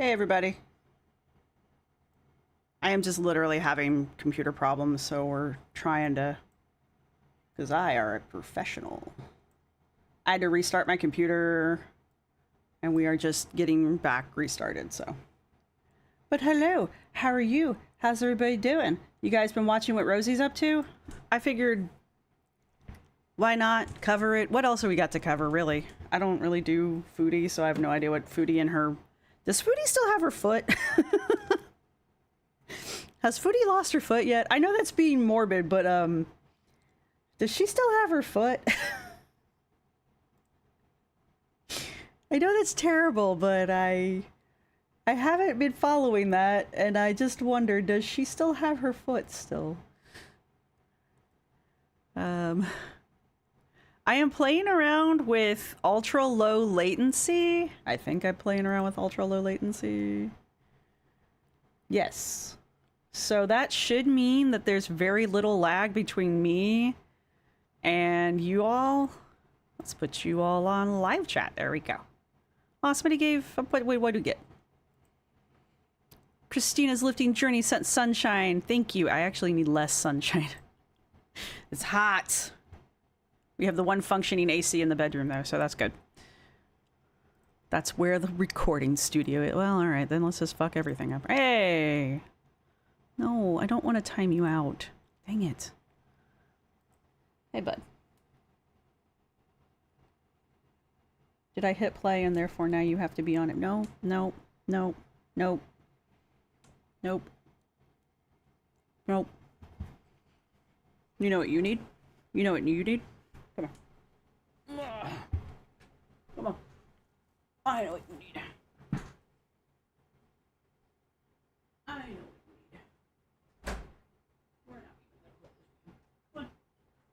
Hey everybody. I am just literally having computer problems, so we're trying to... Because I are a professional. I had to restart my computer, and we are just getting back restarted, so... But hello, how are you? How's everybody doing? You guys been watching what Rosee's up to? I figured... Why not cover it? What else have we got to cover, really? I don't really do Foodie, so I have no idea what Foodie and her... Does Foodie still have her foot? Has Foodie lost her foot yet? I know that's being morbid, but, does she still have her foot? I know that's terrible, but I haven't been following that, and I just wonder, does she still have her foot still? I am playing around with ultra low latency. I think I'm playing around with ultra low latency. Yes. So that should mean that there's very little lag between me and you all. Let's put you all on live chat. There we go. Oh, somebody gave... Wait, what do we get? Christina's lifting journey sent sunshine. Thank you. I actually need less sunshine. It's hot. We have the one functioning AC in the bedroom, though, so that's good. That's where the recording studio is. Well, all right, then let's just fuck everything up. Hey! No, I don't want to time you out. Dang it. Hey, bud. Did I hit play and therefore now you have to be on it? No, no, no, nope. Nope. Nope. You know what you need? You know what you need? Come on. Come on. I know what you need. I know what you need. We're not even gonna let this. Come on.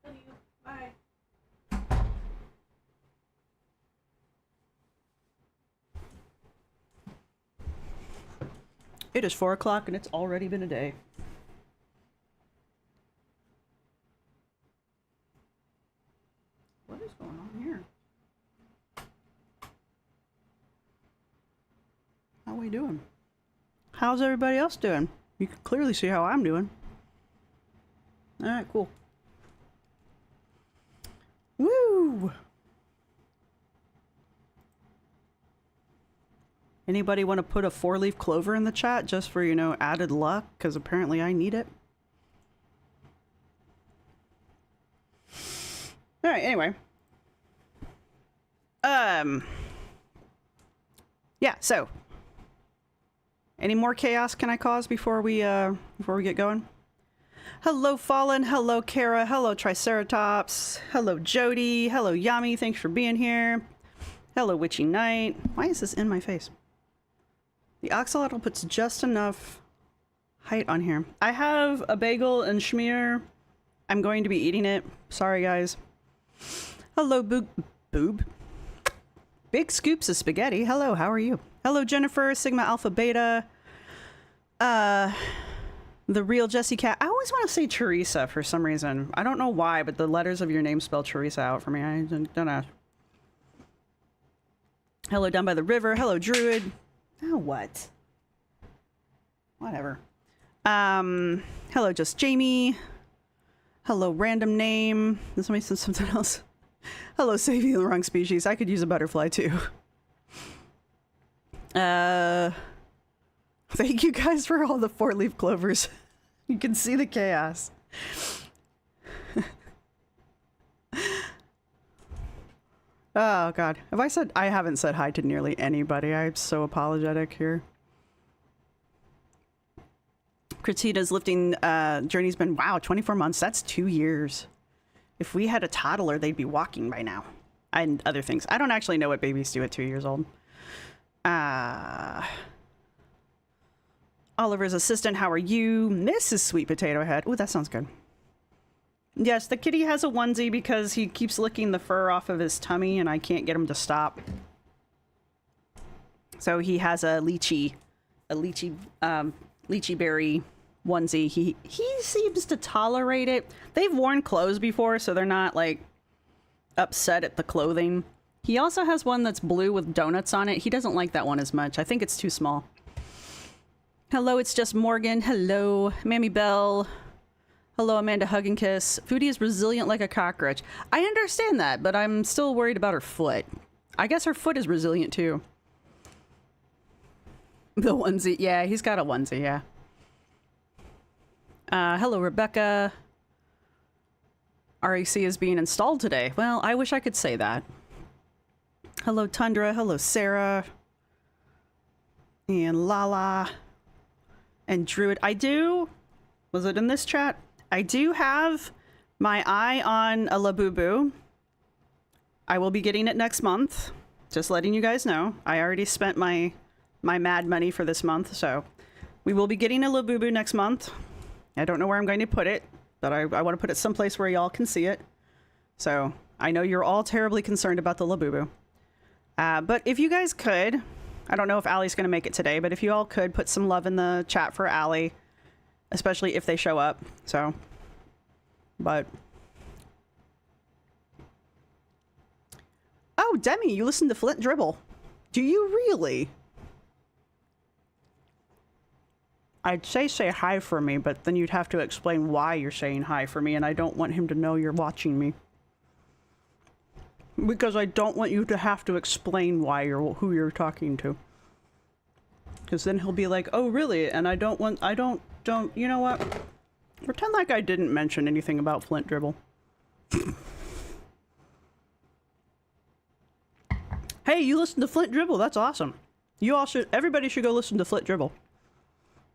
Love you. Bye. It is 4 o'clock and it's already been a day. What is going on here? How are we doing? How's everybody else doing? You can clearly see how I'm doing. Alright, cool. Woo! Anybody want to put a 4-leaf clover in the chat just for, you know, added luck? Because apparently I need it. Alright, anyway. Yeah, so. Any more chaos can I cause before we get going? Hello, Fallen. Hello, Kara. Hello, Triceratops. Hello, Jody. Hello, Yami. Thanks for being here. Hello, Witchy Knight. Why is this in my face? The axolotl puts just enough height on here. I have a bagel and schmear. I'm going to be eating it. Sorry, guys. Hello, Boob. Big scoops of spaghetti. Hello, how are you? Hello, Jennifer, Sigma Alpha Beta. The real Jessie Cat. I always want to say Teresa for some reason. I don't know why, but the letters of your name spell Teresa out for me. I don't know. Hello, down by the river. Hello, Druid. Oh, what? Whatever. Hello, just Jamie. Hello, random name. This might say something else. Hello, saving the wrong species. I could use a butterfly too. Thank you guys for all the 4-leaf clovers. You can see the chaos. Oh god. I haven't said hi to nearly anybody. I'm so apologetic here. Kratita's lifting journey's been, wow, 24 months. That's 2 years. If we had a toddler, they'd be walking by now. And other things. I don't actually know what babies do at 2 years old. Oliver's assistant, how are you? Mrs. Sweet Potato Head. Ooh, that sounds good. Yes, the kitty has a onesie because he keeps licking the fur off of his tummy and I can't get him to stop. So he has a lychee berry onesie. He seems to tolerate it. They've worn clothes before, so they're not like upset at the clothing. He also has one that's blue with donuts on it. He doesn't like that one as much. I think it's too small. Hello, it's just Morgan. Hello, Mammy Bell. Hello, Amanda Hug and Kiss. Foodie is resilient like a cockroach. I understand that, but I'm still worried about her foot. I guess her foot is resilient too. The onesie. Yeah, he's got a onesie, yeah. Hello, Rebecca. RAC is being installed today. Well, I wish I could say that. Hello, Tundra. Hello, Sarah. And Lala. And Druid. I do... Was it in this chat? I do have my eye on a Labubu. I will be getting it next month. Just letting you guys know. I already spent my mad money for this month, so... We will be getting a Labubu next month. I don't know where I'm going to put it, but I want to put it someplace where y'all can see it. So, I know you're all terribly concerned about the Labubu. But if you guys could... I don't know if Allie's going to make it today, but if you all could put some love in the chat for Allie, especially if they show up. So, but... Oh, Demi, you listen to Flint Dribble. Do you really? I'd say hi for me, but then you'd have to explain why you're saying hi for me, and I don't want him to know you're watching me. Because I don't want you to have to explain who you're talking to. Because then he'll be like, oh, really? And I don't, you know what? Pretend like I didn't mention anything about Flint Dribble. Hey, you listen to Flint Dribble. That's awesome. You all should, everybody should go listen to Flint Dribble.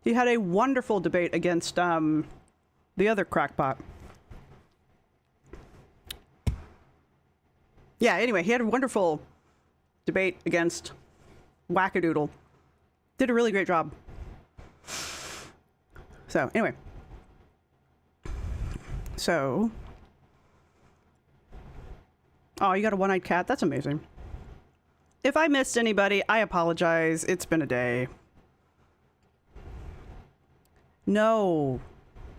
He had a wonderful debate against, the other crackpot. Yeah, anyway, he had a wonderful debate against Wackadoodle. Did a really great job. So, anyway. So. Oh, you got a one-eyed cat? That's amazing. If I missed anybody, I apologize. It's been a day. No.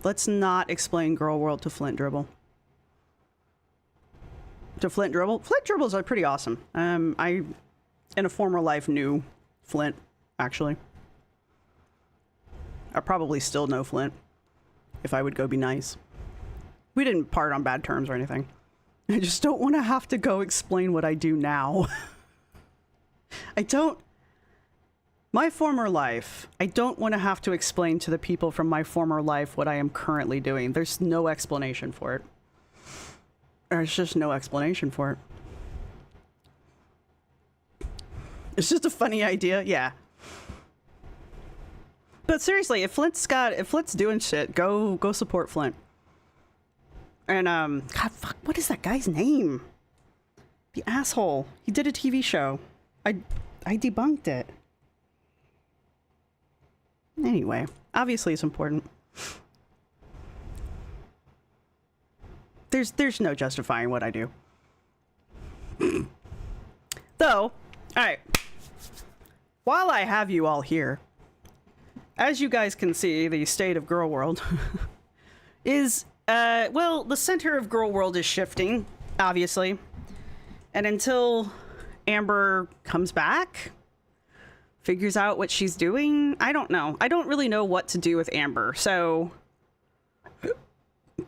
Let's not explain Girl World to Flint Dribble. To Flint Dribble? Flint Dribbles are pretty awesome. I, in a former life, knew Flint, actually. I probably still know Flint, if I would go be nice. We didn't part on bad terms or anything. I just don't want to have to go explain what I do now. I don't... My former life, I don't want to have to explain to the people from my former life what I am currently doing. There's no explanation for it. There's just no explanation for it. It's just a funny idea, yeah. But seriously, if Flint's doing shit, go support Flint. And God, fuck, what is that guy's name? The asshole. He did a TV show. I debunked it. Anyway, obviously it's important. There's no justifying what I do. Though, alright. While I have you all here, as you guys can see, the state of Girl World is, well, the center of Girl World is shifting, obviously. And until Amber comes back, figures out what she's doing, I don't know. I don't really know what to do with Amber, so...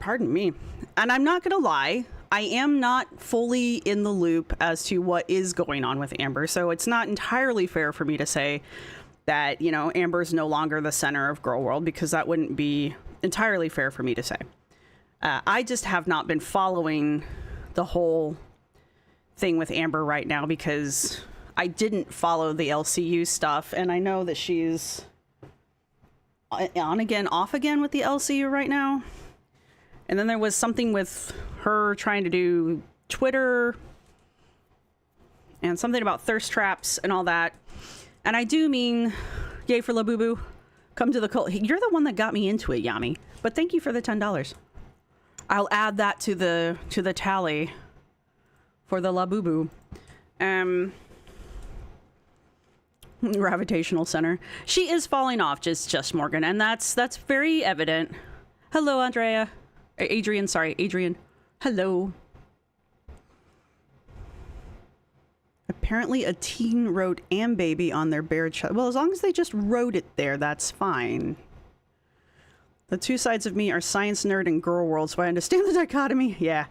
Pardon me. And I'm not gonna lie, I am not fully in the loop as to what is going on with Amber, so it's not entirely fair for me to say that, you know, Amber's no longer the center of Girl World, because that wouldn't be entirely fair for me to say. I just have not been following the whole thing with Amber right now, because I didn't follow the LCU stuff, and I know that she's on again, off again with the LCU right now. And then there was something with her trying to do Twitter and something about thirst traps and all that. And I do mean, yay for Labubu. Come to the cult. You're the one that got me into it, Yami. But thank you for the $10. I'll add that to the tally for the Labubu. Gravitational center. She is falling off, just Morgan, and that's very evident. Hello, Andrea. Adrian, sorry, Adrian. Hello. Apparently a teen wrote "and baby" on their bare chest. Well, as long as they just wrote it there, that's fine. The two sides of me are science nerd and girl world, so I understand the dichotomy. Yeah.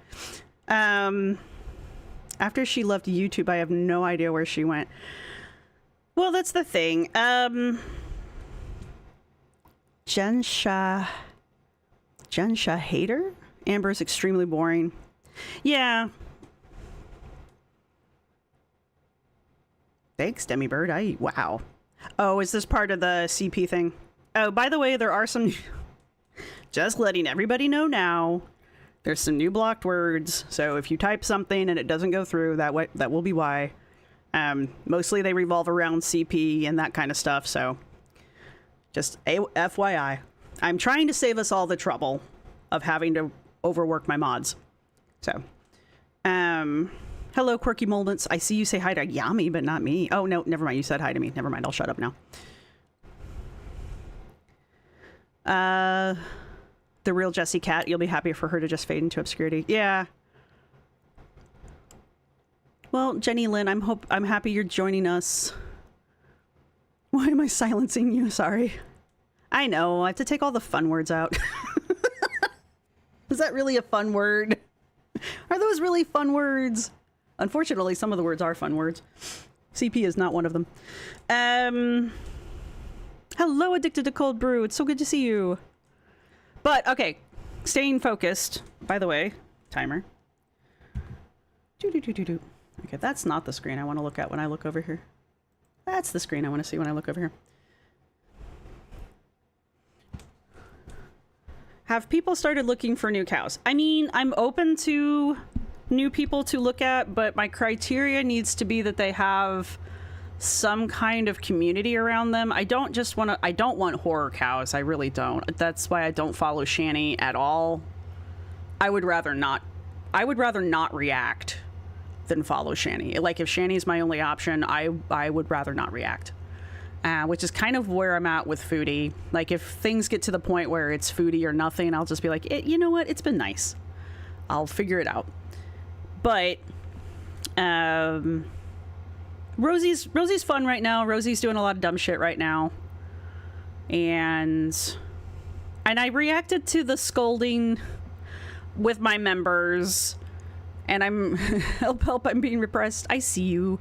After she left YouTube, I have no idea where she went. Well, that's the thing. Jensha hater? Amber's extremely boring. Yeah. Thanks, Demibird. Wow. Oh, is this part of the CP thing? Oh, by the way, there are some... Just letting everybody know now, there's some new blocked words. So if you type something and it doesn't go through, that will be why. Mostly they revolve around CP and that kind of stuff. So just FYI. I'm trying to save us all the trouble of having to overwork my mods. So, hello, Quirky Moments. I see you say hi to Yami, but not me. Oh, no, never mind. You said hi to me. Never mind. I'll shut up now. The real Jessie Cat. You'll be happy for her to just fade into obscurity. Yeah. Well, Jenny Lynn, I'm happy you're joining us. Why am I silencing you? Sorry. I know. I have to take all the fun words out. Is that really a fun word? Are those really fun words? Unfortunately, some of the words are fun words. CP is not one of them. Hello, Addicted to Cold Brew. It's so good to see you. But, okay. Staying focused. By the way, timer. Okay, that's not the screen I want to look at when I look over here. That's the screen I want to see when I look over here. Have people started looking for new cows? I mean, I'm open to new people to look at, but my criteria needs to be that they have some kind of community around them. I don't want horror cows. I really don't. That's why I don't follow Shani at all. I would rather not react than follow Shani. Like, if Shani is my only option, I would rather not react. Which is kind of where I'm at with Foodie. Like, if things get to the point where it's Foodie or nothing, I'll just be like, you know what? It's been nice. I'll figure it out. But, Rosee's fun right now. Rosee's doing a lot of dumb shit right now. And I reacted to the scolding with my members. And I'm, help, I'm being repressed. I see you.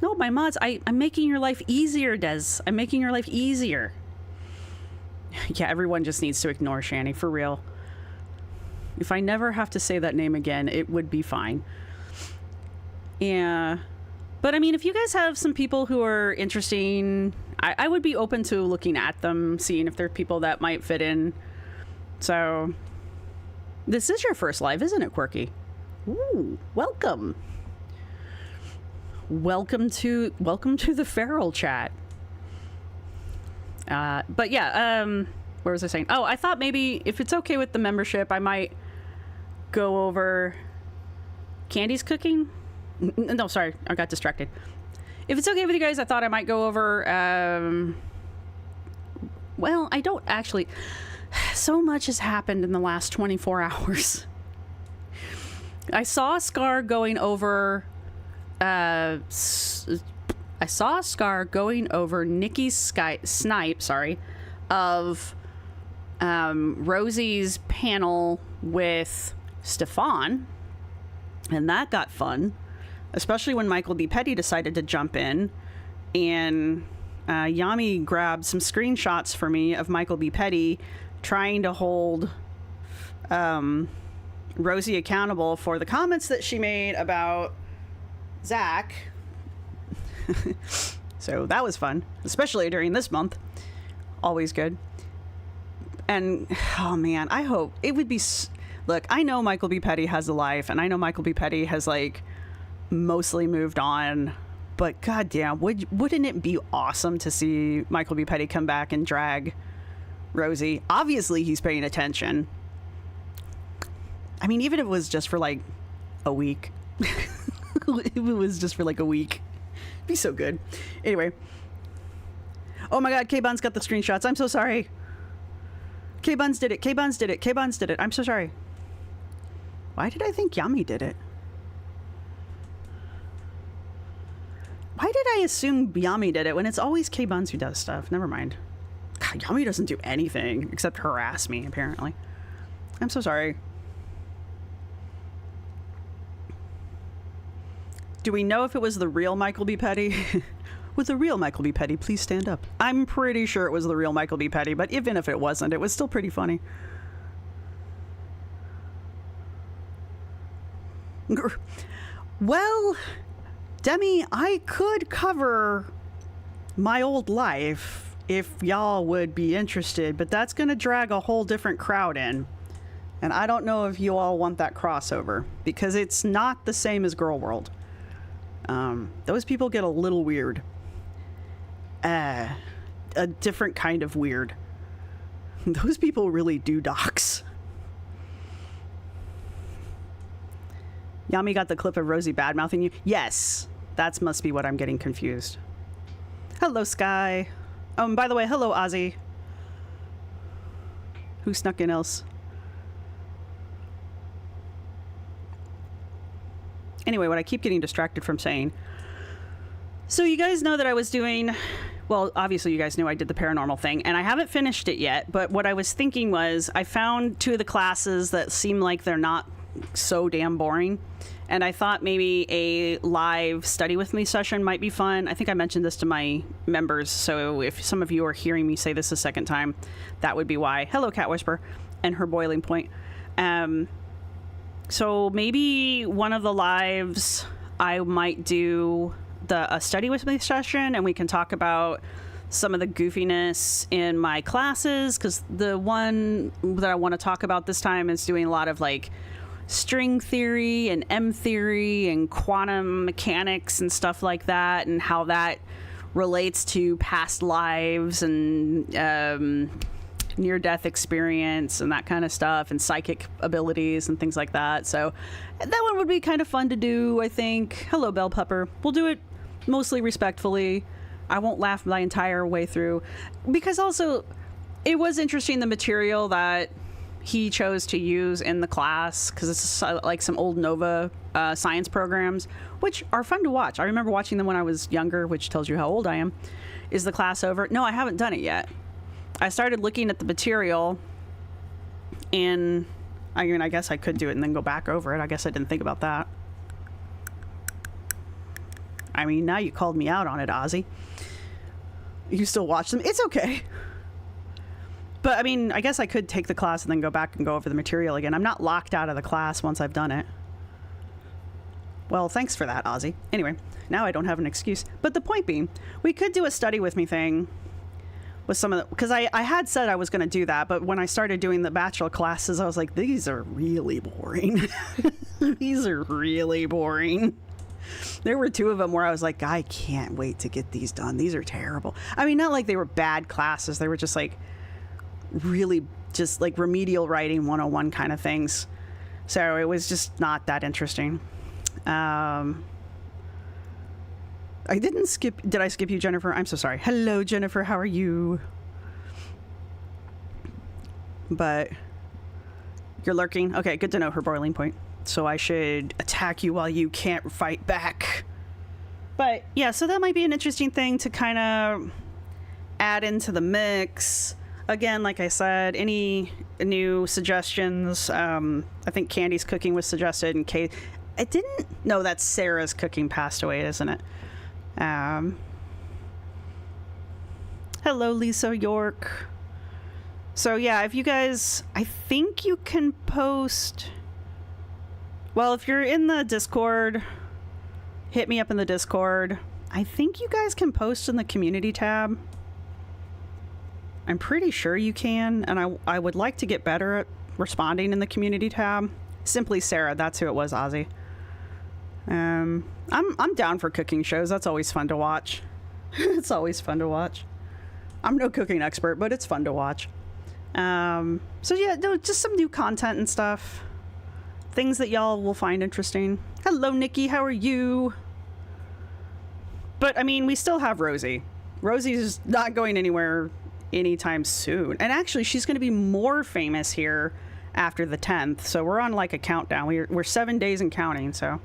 No, my mods, I'm making your life easier, Des. I'm making your life easier. Yeah, everyone just needs to ignore Shani, for real. If I never have to say that name again, it would be fine. Yeah. But I mean, if you guys have some people who are interesting, I would be open to looking at them, seeing if there are people that might fit in. So, this is your first live, isn't it, Quirky? Ooh, welcome. Welcome to the feral chat. But yeah, where was I saying? Oh, I thought maybe if it's okay with the membership, I might go over Candy's cooking. No, sorry, I got distracted. If it's okay with you guys, I thought I might go over, well, I don't actually, so much has happened in the last 24 hours. I saw Scar going over, I saw Scar going over Nikki's snipe, of Rosee's panel with Stefan, and that got fun, especially when Michael B. Petty decided to jump in, and Yami grabbed some screenshots for me of Michael B. Petty trying to hold Rosee accountable for the comments that she made about Zach. So that was fun, especially during this month. Always good. And oh man, I hope it would be, look, I know Michael B. Petty has a life, and I know Michael B. Petty has like mostly moved on, but goddamn, wouldn't it be awesome to see Michael B. Petty come back and drag Rosee? Obviously he's paying attention. I mean, even if it was just for like a week. If it was just for like a week, it'd be so good. Anyway. Oh my god, K-Buns got the screenshots. I'm so sorry. K-Buns did it. K-Buns did it. K-Buns did it. I'm so sorry. Why did I think Yami did it? assume Yami did it when it's always K-Buns who does stuff? Never mind. God, Yami doesn't do anything except harass me, apparently. I'm so sorry. Do we know if it was the real Michael B. Petty? Would the real Michael B. Petty please stand up? I'm pretty sure it was the real Michael B. Petty, but even if it wasn't, it was still pretty funny. Well, Demi, I could cover my old life if y'all would be interested, but that's going to drag a whole different crowd in. And I don't know if you all want that crossover, because it's not the same as Girl World. Those people get a little weird. A different kind of weird. Those people really do docs. Yami got the clip of Rosee badmouthing you? Yes. That must be what I'm getting confused. Hello, Sky. Oh, and by the way, hello, Ozzy. Who snuck in else? Anyway, what I keep getting distracted from saying. So you guys know that I was doing... Well, obviously you guys knew I did the paranormal thing, and I haven't finished it yet, but what I was thinking was I found 2 of the classes that seem like they're not so damn boring, and I thought maybe a live study with me session might be fun. I think I mentioned this to my members, so if some of you are hearing me say this a second time, that would be why. Hello, Cat Whisper, and her boiling point. So maybe one of the lives I might do a study with me session, and we can talk about some of the goofiness in my classes, because the one that I want to talk about this time is doing a lot of like string theory and M theory and quantum mechanics and stuff like that, and how that relates to past lives and near-death experience and that kind of stuff, and psychic abilities and things like that. So that one would be kind of fun to do, I think. Hello, Bell Pepper. We'll do it mostly respectfully. I won't laugh my entire way through, because also it was interesting, the material that he chose to use in the class, because it's like some old Nova science programs, which are fun to watch. I remember watching them when I was younger, which tells you how old I am. Is the class over? No, I haven't done it yet. I started looking at the material, and I mean, I guess I could do it and then go back over it. I guess I didn't think about that. I mean, now you called me out on it, Ozzy. You still watch them? It's okay. But, I mean, I guess I could take the class and then go back and go over the material again. I'm not locked out of the class once I've done it. Well, thanks for that, Ozzy. Anyway, now I don't have an excuse. But the point being, we could do a study with me thing with some of the... Because I had said I was going to do that, but when I started doing the bachelor classes, I was like, these are really boring. These are really boring. There were 2 of them where I was like, I can't wait to get these done. These are terrible. I mean, not like they were bad classes. They were just like really just like remedial writing 101 kind of things. So it was just not that interesting. I didn't skip. Did I skip you, Jennifer? I'm so sorry. Hello, Jennifer. How are you? But you're lurking. Okay, good to know her boiling point. So I should attack you while you can't fight back. But yeah, so that might be an interesting thing to kind of add into the mix. Again, like I said, any new suggestions? I think Candy's cooking was suggested, and Kate... I didn't... No, that's Sarah's cooking passed away, isn't it? Hello, Lisa York. So yeah, if you guys... I think you can post... Well, if you're in the Discord, hit me up in the Discord. I think you guys can post in the community tab. I'm pretty sure you can, and I would like to get better at responding in the community tab. Simply Sarah, that's who it was, Ozzy. I'm down for cooking shows. That's always fun to watch. It's always fun to watch. I'm no cooking expert, but it's fun to watch. So yeah, no, just some new content and stuff. Things that y'all will find interesting. Hello, Nikki. How are you? But, I mean, we still have Rosee. Rosee's not going anywhere anytime soon. And actually, she's going to be more famous here after the 10th. So we're on, like, a countdown. We're 7 days and counting, so.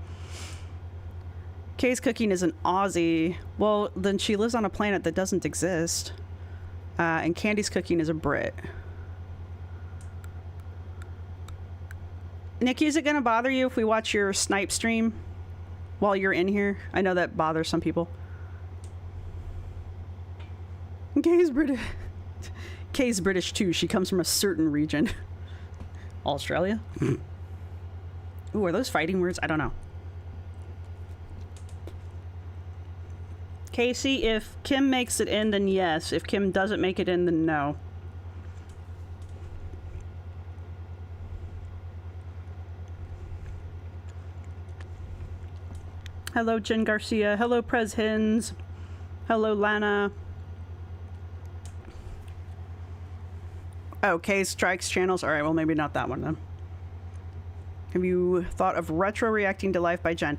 Kay's cooking is an Aussie. Well, then she lives on a planet that doesn't exist. And Candy's cooking is a Brit. Nikki, is it going to bother you if we watch your snipe stream while you're in here? I know that bothers some people. Kay's British. Kay's British too. She comes from a certain region. Australia? Ooh, are those fighting words? I don't know. Casey, if Kim makes it in, then yes. If Kim doesn't make it in, then no. Hello, Jen Garcia. Hello, Prez Hins. Hello, Lana. Oh, Kay Strikes channels. All right, well, maybe not that one then. Have you thought of retro reacting to Life by Jen?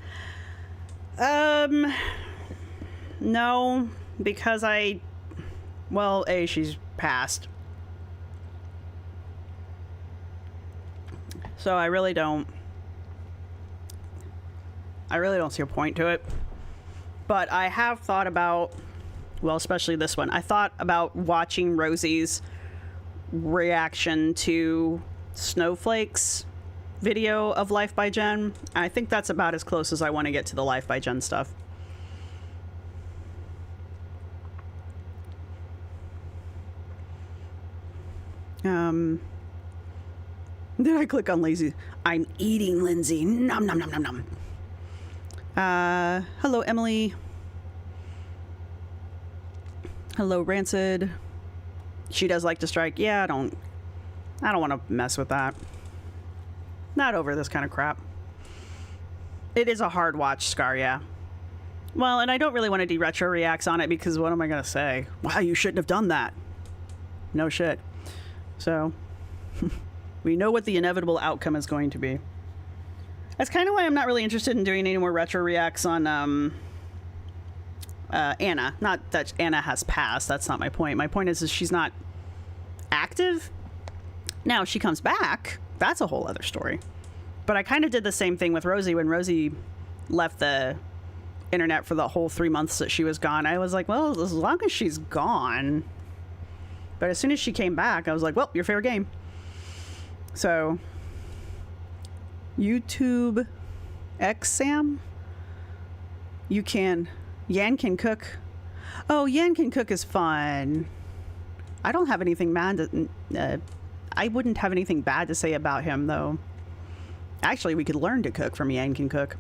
No, because well, A, she's passed. So I really don't see a point to it. But I have thought about, well, especially this one. I thought about watching Rosee's reaction to Snowflake's video of Life by Jen. I think that's about as close as I want to get to the Life by Jen stuff. Did I click on lazy? I'm eating, Lindsay. Nom nom nom nom nom. Hello, Emily. Hello, Rancid. She does like to strike. Yeah, I don't want to mess with that. Not over this kind of crap. It is a hard watch, Scar, yeah. Well, and I don't really want to do retro reacts on it because what am I going to say? Wow, you shouldn't have done that. No shit. So, we know what the inevitable outcome is going to be. That's kind of why I'm not really interested in doing any more retro reacts on Anna. Not that Anna has passed. That's not my point. My point is she's not active. Now, if she comes back, that's a whole other story. But I kind of did the same thing with Rosee when Rosee left the internet for the whole 3 months that she was gone. I was like, well, as long as she's gone. But as soon as she came back, I was like, well, you're fair game. So, YouTube X Sam, you can. Yan can cook. Oh, Yan can cook is fun. I don't have anything bad to, I wouldn't have anything bad to say about him, though. Actually, we could learn to cook from Yan can cook.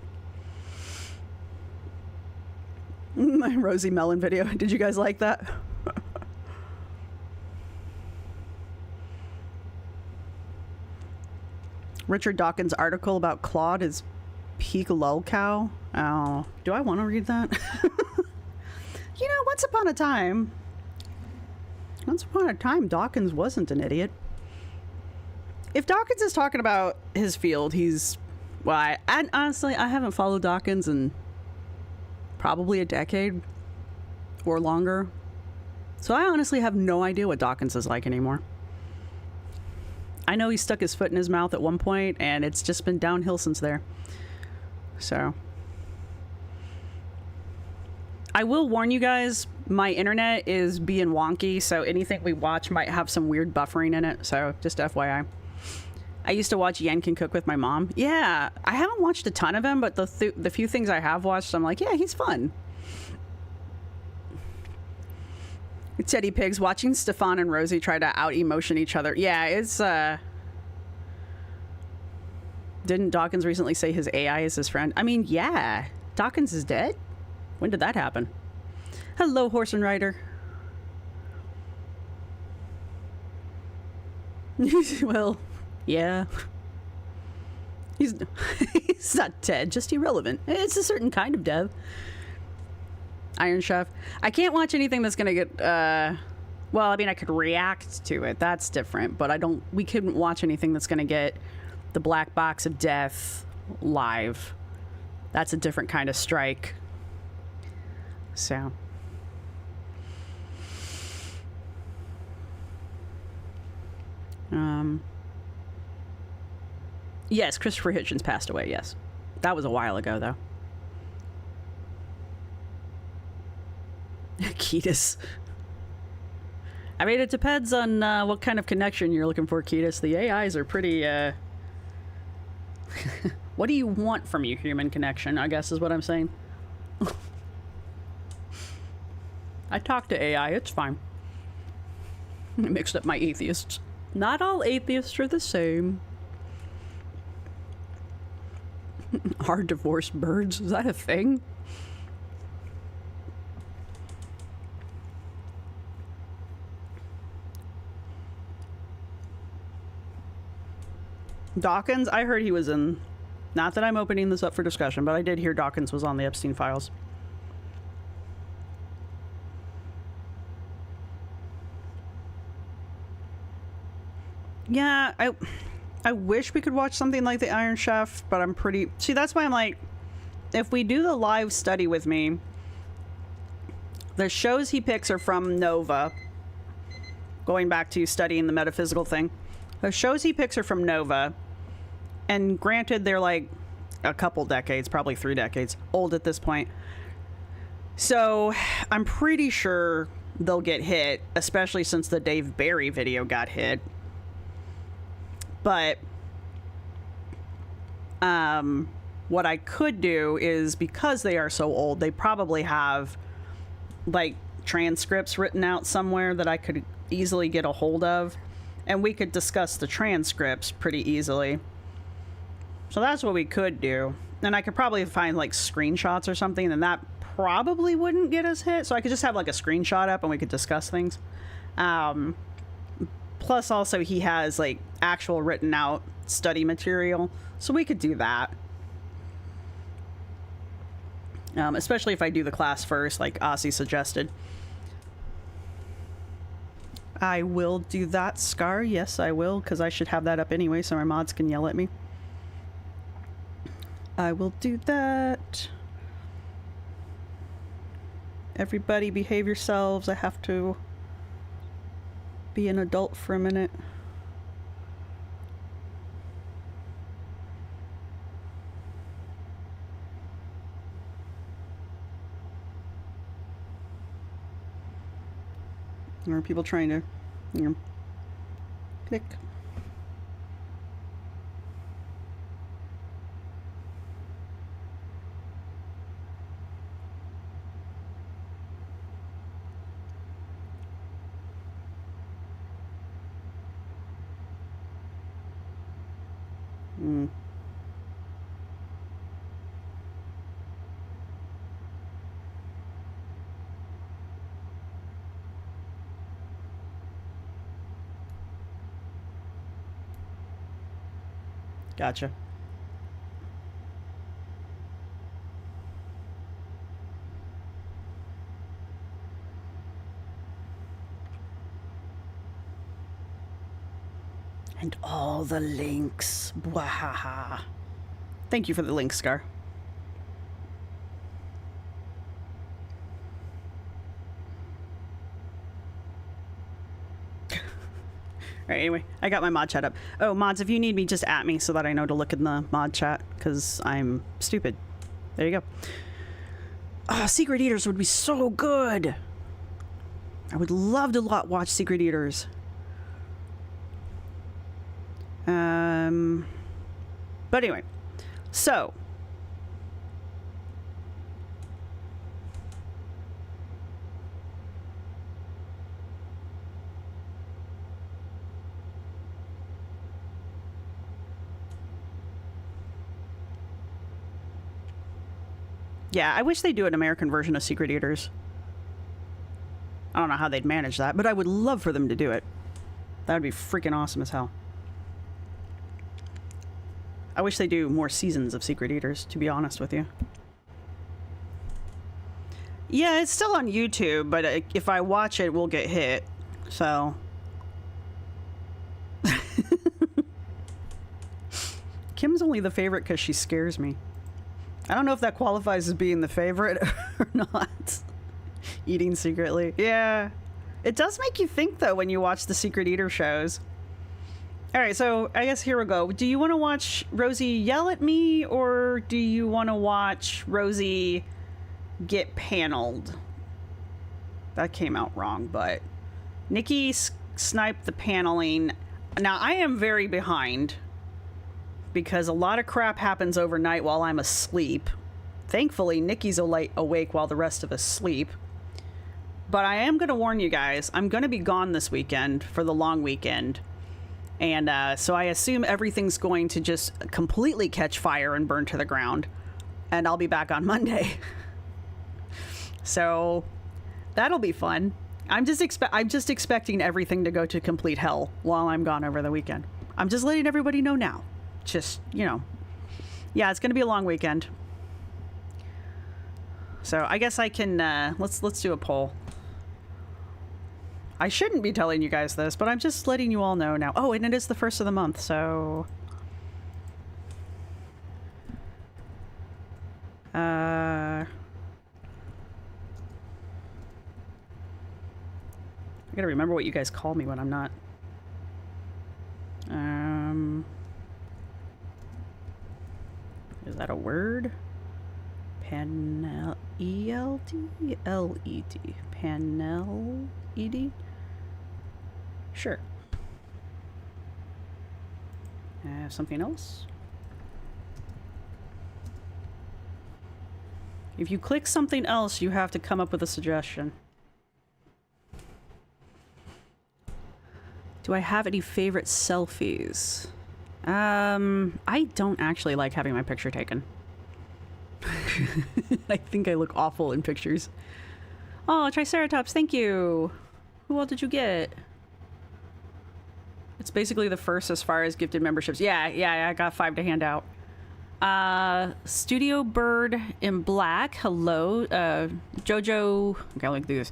My Rosee Melon video. Did you guys like that? Richard Dawkins' article about Claude is peak lolcow. Oh, do I want to read that? You know, once upon a time, Dawkins wasn't an idiot. If Dawkins is talking about his field, he's... Well, honestly, I haven't followed Dawkins in probably a decade or longer. So I honestly have no idea what Dawkins is like anymore. I know he stuck his foot in his mouth at one point, and it's just been downhill since there. So... I will warn you guys, my internet is being wonky, so anything we watch might have some weird buffering in it, so just FYI. I used to watch Yan Can Cook with my mom. Yeah, I haven't watched a ton of him, but the few things I have watched, I'm like, yeah, he's fun. Teddy Pigs, watching Stefan and Rosee try to out-emotion each other. Yeah, it's, Didn't Dawkins recently say his AI is his friend? I mean, yeah. Dawkins is dead? When did that happen? Hello, Horse and Rider. Well, yeah. He's not dead, just irrelevant. It's a certain kind of death. Iron Chef. I can't watch anything that's gonna get, well, I mean, I could react to it. That's different, but we couldn't watch anything that's gonna get the black box of death live. That's a different kind of strike. So. Yes, Christopher Hitchens passed away, yes. That was a while ago, though. Ketis. I mean, it depends on what kind of connection you're looking for, Ketis. The AIs are pretty, What do you want from your human connection, I guess is what I'm saying. I talk to AI, it's fine. I mixed up my atheists. Not all atheists are the same. Are divorced birds? Is that a thing? Dawkins? I heard he was in... Not that I'm opening this up for discussion, but I did hear Dawkins was on the Epstein files. Yeah, I wish we could watch something like the Iron Chef, but I'm pretty... See, that's why I'm like, if we do the live study with me, the shows he picks are from Nova. Going back to studying the metaphysical thing. The shows he picks are from Nova. And granted, they're like a couple decades, probably 3 decades old at this point. So I'm pretty sure they'll get hit, especially since the Dave Barry video got hit. But what I could do is, because they are so old, they probably have like transcripts written out somewhere that I could easily get a hold of, and we could discuss the transcripts pretty easily. So that's what we could do. And I could probably find like screenshots or something, and that probably wouldn't get us hit. So I could just have like a screenshot up and we could discuss things. Plus also he has like actual written out study material. So we could do that. Especially if I do the class first, like Aussie suggested. I will do that, Scar. Yes, I will, because I should have that up anyway so my mods can yell at me. I will do that. Everybody behave yourselves. I have to be an adult for a minute. Are people trying to, click? Gotcha. And all the links. Bwahaha. Thank you for the link, Scar. Alright, anyway, I got my mod chat up. Oh, mods, if you need me, just at me so that I know to look in the mod chat, because I'm stupid. There you go. Oh, Secret Eaters would be so good! I would love to watch Secret Eaters. But anyway, so... Yeah, I wish they'd do an American version of Secret Eaters. I don't know how they'd manage that, but I would love for them to do it. That would be freaking awesome as hell. I wish they do more seasons of Secret Eaters, to be honest with you. Yeah, it's still on YouTube, but if I watch it, we'll get hit. So... Kim's only the favorite because she scares me. I don't know if that qualifies as being the favorite or not. Eating secretly. Yeah. It does make you think, though, when you watch the Secret Eater shows. Alright, so I guess here we go. Do you want to watch Rosee yell at me, or do you want to watch Rosee get paneled? That came out wrong, but Nikki sniped the paneling. Now, I am very behind because a lot of crap happens overnight while I'm asleep. Thankfully, Nikki's awake while the rest of us sleep. But I am going to warn you guys, I'm going to be gone this weekend for the long weekend. And so I assume everything's going to just completely catch fire and burn to the ground. And I'll be back on Monday. So that'll be fun. I'm just expecting everything to go to complete hell while I'm gone over the weekend. I'm just letting everybody know now. Just, you know. Yeah, it's going to be a long weekend. So I guess I can, let's do a poll. I shouldn't be telling you guys this, but I'm just letting you all know now. Oh, and it is the first of the month, so... I gotta remember what you guys call me when I'm not. Is that a word? E-L-D? L-E-D. Panel-E-D? Sure. Something else? If you click something else, you have to come up with a suggestion. Do I have any favorite selfies? I don't actually like having my picture taken. I think I look awful in pictures. Oh, Triceratops, thank you. Who all did you get? It's basically the first as far as gifted memberships. Yeah, I got 5 to hand out. Studio Bird in Black. Hello. Jojo. Okay, I'll do this.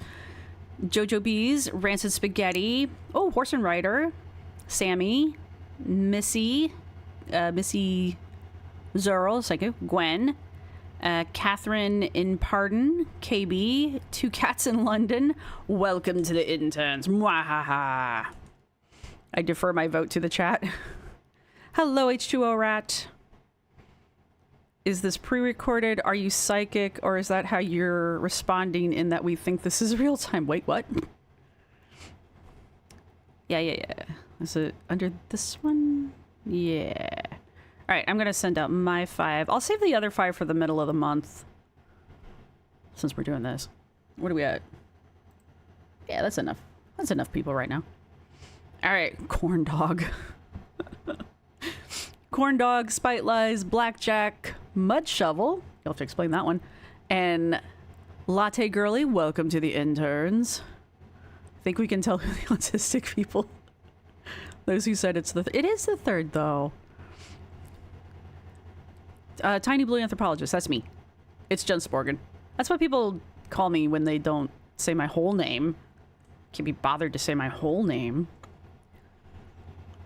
Jojo Bees. Rancid Spaghetti. Oh, Horse and Rider. Sammy. Missy. Missy Zurl. Psycho. Gwen. Catherine in Pardon. KB. Two Cats in London. Welcome to the interns. Mwahaha. I defer my vote to the chat. Hello, H2O Rat. Is this pre-recorded? Are you psychic? Or is that how you're responding in that we think this is real time? Wait, what? Yeah. Is it under this one? Yeah. All right, I'm going to send out my 5. I'll save the other 5 for the middle of the month. Since we're doing this. What are we at? Yeah, that's enough. That's enough people right now. All right, Corn Dog. Corn Dog, Spite Lies, Blackjack, Mud Shovel. You'll have to explain that one. And Latte Girly, welcome to the interns. I think we can tell who the autistic people. Those who said it's the... It is the 3rd, though. Tiny Blue Anthropologist, that's me. It's Jen Sporgan. That's what people call me when they don't say my whole name. Can't be bothered to say my whole name.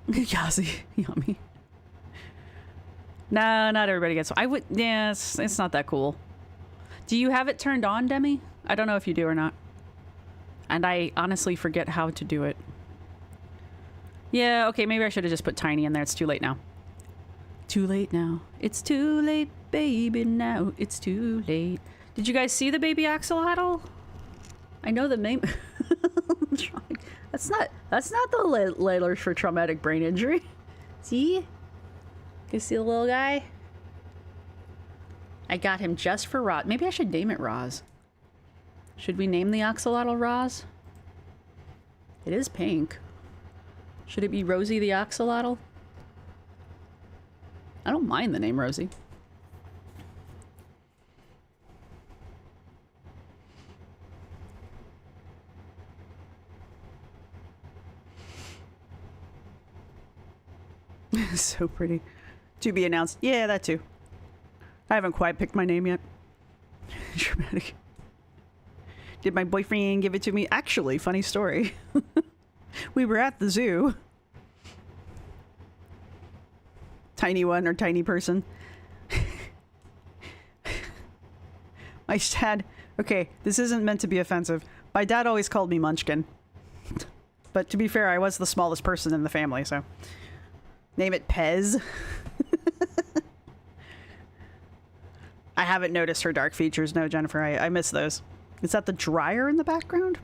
Yazi, yummy. No, not everybody gets... I would... Yeah, it's not that cool. Do you have it turned on, Demi? I don't know if you do or not. And I honestly forget how to do it. Yeah, okay, maybe I should have just put Tiny in there. It's too late now. Too late now. It's too late, baby, now. It's too late. Did you guys see the baby axolotl? I know the name... That's not the letters for traumatic brain injury. See? You see the little guy? I got him just for Roz. Maybe I should name it Roz. Should we name the axolotl Roz? It is pink. Should it be Rosie the axolotl? I don't mind the name Rosie. So pretty. To be announced. Yeah, that too. I haven't quite picked my name yet. Dramatic. Did my boyfriend give it to me? Actually, funny story. We were at the zoo. Tiny one or tiny person. My dad... Okay, this isn't meant to be offensive. My dad always called me Munchkin. But to be fair, I was the smallest person in the family, so... Name it Pez. I haven't noticed her dark features. No, Jennifer, I miss those. Is that the dryer in the background?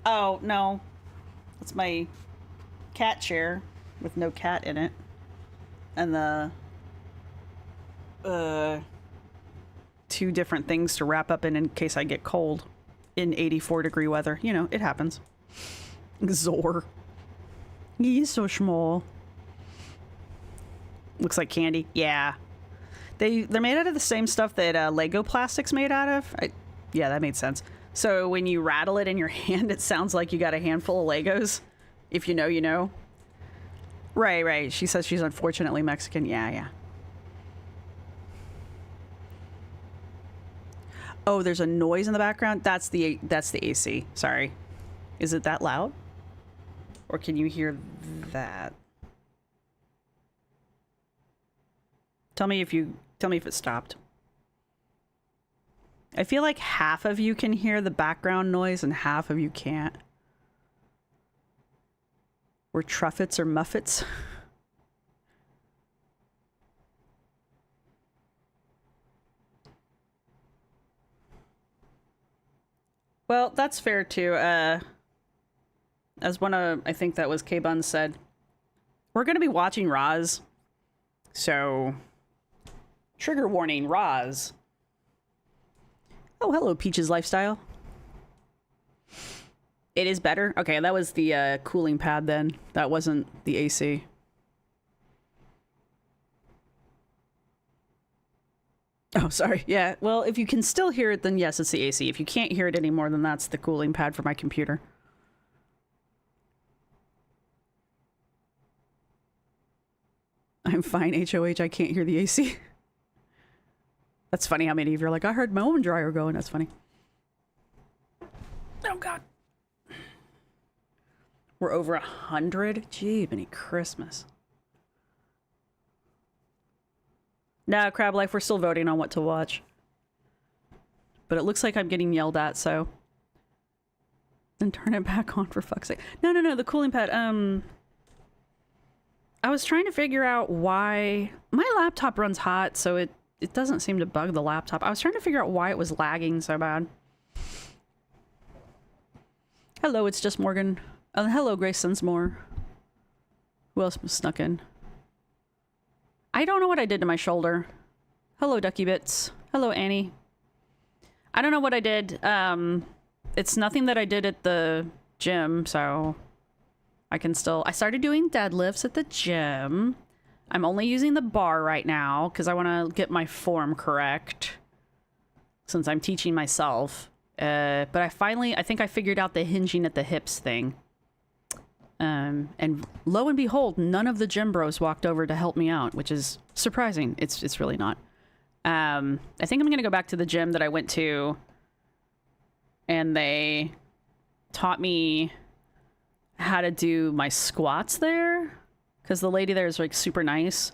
Oh, no. It's my cat chair with no cat in it. And the... two different things to wrap up in case I get cold in 84-degree weather. You know, it happens. Zor. He's so small. Looks like candy. Yeah. They're made out of the same stuff that Lego plastic's made out of. Yeah, that made sense. So when you rattle it in your hand, it sounds like you got a handful of Legos. If you know, you know. Right, right. She says she's unfortunately Mexican. Yeah, yeah. Oh, there's a noise in the background. That's the AC. Sorry. Is it that loud? Or can you hear that? Tell me if it stopped. I feel like half of you can hear the background noise and half of you can't. Or truffets or muffets. Well, that's fair too. As one of, I think that was K-Bun said, we're going to be watching Roz. So, trigger warning, Roz. Oh, hello, Peach's Lifestyle. It is better? Okay, that was the cooling pad then. That wasn't the AC. Oh, sorry. Yeah, well, if you can still hear it, then yes, it's the AC. If you can't hear it anymore, then that's the cooling pad for my computer. I'm fine, HOH. I can't hear the AC. That's funny how many of you are like, I heard my own dryer going. That's funny. Oh, God. We're over 100? Gee, many Christmas. Nah, Crab Life, we're still voting on what to watch. But it looks like I'm getting yelled at, so... Then turn it back on, for fuck's sake. No, no, no, the cooling pad, I was trying to figure out why... My laptop runs hot, so it doesn't seem to bug the laptop. I was trying to figure out why it was lagging so bad. Hello, it's just Morgan. Hello, Grace Sunsmore. Who else snuck in? I don't know what I did to my shoulder. Hello, Ducky Bits. Hello, Annie. I don't know what I did. It's nothing that I did at the gym, so... I can still... I started doing deadlifts at the gym. I'm only using the bar right now because I want to get my form correct since I'm teaching myself. But I think I figured out the hinging at the hips thing. And lo and behold, none of the gym bros walked over to help me out, which is surprising. It's really not. I think I'm going to go back to the gym that I went to and they taught me how to do my squats there because the lady there is like super nice.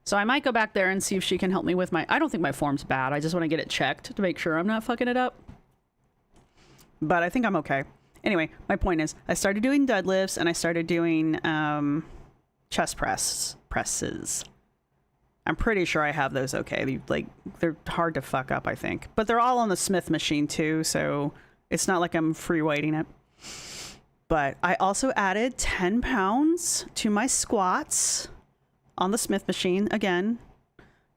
So I might go back there and see if she can help me with my... I don't think my form's bad. I just want to get it checked to make sure I'm not fucking it up. But I think I'm okay. Anyway, my point is I started doing deadlifts and I started doing chest presses. I'm pretty sure I have those okay. They're hard to fuck up, I think. But they're all on the Smith machine too, so it's not like I'm free weighting it. But I also added 10 pounds to my squats on the Smith machine again.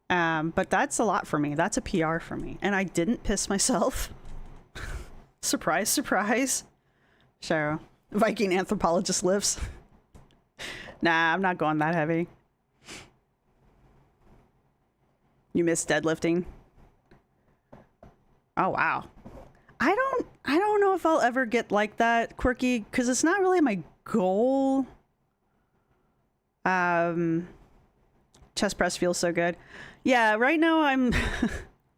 But that's a lot for me. That's a PR for me. And I didn't piss myself. Surprise, surprise. So, Viking anthropologist lifts. Nah, I'm not going that heavy. You missed deadlifting? Oh, wow. I don't know if I'll ever get like that, Quirky, because it's not really my goal. Chest press feels so good. Yeah, right now I'm...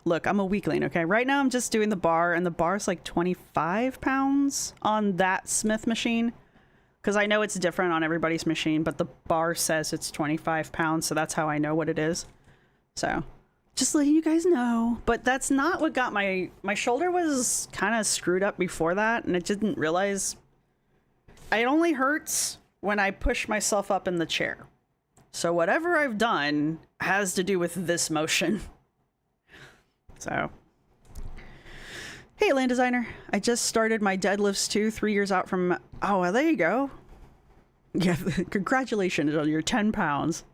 Look, I'm a weakling, okay? Right now I'm just doing the bar, and the bar's like 25 pounds on that Smith machine. Because I know it's different on everybody's machine, but the bar says it's 25 pounds, so that's how I know what it is. So, just letting you guys know. But that's not what got my shoulder was kind of screwed up before that, and it didn't realize... It only hurts when I push myself up in the chair. So whatever I've done has to do with this motion. So, Hey, land designer. I just started my deadlifts too, 3 years out from... Oh, well, there you go. Yeah, congratulations on your 10 pounds.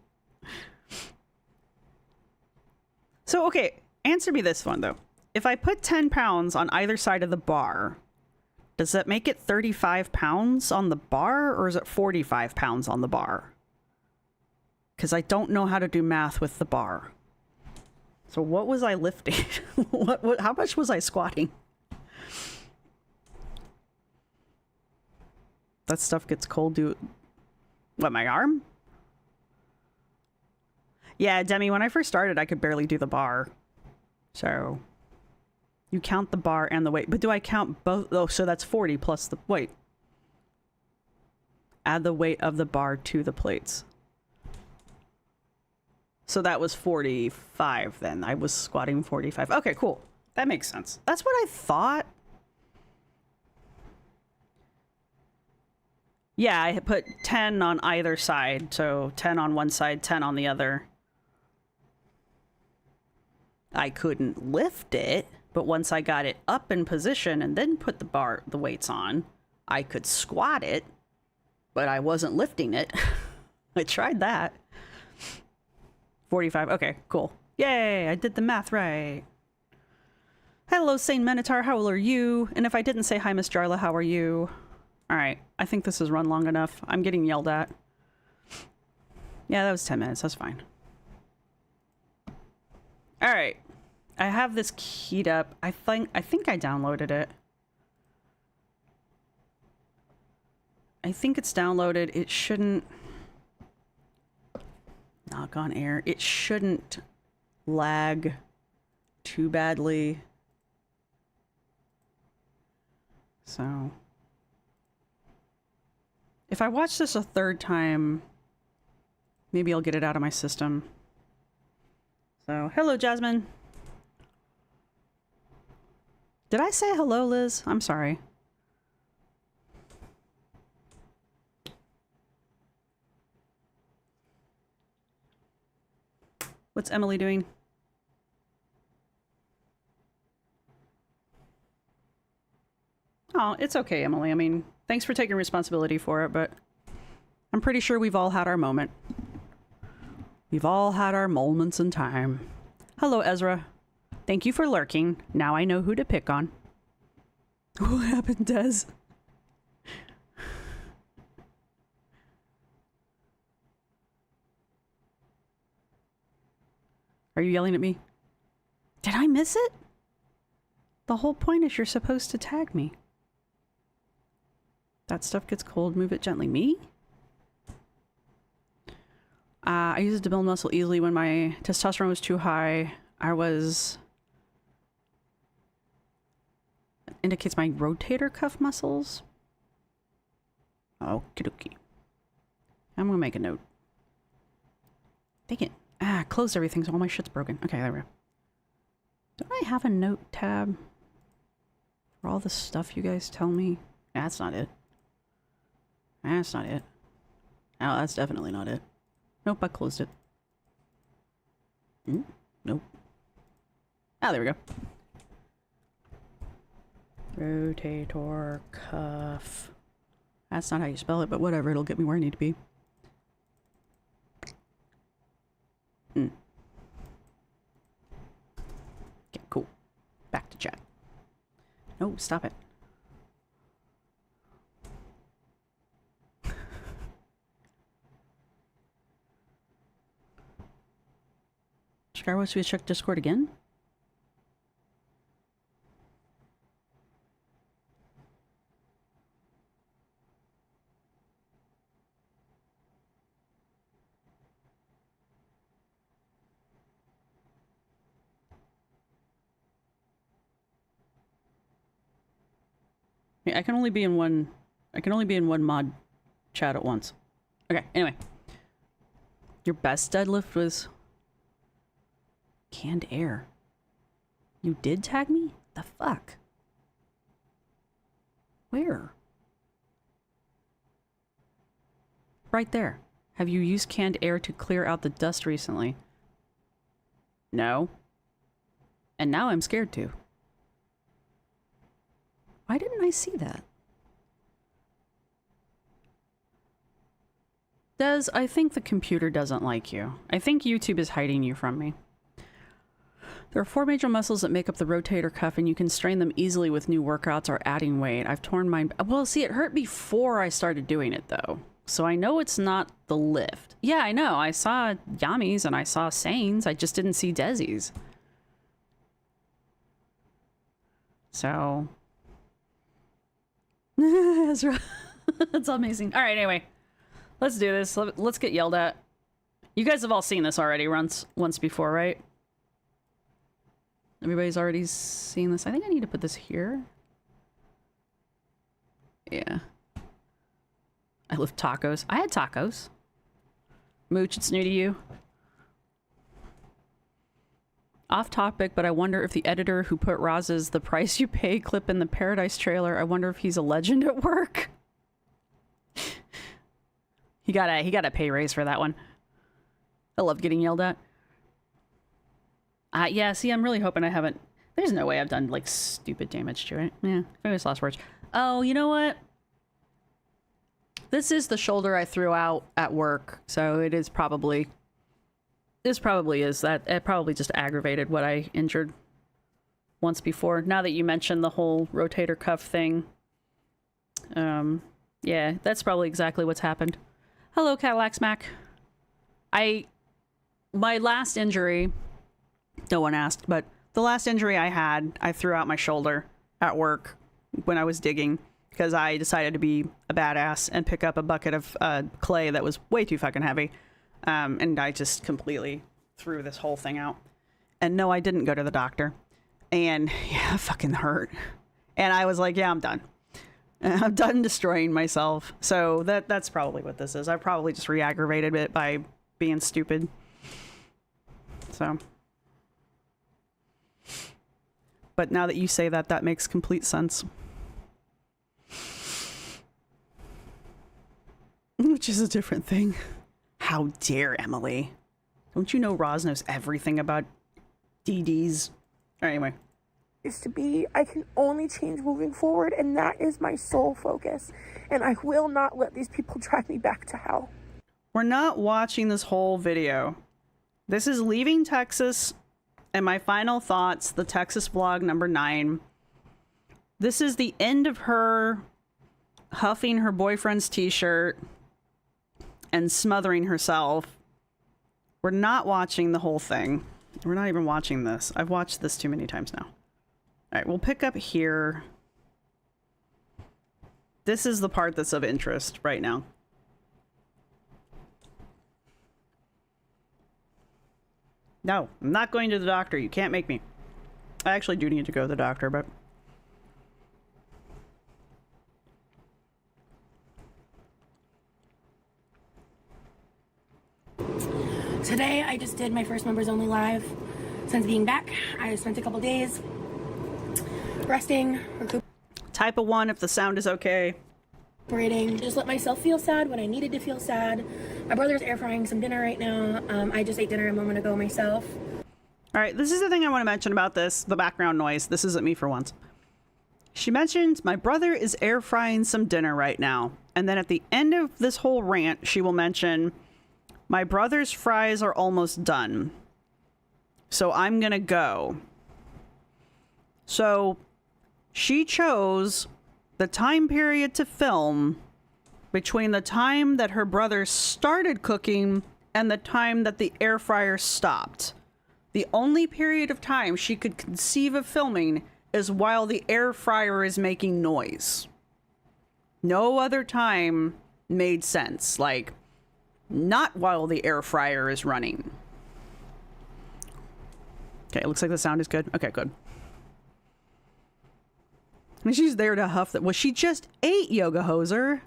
So, okay, answer me this one, though. If I put 10 pounds on either side of the bar, does that make it 35 pounds on the bar, or is it 45 pounds on the bar? Because I don't know how to do math with the bar. So what was I lifting? How much was I squatting? That stuff gets cold. What, my arm? Yeah, Demi, when I first started, I could barely do the bar. So you count the bar and the weight. But do I count both? Oh, so that's 40 plus the weight. Add the weight of the bar to the plates. So that was 45 then. I was squatting 45. Okay, cool. That makes sense. That's what I thought. Yeah, I had put 10 on either side. So 10 on one side, 10 on the other. I couldn't lift it, but once I got it up in position and then put the weights on, I could squat it, but I wasn't lifting it. I tried that. 45. Okay, cool. Yay, I did the math right. Hello, Saint Minotaur. How are you? And if I didn't say hi, Miss Jarla, how are you? All right, I think this has run long enough. I'm getting yelled at. Yeah, that was 10 minutes. That's fine. All right, I have this keyed up. I think I downloaded it. I think it's downloaded. It shouldn't... Knock on air. It shouldn't lag too badly. So... If I watch this a third time, maybe I'll get it out of my system. So, hello, Jasmine. Did I say hello, Liz? I'm sorry. What's Emily doing? Oh, it's okay, Emily. I mean, thanks for taking responsibility for it, but I'm pretty sure we've all had our moment. We've all had our moments in time. Hello, Ezra. Thank you for lurking. Now I know who to pick on. What happened, Des? Are you yelling at me? Did I miss it? The whole point is you're supposed to tag me. That stuff gets cold. Move it gently. Me? I used it to build muscle easily when my testosterone was too high. Indicates my rotator cuff muscles. Okie dokie. I'm gonna make a note. Dang it. Ah, closed everything, so all my shit's broken. Okay, there we go. Don't I have a note tab for all the stuff you guys tell me? That's not it. That's not it. Oh, that's definitely not it. Nope, I closed it. Nope. Ah, there we go. Rotator cuff. That's not how you spell it, but whatever. It'll get me where I need to be. Okay, cool. Back to chat. No, stop it. Scar wants me to check Discord again? Yeah, I can only be in one mod chat at once. Okay, anyway. Your best deadlift was canned air. You did tag me? The fuck? Where? Right there. Have you used canned air to clear out the dust recently? No. And now I'm scared to. I see that? I think the computer doesn't like you. I think YouTube is hiding you from me. There are 4 major muscles that make up the rotator cuff, and you can strain them easily with new workouts or adding weight. I've torn mine. Well, see, it hurt before I started doing it, though. So I know it's not the lift. Yeah, I know. I saw Yami's and I saw Sane's. I just didn't see Desi's. So... That's amazing. All right, anyway. Let's do this. Let's get yelled at. You guys have all seen this already once before, right? Everybody's already seen this. I think I need to put this here. Yeah. I love tacos. I had tacos. Mooch, it's new to you. Off topic, but I wonder if the editor who put Roz's "The Price You Pay" clip in the Paradise trailer, I wonder if he's a legend at work. He got a pay raise for that one. I love getting yelled at. Yeah, see, I'm really hoping I haven't... There's no way I've done, like, stupid damage to it. Yeah, famous last words. Oh, you know what? This is the shoulder I threw out at work, so it is probably... This probably is that. It probably just aggravated what I injured once before. Now that you mentioned the whole rotator cuff thing. Yeah, that's probably exactly what's happened. Hello, Cadillac Smack. My last injury... No one asked, but the last injury I had, I threw out my shoulder at work when I was digging because I decided to be a badass and pick up a bucket of clay that was way too fucking heavy. And I just completely threw this whole thing out. And no, I didn't go to the doctor. And yeah, it fucking hurt. And I was like, yeah, I'm done. I'm done destroying myself. So that's probably what this is. I probably just re-aggravated it by being stupid. So... But now that you say that, that makes complete sense. Which is a different thing. How dare Emily? Don't you know Roz knows everything about DDs? Anyway. Is to be, I can only change moving forward, and that is my sole focus. And I will not let these people drag me back to hell. We're not watching this whole video. This is leaving Texas... And my final thoughts, the Texas vlog number 9. This is the end of her huffing her boyfriend's t-shirt and smothering herself. We're not watching the whole thing. We're not even watching this. I've watched this too many times now. All right, we'll pick up here. This is the part that's of interest right now. No, I'm not going to the doctor. You can't make me. I actually do need to go to the doctor, but... Today, I just did my first members only live. Since being back, I spent a couple days resting, Type of 1 if the sound is okay. recuperating. Just let myself feel sad when I needed to feel sad. My brother's air frying some dinner right now. I just ate dinner a moment ago myself. All right, this is the thing I want to mention about this, the background noise. This isn't me for once. She mentioned, my brother is air frying some dinner right now. And then at the end of this whole rant, she will mention, my brother's fries are almost done. So I'm going to go. So she chose the time period to film between the time that her brother started cooking and the time that the air fryer stopped. The only period of time she could conceive of filming is while the air fryer is making noise. No other time made sense. Like, not while the air fryer is running. Okay, it looks like the sound is good. Okay, good. I mean, she's there to huff that. Well, she just ate Yoga Hoser.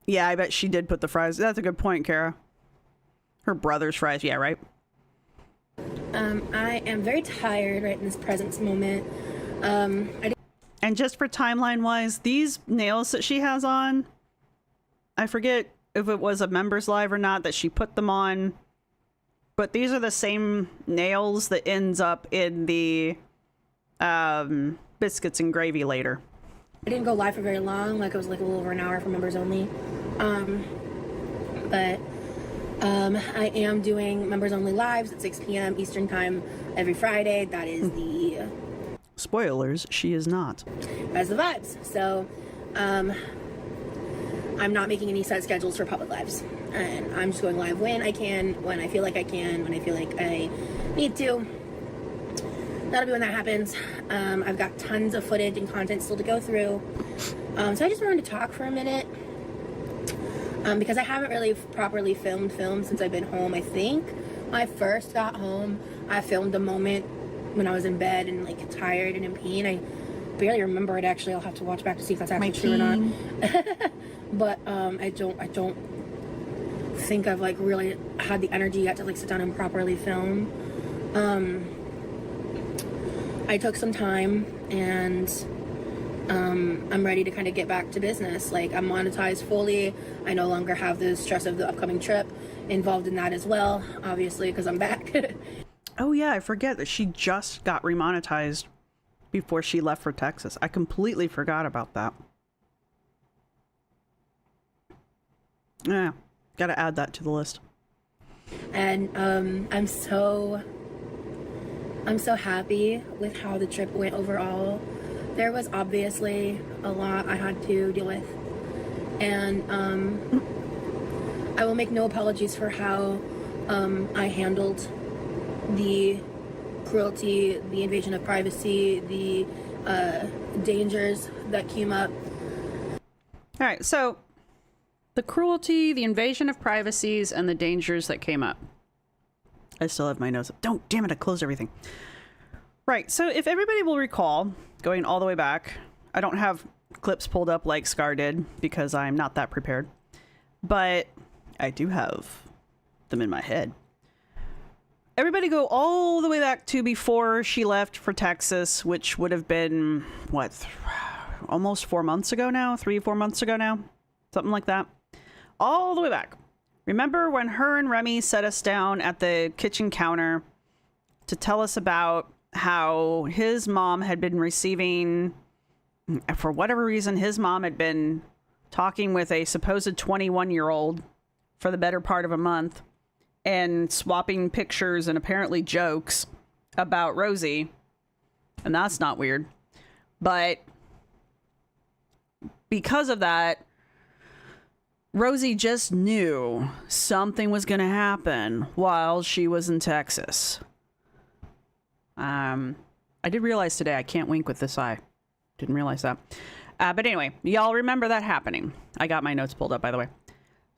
Yeah, I bet she did put the fries. That's a good point, Kara. Her brother's fries. Yeah, right? I am very tired right in this present moment. And just for timeline-wise, these nails that she has on, I forget if it was a members live or not that she put them on, but these are the same nails that ends up in the biscuits and gravy later. I didn't go live for very long, like it was like a little over an hour for members only. But I am doing members only lives at 6 p.m. Eastern time every Friday. That is the... Spoilers, she is not. That's the vibes. So I'm not making any set schedules for public lives. And I'm just going live when I can, when I feel like I can, when I feel like I need to. That'll be when that happens. I've got tons of footage and content still to go through. So I just wanted to talk for a minute. Because I haven't really properly filmed since I've been home. I think when I first got home, I filmed a moment when I was in bed and like tired and in pain. I barely remember it actually. I'll have to watch back to see if that's actually true or not. But I don't think I've like really had the energy yet to like sit down and properly film. I took some time and I'm ready to kind of get back to business. Like, I'm monetized fully. I no longer have the stress of the upcoming trip involved in that as well, obviously, because I'm back. Oh yeah, I forget that she just got remonetized before she left for Texas. I completely forgot about that. Yeah, gotta add that to the list. And I'm so happy with how the trip went overall. There was obviously a lot I had to deal with, and I will make no apologies for how I handled the cruelty, the invasion of privacy, the dangers that came up. All right, so the cruelty, the invasion of privacies, and the dangers that came up. I still have my notes. Don't, damn it, I closed everything. Right, so if everybody will recall, going all the way back, I don't have clips pulled up like Scar did because I'm not that prepared, but I do have them in my head. Everybody go all the way back to before she left for Texas, which would have been, what, almost 4 months ago now? 3-4 months ago now? Something like that. All the way back. Remember when her and Remy set us down at the kitchen counter to tell us about how his mom had been receiving, for whatever reason, his mom had been talking with a supposed 21-year-old for the better part of a month and swapping pictures and apparently jokes about Rosee. And that's not weird. But because of that, Rosee just knew something was going to happen while she was in Texas. I did realize today I can't wink with this eye. Didn't realize that. But anyway, y'all remember that happening. I got my notes pulled up, by the way.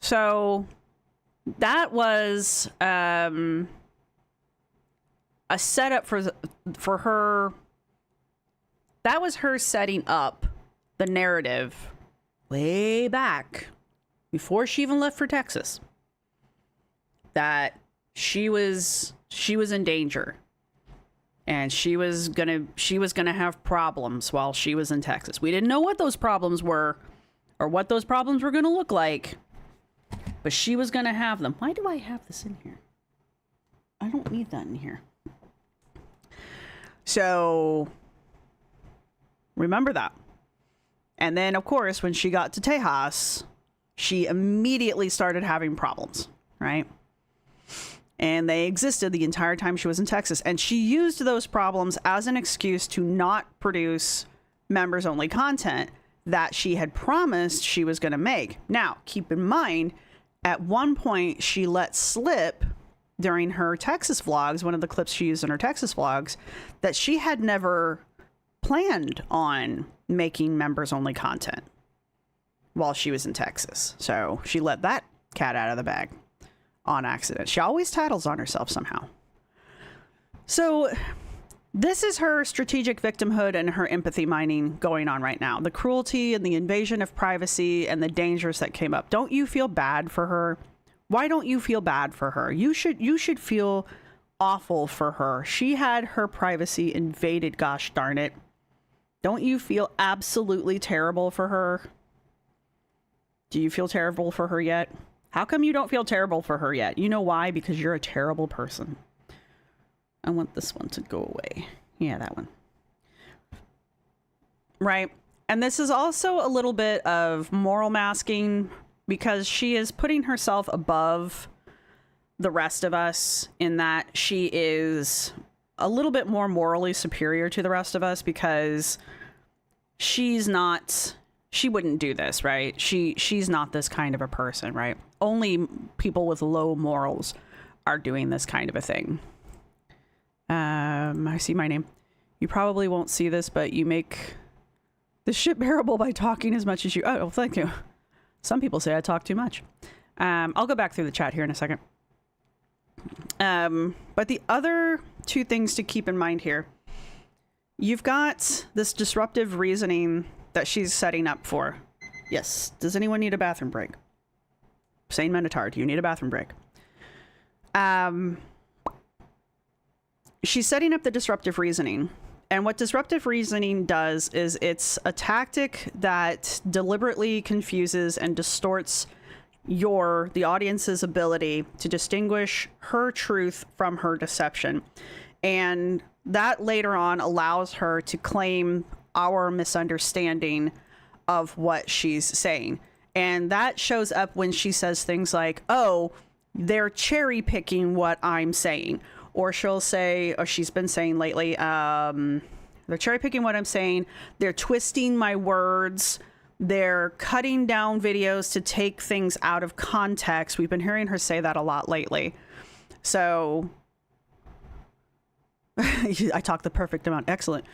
So that was a setup for her. That was her setting up the narrative way back before she even left for Texas, that she was in danger. And she was gonna have problems while she was in Texas. We didn't know what those problems were or what those problems were gonna look like, but she was gonna have them. Why do I have this in here? I don't need that in here. So remember that. And then, of course, when she got to Tejas, she immediately started having problems, right? And they existed the entire time she was in Texas. And she used those problems as an excuse to not produce members-only content that she had promised she was going to make. Now, keep in mind, at one point, she let slip during her Texas vlogs, one of the clips she used in her Texas vlogs, that she had never planned on making members-only content while she was in Texas. So she let that cat out of the bag on accident. She always tattles on herself somehow. So this is her strategic victimhood and her empathy mining going on right now. The cruelty and the invasion of privacy and the dangers that came up. Don't you feel bad for her? Why don't you feel bad for her? You should feel awful for her. She had her privacy invaded, gosh darn it. Don't you feel absolutely terrible for her? Do you feel terrible for her yet? How come you don't feel terrible for her yet? You know why? Because you're a terrible person. I want this one to go away. Yeah, that one. right? And this is also a little bit of moral masking because she is putting herself above the rest of us in that she is a little bit more morally superior to the rest of us because she wouldn't do this, right? She's not this kind of a person, right? Only people with low morals are doing this kind of a thing. I see my name. You probably won't see this, but you make the shit bearable by talking as much as you... Oh, thank you. Some people say I talk too much. I'll go back through the chat here in a second. But the other two things to keep in mind here. You've got this disruptive reasoning that she's setting up for. Yes. Does anyone need a bathroom break? Sane Minotaur, do you need a bathroom break? She's setting up the disruptive reasoning. And what disruptive reasoning does is it's a tactic that deliberately confuses and distorts the audience's ability to distinguish her truth from her deception. And that later on allows her to claim our misunderstanding of what she's saying. And that shows up when she says things like, oh, they're cherry picking what I'm saying. Or she'll say, or she's been saying lately, they're cherry picking what I'm saying. They're twisting my words. They're cutting down videos to take things out of context. We've been hearing her say that a lot lately. So I talk the perfect amount. Excellent.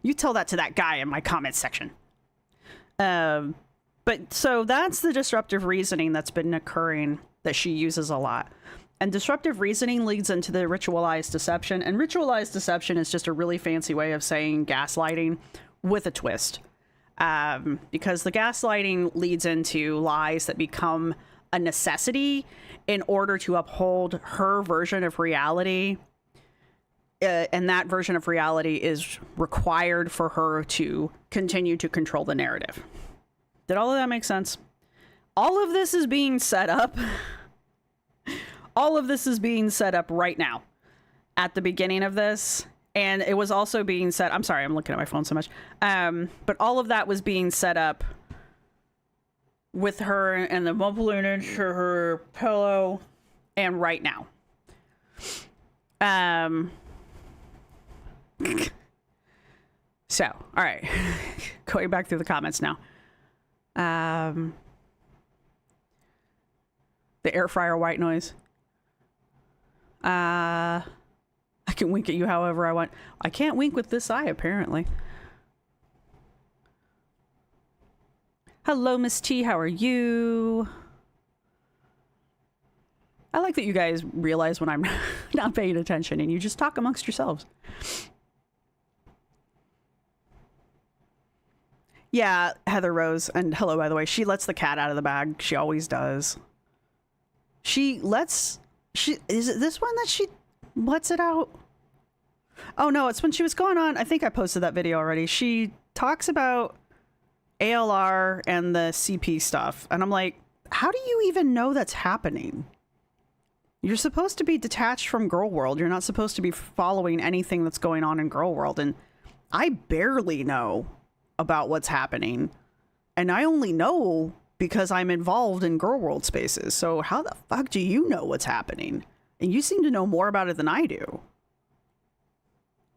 You tell that to that guy in my comments section. But so that's the disruptive reasoning that's been occurring that she uses a lot. And disruptive reasoning leads into the ritualized deception. And ritualized deception is just a really fancy way of saying gaslighting with a twist. Because the gaslighting leads into lies that become a necessity in order to uphold her version of reality. And that version of reality is required for her to continue to control the narrative. Did all of that make sense? All of this is being set up. All of this is being set up right now at the beginning of this. And it was also being set... I'm sorry, I'm looking at my phone so much. But all of that was being set up with her and the mobile unit, her pillow, and right now. So, all right. Going back through the comments now. The air fryer white noise. I can wink at you however I want. I can't wink with this eye, apparently. Hello, Miss T. How are you? I like that you guys realize when I'm not paying attention and you just talk amongst yourselves. Yeah, Heather Rose. And hello, by the way. She lets the cat out of the bag. She always does. Is it this one that she lets it out? Oh no, it's when she was going on. I think I posted that video already. She talks about ALR and the CP stuff. And I'm like, how do you even know that's happening? You're supposed to be detached from Girl World. You're not supposed to be following anything that's going on in Girl World. And I barely know about what's happening. And I only know because I'm involved in Girl World spaces. So how the fuck do you know what's happening? And you seem to know more about it than I do.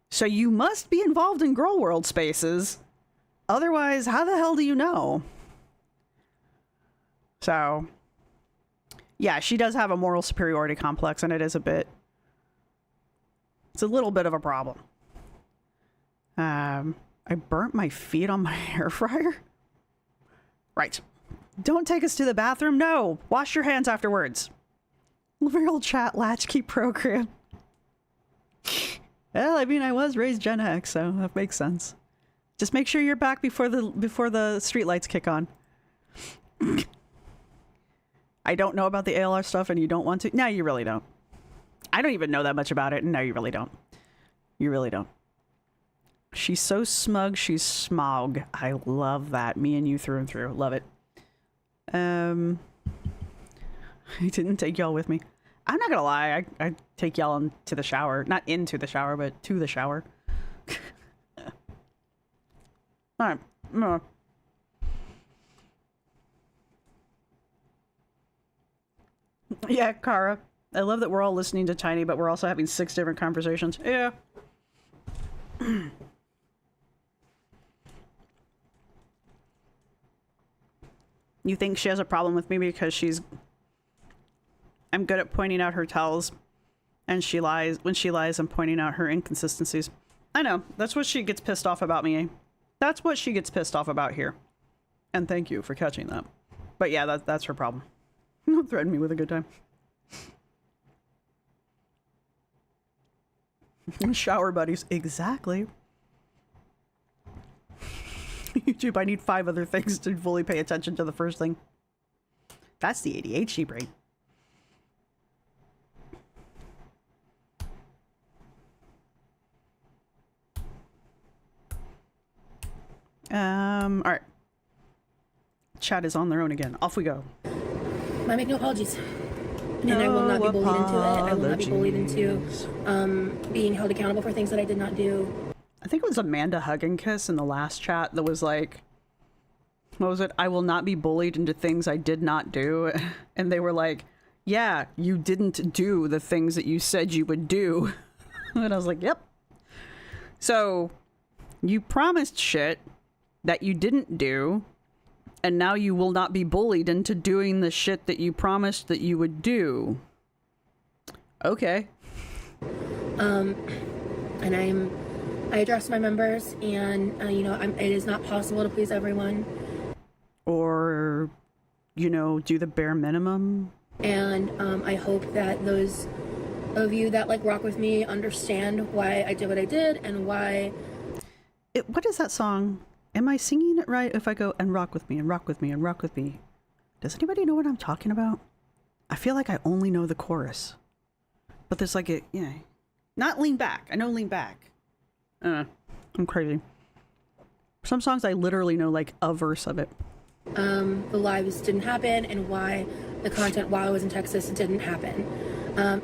So you must be involved in Girl World spaces. Otherwise, how the hell do you know? So, yeah, she does have a moral superiority complex, and it's a little bit of a problem. I burnt my feet on my air fryer? Right. Don't take us to the bathroom. No. Wash your hands afterwards. Real chat latchkey program. Well, I mean, I was raised Gen X, so that makes sense. Just make sure you're back before the streetlights kick on. I don't know about the ALR stuff, and you don't want to? No, you really don't. I don't even know that much about it, and no, you really don't. You really don't. She's so smug, she's smog. I love that. Me and you through and through. Love it. I didn't take y'all with me. I'm not gonna lie, I take y'all into the shower. Not into the shower, but to the shower. All right. Yeah, Kara. I love that we're all listening to Tiny, but we're also having 6 different conversations. Yeah. You think she has a problem with me because I'm good at pointing out her tells, and she lies. When she lies, I'm pointing out her inconsistencies. I know. That's what she gets pissed off about me. That's what she gets pissed off about here. And thank you for catching that. But yeah, that's her problem. Don't threaten me with a good time. Shower buddies. Exactly. YouTube, I need 5 other things to fully pay attention to the first thing. That's the ADHD brain. Alright. Chat is on their own again. Off we go. I make no apologies. And I will not be bullied into it. I will not be bullied into being held accountable for things that I did not do. I think it was Amanda Hug and Kiss in the last chat that was like, what was it? I will not be bullied into things I did not do. And they were like, yeah, you didn't do the things that you said you would do. And I was like, yep. So you promised shit that you didn't do, and now you will not be bullied into doing the shit that you promised that you would do. Okay. And I address my members, and you know, it is not possible to please everyone. Or, you know, do the bare minimum. And I hope that those of you that like rock with me understand why I did what I did and why. What is that song? Am I singing it right if I go and rock with me and rock with me and rock with me? Does anybody know what I'm talking about? I feel like I only know the chorus. But there's like a, yeah. Not lean back. I know lean back. I'm crazy. Some songs I literally know like a verse of it. The lives didn't happen and why the content while I was in Texas didn't happen.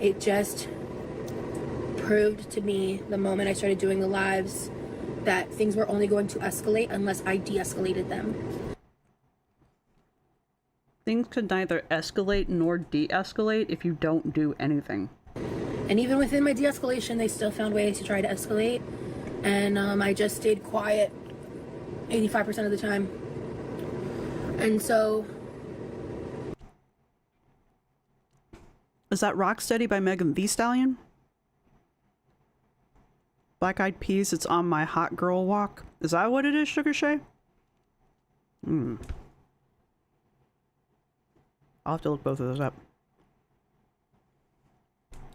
It just proved to me the moment I started doing the lives that things were only going to escalate unless I de-escalated them. Things could neither escalate nor de-escalate if you don't do anything. And even within my de-escalation, they still found ways to try to escalate. And I just stayed quiet 85% of the time. And so... Is that Rocksteady by Megan Thee Stallion? Black Eyed Peas, it's on my hot girl walk. Is that what it is, Sugar Shay? I'll have to look both of those up.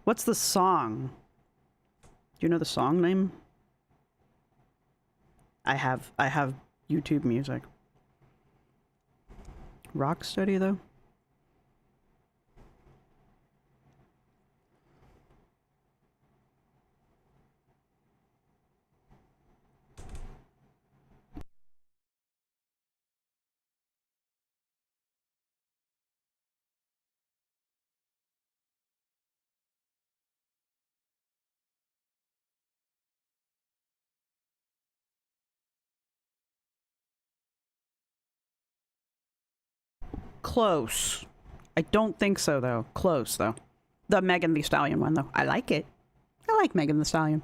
What's the song? Do you know the song name? I have YouTube music. Rocksteady though? Close. I don't think so, though. Close, though. The Megan Thee Stallion one, though. I like it. I like Megan Thee Stallion.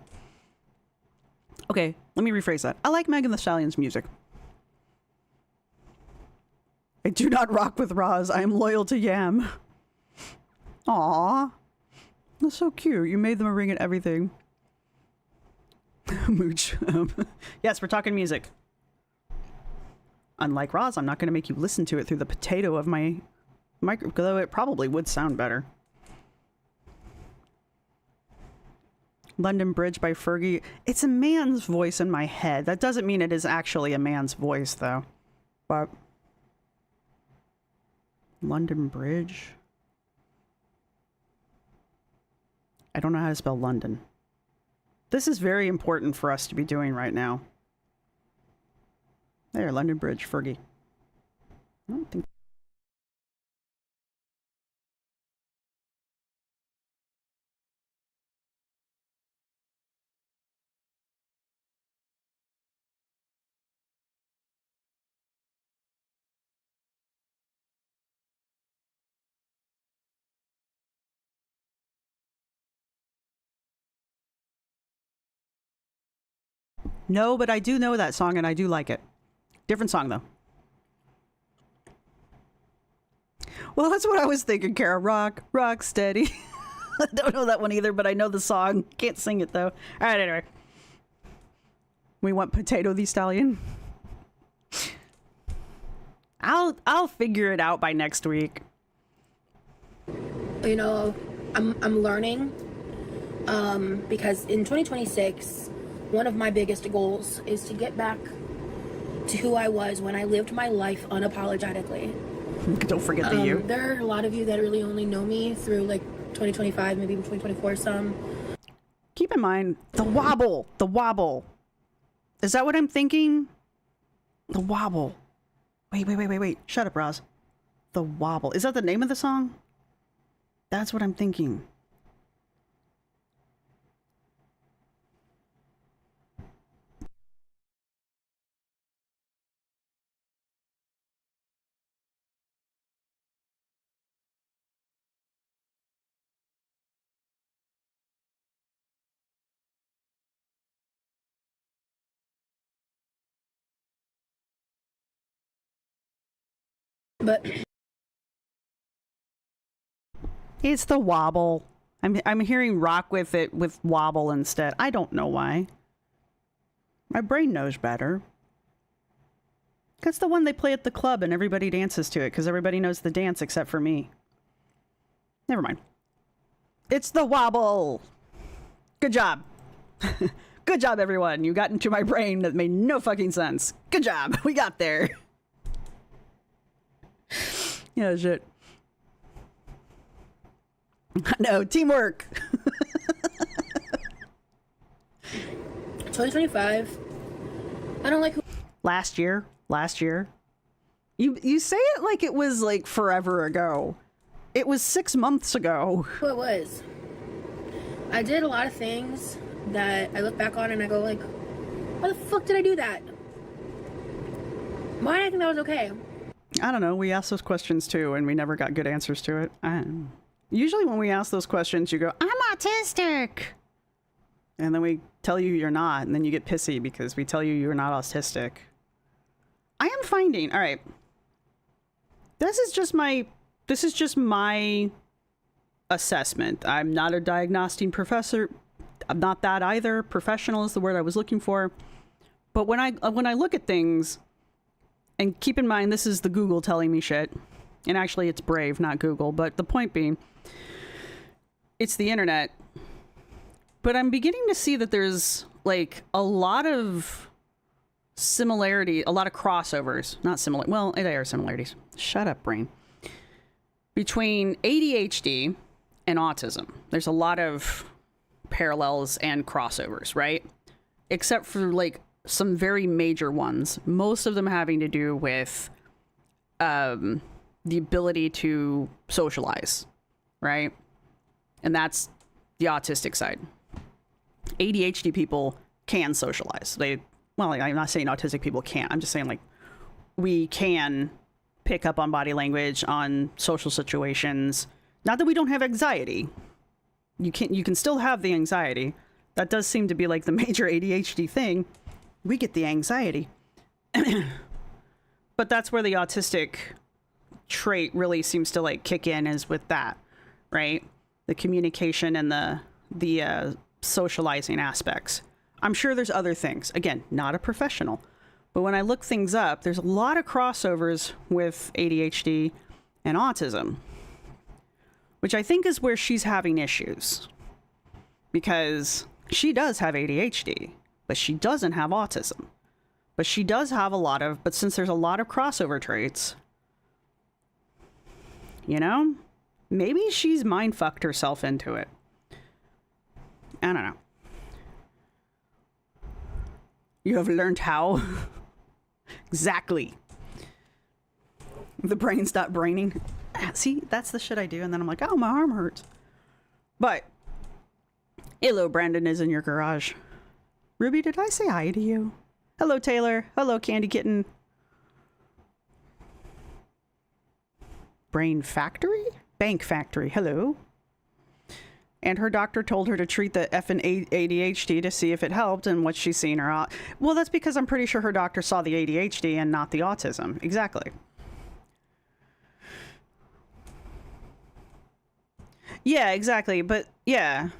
Okay, let me rephrase that. I like Megan Thee Stallion's music. I do not rock with Roz. I am loyal to Yam. Aww. That's so cute. You made them a ring and everything. Mooch. Yes, we're talking music. Unlike Roz, I'm not going to make you listen to it through the potato of my micro, though it probably would sound better. London Bridge by Fergie. It's a man's voice in my head. That doesn't mean it is actually a man's voice, though. But London Bridge? I don't know how to spell London. This is very important for us to be doing right now. There, London Bridge, Fergie. I don't think No, but I do know that song and I do like it. Different song though. Well, that's what I was thinking, Kara. Rock steady. I don't know that one either, but I know the song. Can't sing it though. All right, anyway. We want Potato the Stallion. I'll figure it out by next week. You know, I'm learning because in 2026, one of my biggest goals is to get back to who I was when I lived my life unapologetically. Don't forget the you. There are a lot of you that really only know me through like 2025, maybe even 2024 some. Keep in mind, the wobble. The wobble. Is that what I'm thinking? The wobble. Wait. Shut up, Roz. The wobble. Is that the name of the song? That's what I'm thinking. But It's the wobble. I'm hearing rock with it with wobble instead. I don't know why. My brain knows better. That's the one they play at the club and everybody dances to it because everybody knows the dance except for me. Never mind. It's the wobble. Good job. Good job, everyone. You got into my brain that made no fucking sense. Good job. We got there. Yeah, shit. No, teamwork. 2025, I don't like who. Last year. You say it like it was like forever ago. It was 6 months ago. Who it was. I did a lot of things that I look back on and I go like, why the fuck did I do that? Why did I think that was okay? I don't know. We asked those questions too, and we never got good answers to it. Usually when we ask those questions, you go, I'm autistic. And then we tell you you're not, and then you get pissy because we tell you you're not autistic. I am finding, all right, this is just my assessment. I'm not a diagnostic professor. I'm not that either. Professional is the word I was looking for. But when I look at things, and keep in mind, this is the Google telling me shit. And actually, it's Brave, not Google. But the point being, it's the internet. But I'm beginning to see that there's like a lot of similarity, a lot of crossovers. Not similar. Well, they are similarities. Shut up, brain. Between ADHD and autism, there's a lot of parallels and crossovers, right? Except for like some very major ones. Most of them having to do with the ability to socialize, right? And that's the autistic side. ADHD people can socialize. Well, I'm not saying autistic people can't. I'm just saying like we can pick up on body language, on social situations. Not that we don't have anxiety. You can still have the anxiety. That does seem to be like the major ADHD thing. We get the anxiety. But that's where the autistic trait really seems to like kick in, is with that, right? The communication and the socializing aspects. I'm sure there's other things. Again, not a professional. But when I look things up, there's a lot of crossovers with ADHD and autism, which I think is where she's having issues. Because she does have ADHD, but she doesn't have autism. But she does have but since there's a lot of crossover traits, you know, maybe she's mind fucked herself into it. I don't know. You have learned how? Exactly. The brain's not braining. See, that's the shit I do. And then I'm like, oh, my arm hurts. But, hello, Brandon is in your garage. Ruby, did I say hi to you? Hello, Taylor. Hello, Candy Kitten. Brain Factory? Bank Factory. Hello. and her doctor told her to treat the effing ADHD to see if it helped, and what she's seen her. Well, that's because I'm pretty sure her doctor saw the ADHD and not the autism. Exactly. Yeah, exactly. But yeah.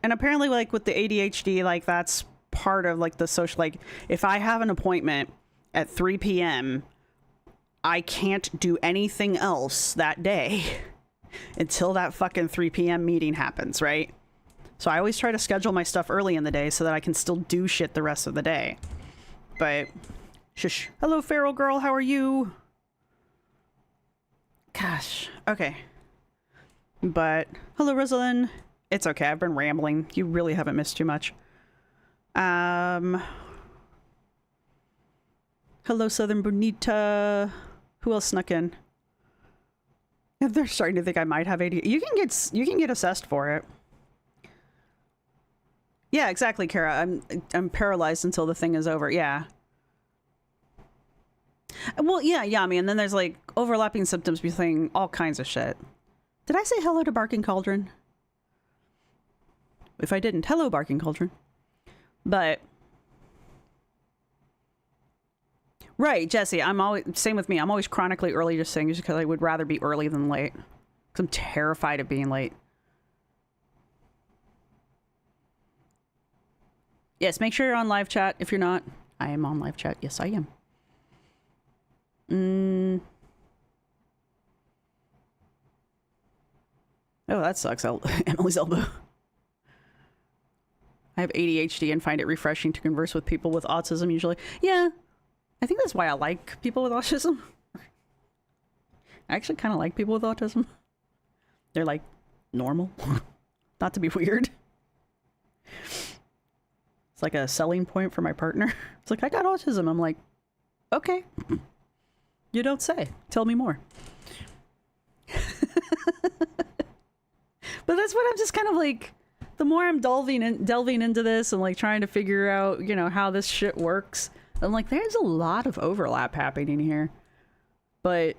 And apparently, like, with the ADHD, like, that's part of, like, the social, like, if I have an appointment at 3 p.m., I can't do anything else that day until that fucking 3 p.m. meeting happens, right? So I always try to schedule my stuff early in the day so that I can still do shit the rest of the day. But, shush. Hello, feral girl, how are you? Gosh, okay. But, hello, Rosalind. It's okay, I've been rambling. You really haven't missed too much. Hello, Southern Bonita. Who else snuck in? They're starting to think I might have ADHD. You can get assessed for it. Yeah, exactly, Kara. I'm paralyzed until the thing is over. Yeah. Well, yeah, Yami, and then there's like overlapping symptoms between all kinds of shit. Did I say hello to Barking Cauldron? If I didn't, hello, Barking Cauldron. But right, Jesse, I'm always same with me. I'm always chronically early just saying just because I would rather be early than late. Because I'm terrified of being late. Yes, make sure you're on live chat. If you're not, I am on live chat. Yes, I am. Oh, that sucks. Emily's elbow. I have ADHD and find it refreshing to converse with people with autism usually. Yeah, I think that's why I like people with autism. I actually kind of like people with autism. They're like normal. Not to be weird. It's like a selling point for my partner. It's like, I got autism. I'm like, okay. You don't say. Tell me more. But that's what I'm just kind of like, the more I'm delving into this and like trying to figure out, you know, how this shit works, I'm like, there's a lot of overlap happening here. But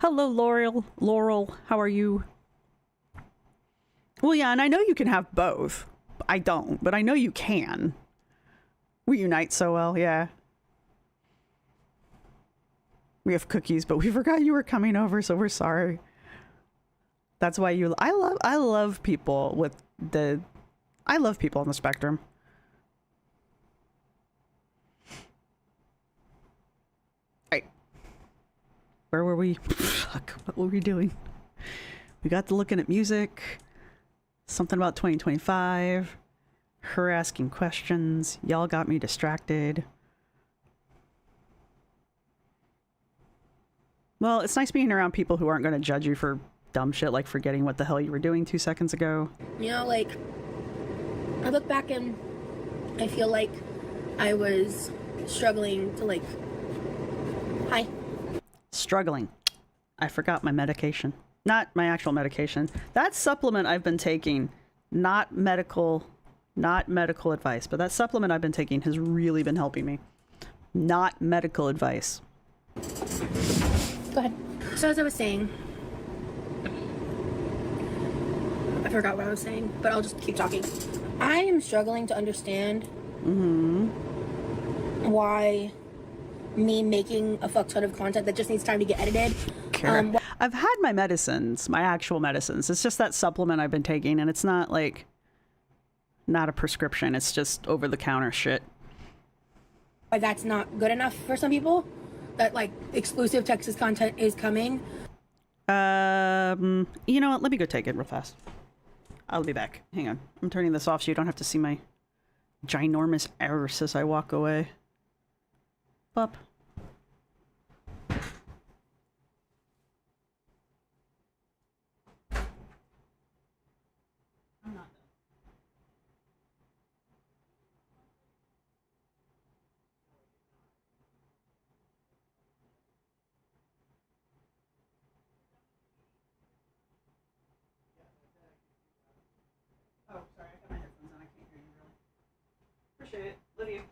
hello, Laurel, how are you? Well, yeah, and I know you can have both. I don't, but I know you can. We unite so well, yeah. We have cookies, but we forgot you were coming over, so we're sorry. That's why I love people with I love people on the spectrum. Right. Where were we? Fuck, what were we doing? We got to looking at music. Something about 2025. Her asking questions. Y'all got me distracted. Well, it's nice being around people who aren't going to judge you for dumb shit like forgetting what the hell you were doing 2 seconds ago. You know, like, I look back and I feel like I was struggling to, like, hi. Struggling. I forgot my medication. Not my actual medication. That supplement I've been taking, not medical advice, but that supplement I've been taking has really been helping me. Not medical advice. Go ahead. So as I was saying, I forgot what I was saying, but I'll just keep talking. I am struggling to understand why me making a fuck ton of content that just needs time to get edited. I've had my medicines, my actual medicines. It's just that supplement I've been taking, and it's not like, not a prescription. It's just over-the-counter shit. Why that's not good enough for some people? That, like, exclusive Texas content is coming? You know what? Let me go take it real fast. I'll be back. Hang on. I'm turning this off so you don't have to see my ginormous errors as I walk away. Up. Oh, sorry, I got my headphones on. I can't hear you really. Appreciate it. Love you.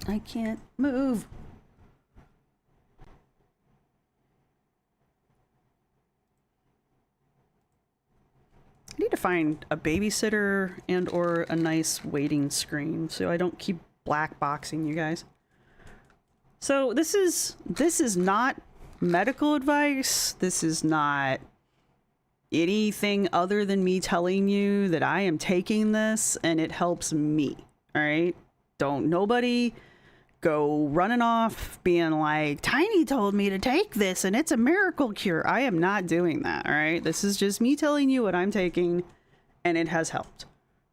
I can't move. I need to find a babysitter and or a nice waiting screen so I don't keep black boxing you guys. So this is not medical advice. This is not anything other than me telling you that I am taking this and it helps me. All right? Don't nobody go running off being like, Tiny told me to take this and it's a miracle cure. I am not doing that, all right? This is just me telling you what I'm taking and it has helped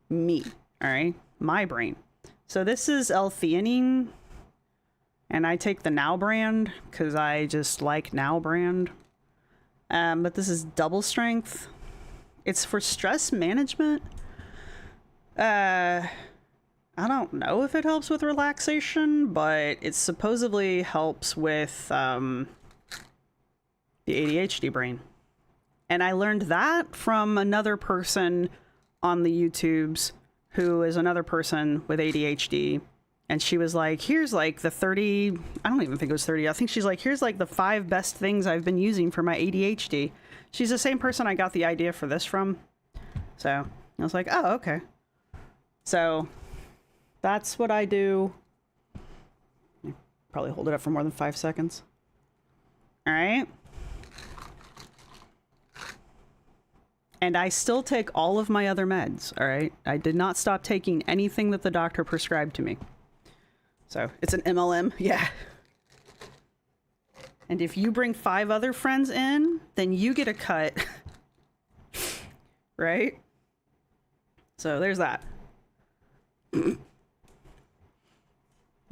me, all right? My brain. So this is L-theanine and I take the Now brand because I just like Now brand. But this is double strength. It's for stress management. I don't know if it helps with relaxation, but it supposedly helps with the ADHD brain. And I learned that from another person on the YouTubes who is another person with ADHD. And she was like, here's like the 30, I don't even think it was 30. I think she's like, here's like the 5 best things I've been using for my ADHD. She's the same person I got the idea for this from. So I was like, oh, okay. So that's what I do. Probably hold it up for more than 5 seconds. All right. And I still take all of my other meds. All right. I did not stop taking anything that the doctor prescribed to me. So it's an MLM. Yeah. And if you bring 5 other friends in, then you get a cut. Right? So there's that.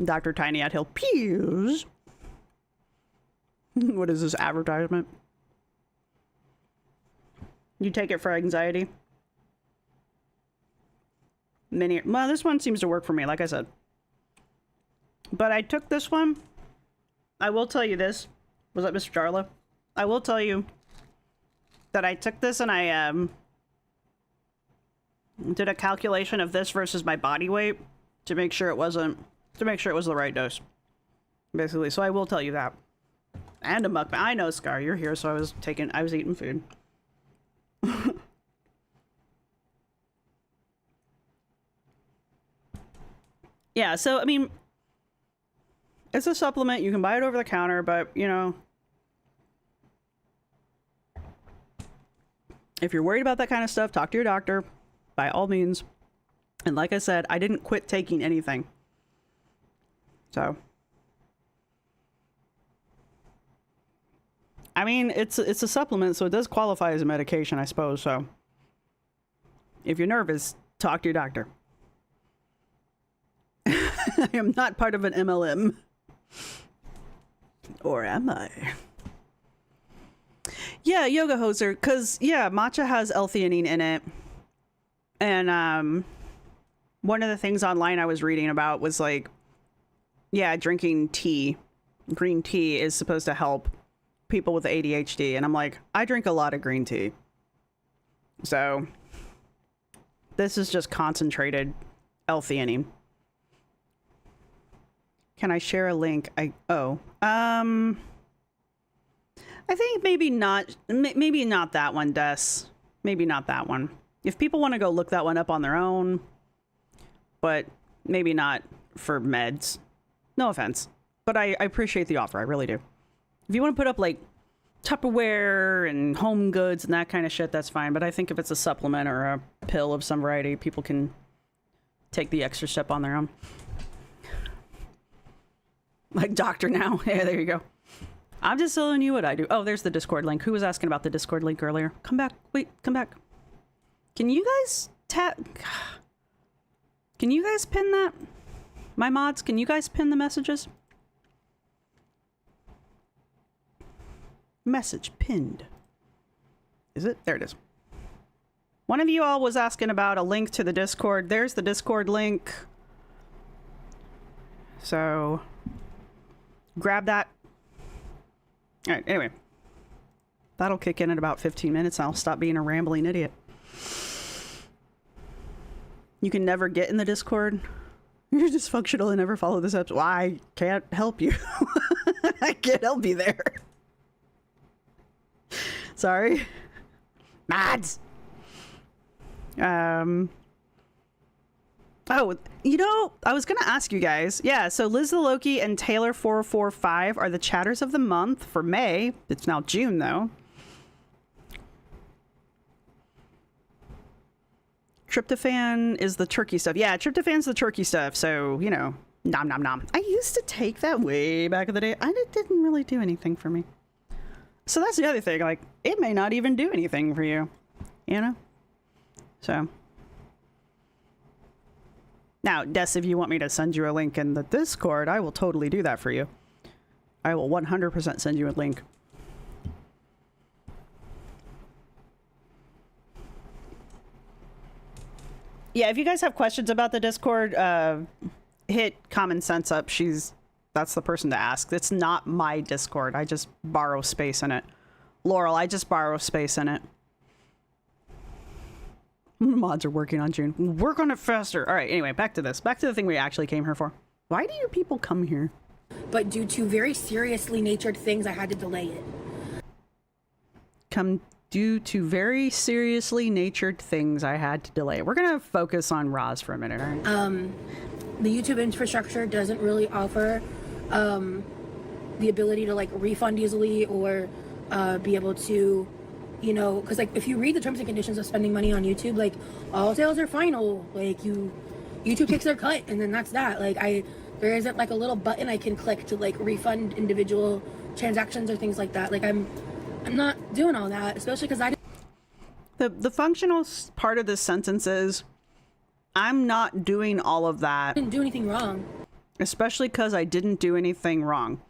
Dr. Tiny at Hill Pews. What is this advertisement? You take it for anxiety? Well, this one seems to work for me, like I said. But I took this one. I will tell you this. Was that Mr. Darla? I will tell you that I took this and I did a calculation of this versus my body weight to make sure it wasn't, to make sure it was the right dose. Basically, so I will tell you that. And a mukbang. I know, Scar, you're here, so I was eating food. Yeah, so, I mean, it's a supplement. You can buy it over the counter, but, you know, if you're worried about that kind of stuff, talk to your doctor, by all means. And like I said, I didn't quit taking anything. So, I mean, it's a supplement, so it does qualify as a medication, I suppose. So, if you're nervous, talk to your doctor. I am not part of an MLM. Or am I? Yeah, Yoga Hoser, because, yeah, matcha has L-theanine in it. And one of the things online I was reading about was like, yeah, drinking tea, green tea is supposed to help people with ADHD. And I'm like, I drink a lot of green tea. So this is just concentrated L-theanine. Can I share a link? I think maybe not that one, Des. Maybe not that one. If people want to go look that one up on their own, but maybe not for meds. No offense, but I appreciate the offer. I really do. If you want to put up like Tupperware and home goods and that kind of shit, that's fine. But I think if it's a supplement or a pill of some variety, people can take the extra step on their own. Like Doctor Now. Yeah, there you go. I'm just telling you what I do. Oh, there's the Discord link. Who was asking about the Discord link earlier? Come back. Wait, come back. Can you guys Can you guys pin that? My mods, can you guys pin the messages? Message pinned. Is it? There it is. One of you all was asking about a link to the Discord. There's the Discord link. So grab that. All right, anyway. That'll kick in about 15 minutes and I'll stop being a rambling idiot. You can never get in the Discord. You're dysfunctional and never follow the steps. Well, I can't help you. I can't help you there. Sorry. Mads. Oh, you know, I was going to ask you guys. Yeah, so Liz the Loki and Taylor445 are the chatters of the month for May. It's now June, though. Tryptophan is the turkey stuff. Yeah, tryptophan's the turkey stuff, so, you know, nom nom nom. I used to take that way back in the day. It didn't really do anything for me. So that's the other thing, like, it may not even do anything for you, you know? So... Now, Des, if you want me to send you a link in the Discord, I will totally do that for you. I will 100% send you a link. Yeah, if you guys have questions about the Discord, hit Common Sense up. That's the person to ask. It's not my Discord. I just borrow space in it. Laurel, I just borrow space in it. Mods are working on June. Work on it faster. All right, anyway, back to this. Back to the thing we actually came here for. Why do you people come here? But due to very seriously natured things, I had to delay it. Due to very seriously natured things, I had to delay it. We're going to focus on Roz for a minute, all right? The YouTube infrastructure doesn't really offer the ability to, like, refund easily or be able to... You know, because, like, if you read the terms and conditions of spending money on YouTube, like, all sales are final. Like, YouTube takes their cut, and then that's that. Like, there isn't, like, a little button I can click to, like, refund individual transactions or things like that. Like, I'm not doing all that, especially because I didn't... The functional part of this sentence is, I'm not doing all of that. do anything wrong. Especially because I didn't do anything wrong.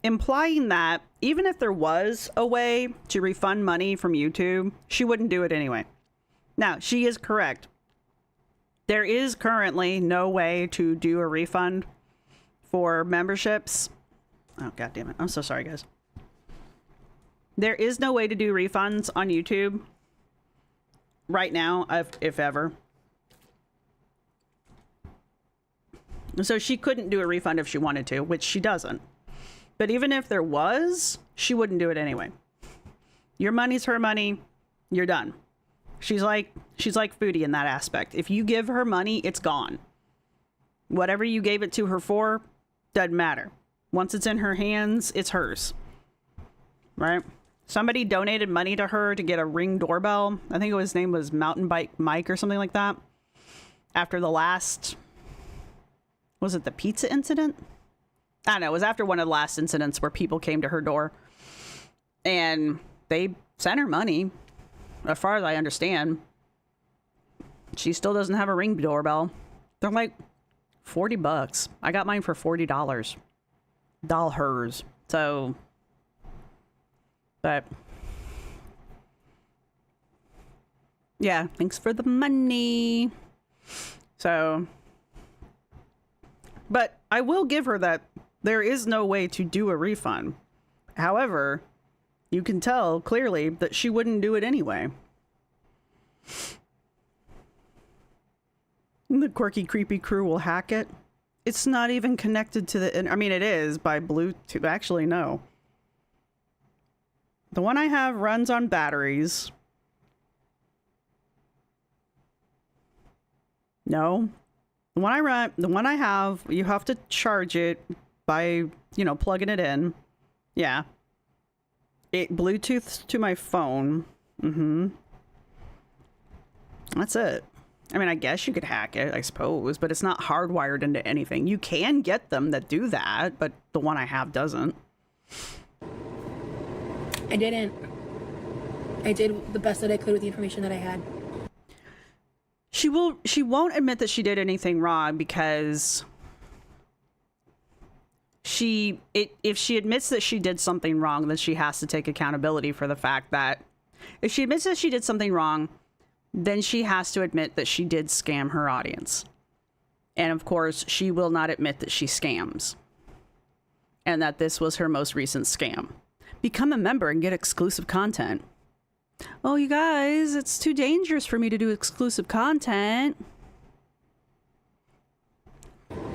Implying that even if there was a way to refund money from YouTube, she wouldn't do it anyway. Now, she is correct. There is currently no way to do a refund for memberships. Oh, God damn it. I'm so sorry, guys. There is no way to do refunds on YouTube right now, if ever. So she couldn't do a refund if she wanted to, which she doesn't. But even if there was, she wouldn't do it anyway. Your money's her money. You're done. She's like Foodie in that aspect. If you give her money, it's gone. Whatever you gave it to her for, doesn't matter. Once it's in her hands, it's hers. Right? Somebody donated money to her to get a Ring doorbell. I think his name was Mountain Bike Mike or something like that. After the last... Was it the pizza incident? I don't know. It was after one of the last incidents where people came to her door and they sent her money. As far as I understand, she still doesn't have a Ring doorbell. They're like $40. I got mine for $40. Doll hers. So, but yeah, thanks for the money. So, but I will give her that. There is no way to do a refund. However, you can tell clearly that she wouldn't do it anyway. The quirky, creepy crew will hack it. It's not even connected to the... I mean, it is by Bluetooth. Actually, no. The one I have runs on batteries. No. The one I have, you have to charge it by, you know, plugging it in. Yeah. It Bluetooths to my phone. That's it. I mean, I guess you could hack it, I suppose, but it's not hardwired into anything. You can get them that do that, but the one I have doesn't. I didn't. I did the best that I could with the information that I had. She won't admit that she did anything wrong because if she admits that she did something wrong, then she has to take accountability for the fact that if she admits that she did something wrong, then she has to admit that she did scam her audience. And of course, she will not admit that she scams and that this was her most recent scam. Become a member and get exclusive content. Oh, you guys, it's too dangerous for me to do exclusive content.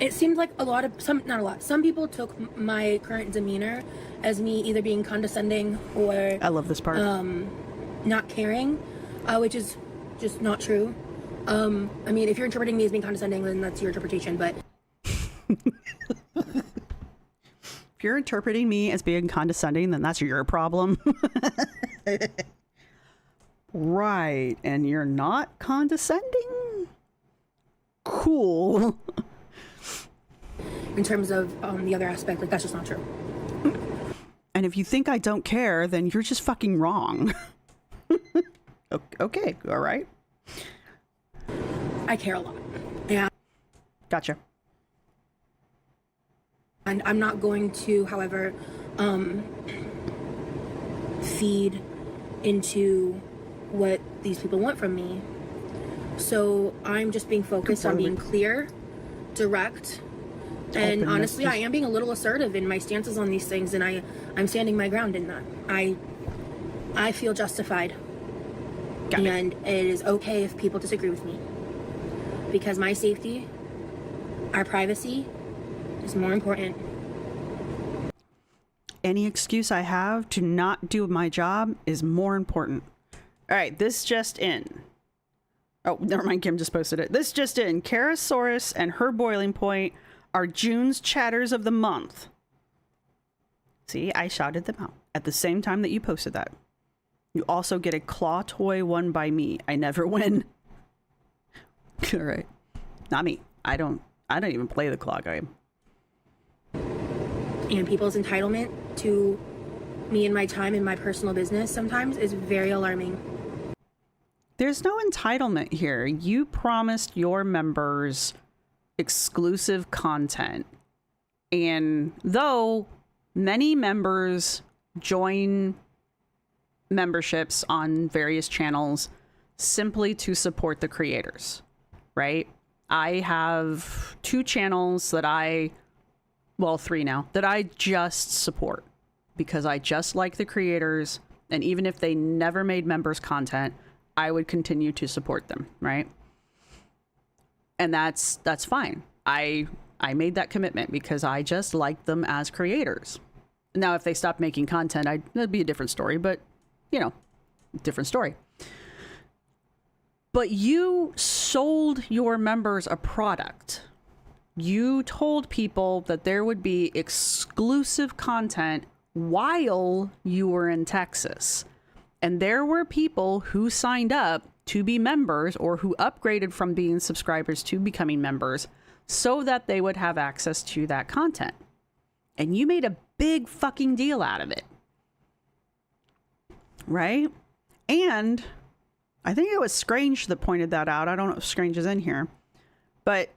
it seemed like not a lot, some people took my current demeanor as me either being condescending or I love this part. not caring, which is just not true. I mean, if you're interpreting me as being condescending, then that's your interpretation, but If you're interpreting me as being condescending, then that's your problem. Right, and you're not condescending? Cool. in terms of the other aspect, like, that's just not true. And if you think I don't care, then you're just fucking wrong. Okay, all right. I care a lot. Yeah. Gotcha. And I'm not going to, however, feed into what these people want from me. So I'm just being focused on being clear, direct, and Openness. honestly, I am being a little assertive in my stances on these things, and I'm standing my ground in that. I feel justified. And it is okay if people disagree with me. Because my safety, our privacy, is more important. Any excuse I have to not do my job is more important. All right, this just in. Oh, never mind, Kim just posted it. This just in. Karasaurus and her boiling point are June's chatters of the month. See, I shouted them out at the same time that you posted that. You also get a claw toy won by me. I never win. All right. Not me. I don't even play the claw game. And people's entitlement to me and my time and my personal business sometimes is very alarming. There's no entitlement here. You promised your members exclusive content. And though many members join memberships on various channels simply to support the creators, right? I have 2 channels that well, 3 now, that I just support because I just like the creators. And even if they never made members content, I would continue to support them, right? And that's fine. I made that commitment because I just like them as creators. Now, if they stopped making content, that'd be a different story, but you know, different story. But you sold your members a product. You told people that there would be exclusive content while you were in Texas. And there were people who signed up to be members or who upgraded from being subscribers to becoming members so that they would have access to that content. And you made a big fucking deal out of it. Right? And I think it was Scrange that pointed that out. I don't know if Scrange is in here. But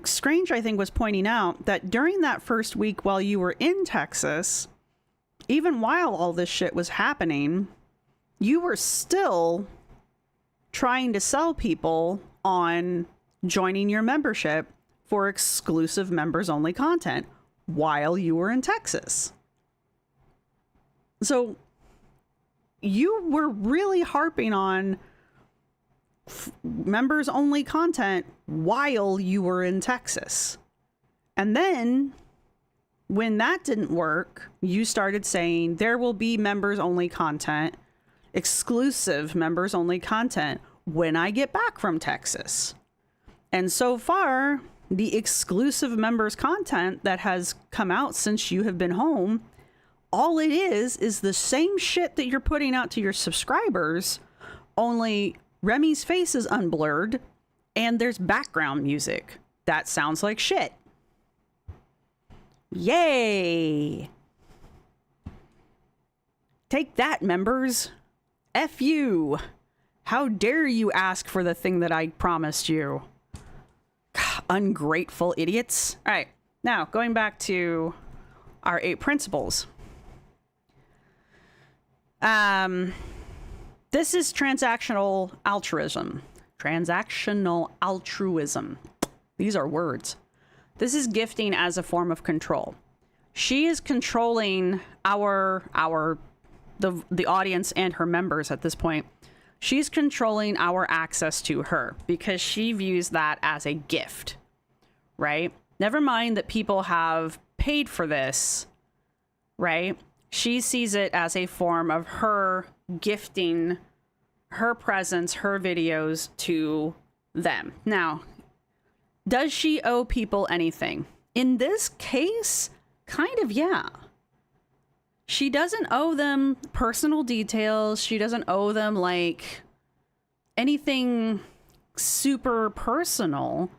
Scrange, I think, was pointing out that during that first week while you were in Texas, even while all this shit was happening, you were still trying to sell people on joining your membership for exclusive members only content while you were in Texas. So you were really harping on members only content while you were in Texas. And then when that didn't work, you started saying there will be members only content, exclusive members only content when I get back from Texas. And so far, the exclusive members content that has come out since you have been home, all it is the same shit that you're putting out to your subscribers, only Remy's face is unblurred and there's background music that sounds like shit. Yay! Take that, members. F you. How dare you ask for the thing that I promised you? Ungrateful idiots. All right, now going back to our 8 principles. This is transactional altruism. Transactional altruism. These are words. This is gifting as a form of control. She is controlling the audience and her members at this point. She's controlling our access to her because she views that as a gift, right? Never mind that people have paid for this, right? She sees it as a form of her gifting her presence, her videos to them. Now, does she owe people anything? In this case, kind of, yeah. She doesn't owe them personal details. She doesn't owe them like anything super personal,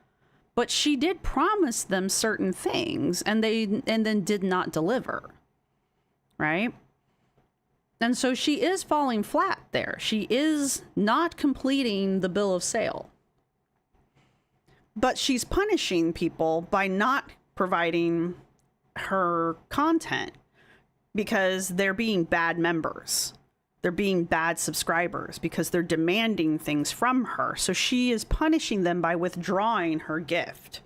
but she did promise them certain things and then did not deliver. Right? And so she is falling flat there. She is not completing the bill of sale. But she's punishing people by not providing her content because they're being bad members. They're being bad subscribers because they're demanding things from her. So she is punishing them by withdrawing her gift,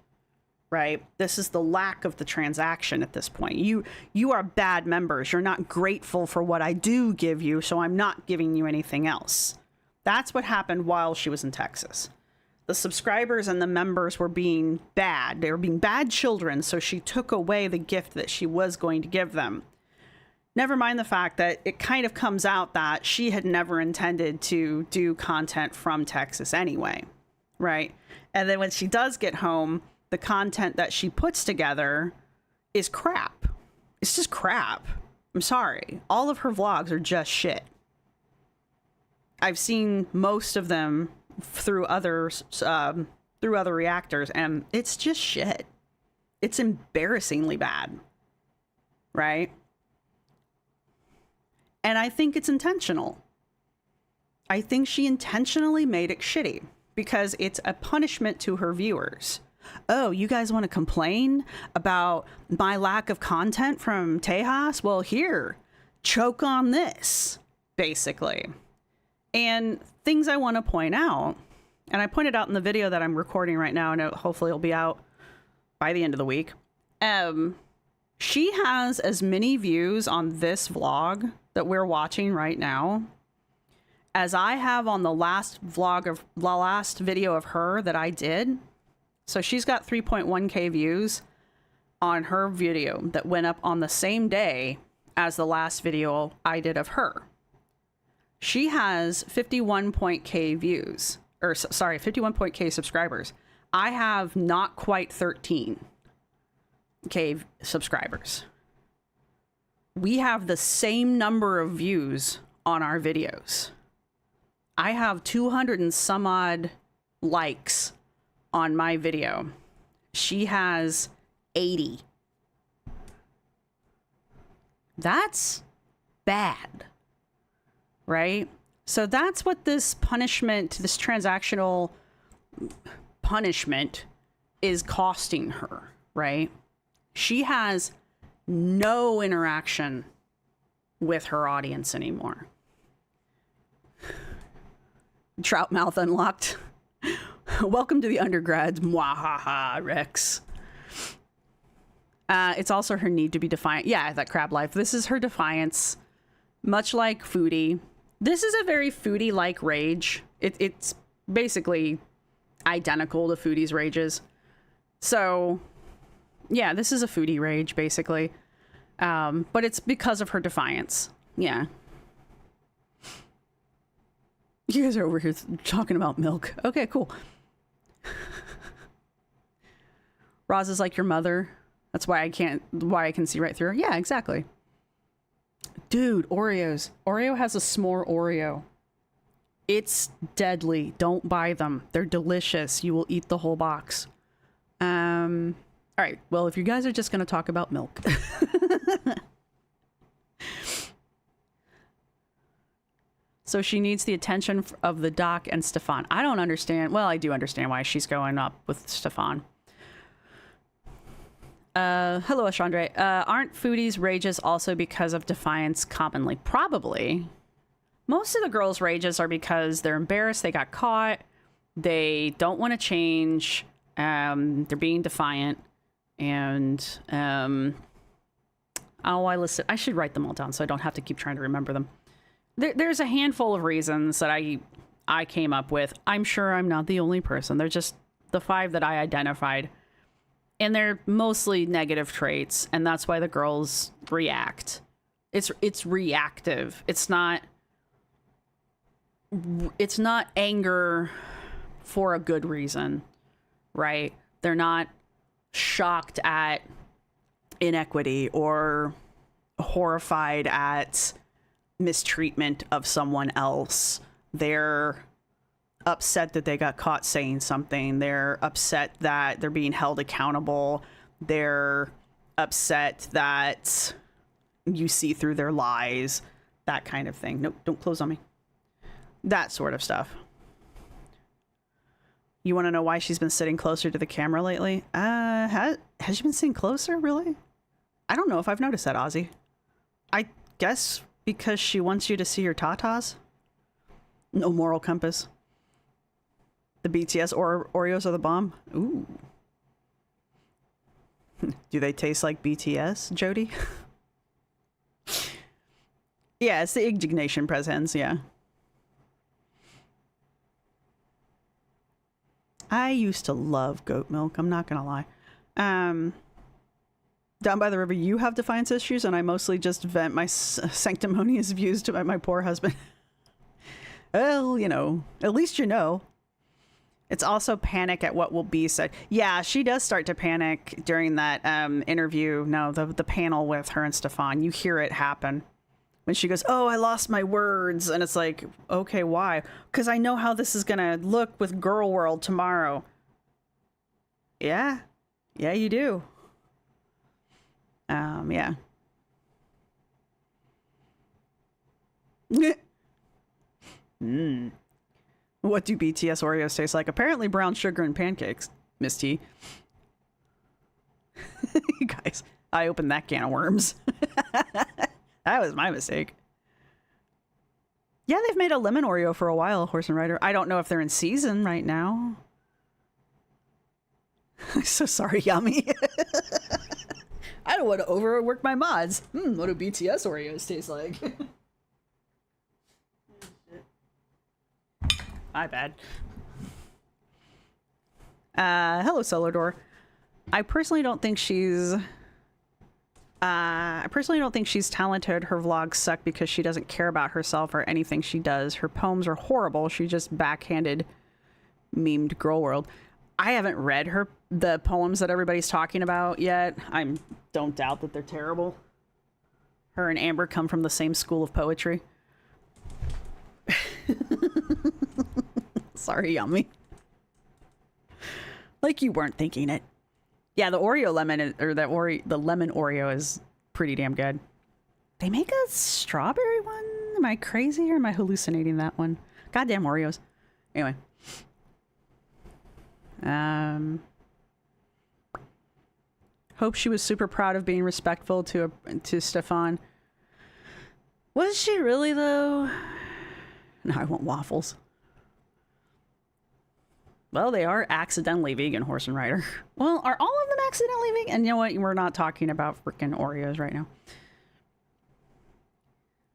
right? This is the lack of the transaction at this point. You are bad members. You're not grateful for what I do give you, so I'm not giving you anything else. That's what happened while she was in Texas. The subscribers and the members were being bad. They were being bad children, so she took away the gift that she was going to give them. Never mind the fact that it kind of comes out that she had never intended to do content from Texas anyway, right? And then when she does get home, the content that she puts together is crap. It's just crap. I'm sorry. All of her vlogs are just shit. I've seen most of them through other reactors, and it's just shit. It's embarrassingly bad, right? And I think it's intentional. I think she intentionally made it shitty because it's a punishment to her viewers. Oh, you guys want to complain about my lack of content from Tejas? Well, here, choke on this, basically. And things I want to point out, and I pointed out in the video that I'm recording right now, and hopefully it'll be out by the end of the week. She has as many views on this vlog that we're watching right now as I have on the last video of her that I did. So she's got 3.1k views on her video that went up on the same day as the last video I did of her. She has 51.k views, or sorry, 51.k subscribers. I have not quite 13k subscribers. We have the same number of views on our videos. I have 200 and some odd likes on my video. She has 80. That's bad, right? So that's what this punishment, this transactional punishment is costing her, right? She has no interaction with her audience anymore. Trout mouth unlocked. Welcome to the undergrads. Mwahaha, Rex. It's also her need to be defiant. Yeah, that crab life. This is her defiance. Much like Foodie. This is a very Foodie-like rage. It's basically identical to Foodie's rages. So, yeah, this is a Foodie rage, basically. But it's because of her defiance. Yeah. You guys are over here talking about milk. Okay, cool. Roz is like your mother. That's why I can see right through her. Yeah, exactly. Dude, Oreos. Oreo has a s'more Oreo. It's deadly. Don't buy them. They're delicious. You will eat the whole box. All right. Well, if you guys are just going to talk about milk. So she needs the attention of the doc and Stefan. I don't understand. Well, I do understand why she's going up with Stefan. Hello, Ashandre. Aren't Foodie's rages also because of defiance commonly? Probably. Most of the girls' rages are because they're embarrassed they got caught. They don't want to change. They're being defiant. And, I should write them all down so I don't have to keep trying to remember them. There's a handful of reasons that I came up with. I'm sure I'm not the only person. They're just the 5 that I identified. And they're mostly negative traits, and that's why the girls react. It's reactive. It's not anger for a good reason, right? They're not shocked at inequity or horrified at mistreatment of someone else. They're upset that they got caught saying something. They're upset that they're being held accountable. They're upset that you see through their lies, that kind of thing. Nope, don't close on me. That sort of stuff. You want to know why she's been sitting closer to the camera lately? Has she been sitting closer, really? I don't know if I've noticed that, Ozzy. I guess because she wants you to see your tatas. No moral compass. The BTS Oreos are the bomb. Ooh. Do they taste like BTS, Jody? Yeah, it's the indignation presents, yeah. I used to love goat milk, I'm not gonna lie. Down by the river, you have defiance issues, and I mostly just vent my sanctimonious views to my poor husband. Well, you know, at least you know. It's also panic at what will be said. Yeah, she does start to panic during that interview. No, the panel with her and Stefan. You hear it happen. When she goes, oh, I lost my words. And it's like, okay, why? Because I know how this is going to look with Girl World tomorrow. Yeah. Yeah, you do. Yeah. What do BTS Oreos taste like? Apparently brown sugar and pancakes, Miss T. You guys, I opened that can of worms. That was my mistake. Yeah, they've made a lemon Oreo for a while, Horse and Rider. I don't know if they're in season right now. I'm so sorry, Yummy. I don't want to overwork my mods. What do BTS Oreos taste like? My bad. Hello, Solardor. I personally don't think she's talented. Her vlogs suck because she doesn't care about herself or anything she does. Her poems are horrible. She just backhanded memed Girl World. I haven't read the poems that everybody's talking about yet. I don't doubt that they're terrible. Her and Amber come from the same school of poetry. Sorry, Yummy. Like you weren't thinking it. Yeah, the Oreo lemon, the lemon Oreo is pretty damn good. They make a strawberry one? Am I crazy or am I hallucinating that one? Goddamn Oreos. Anyway. Hope she was super proud of being respectful to Stefan. Was she really, though? No, I want waffles. Well, they are accidentally vegan, Horse and Rider. Well, are all of them accidentally vegan? And you know what? We're not talking about freaking Oreos right now.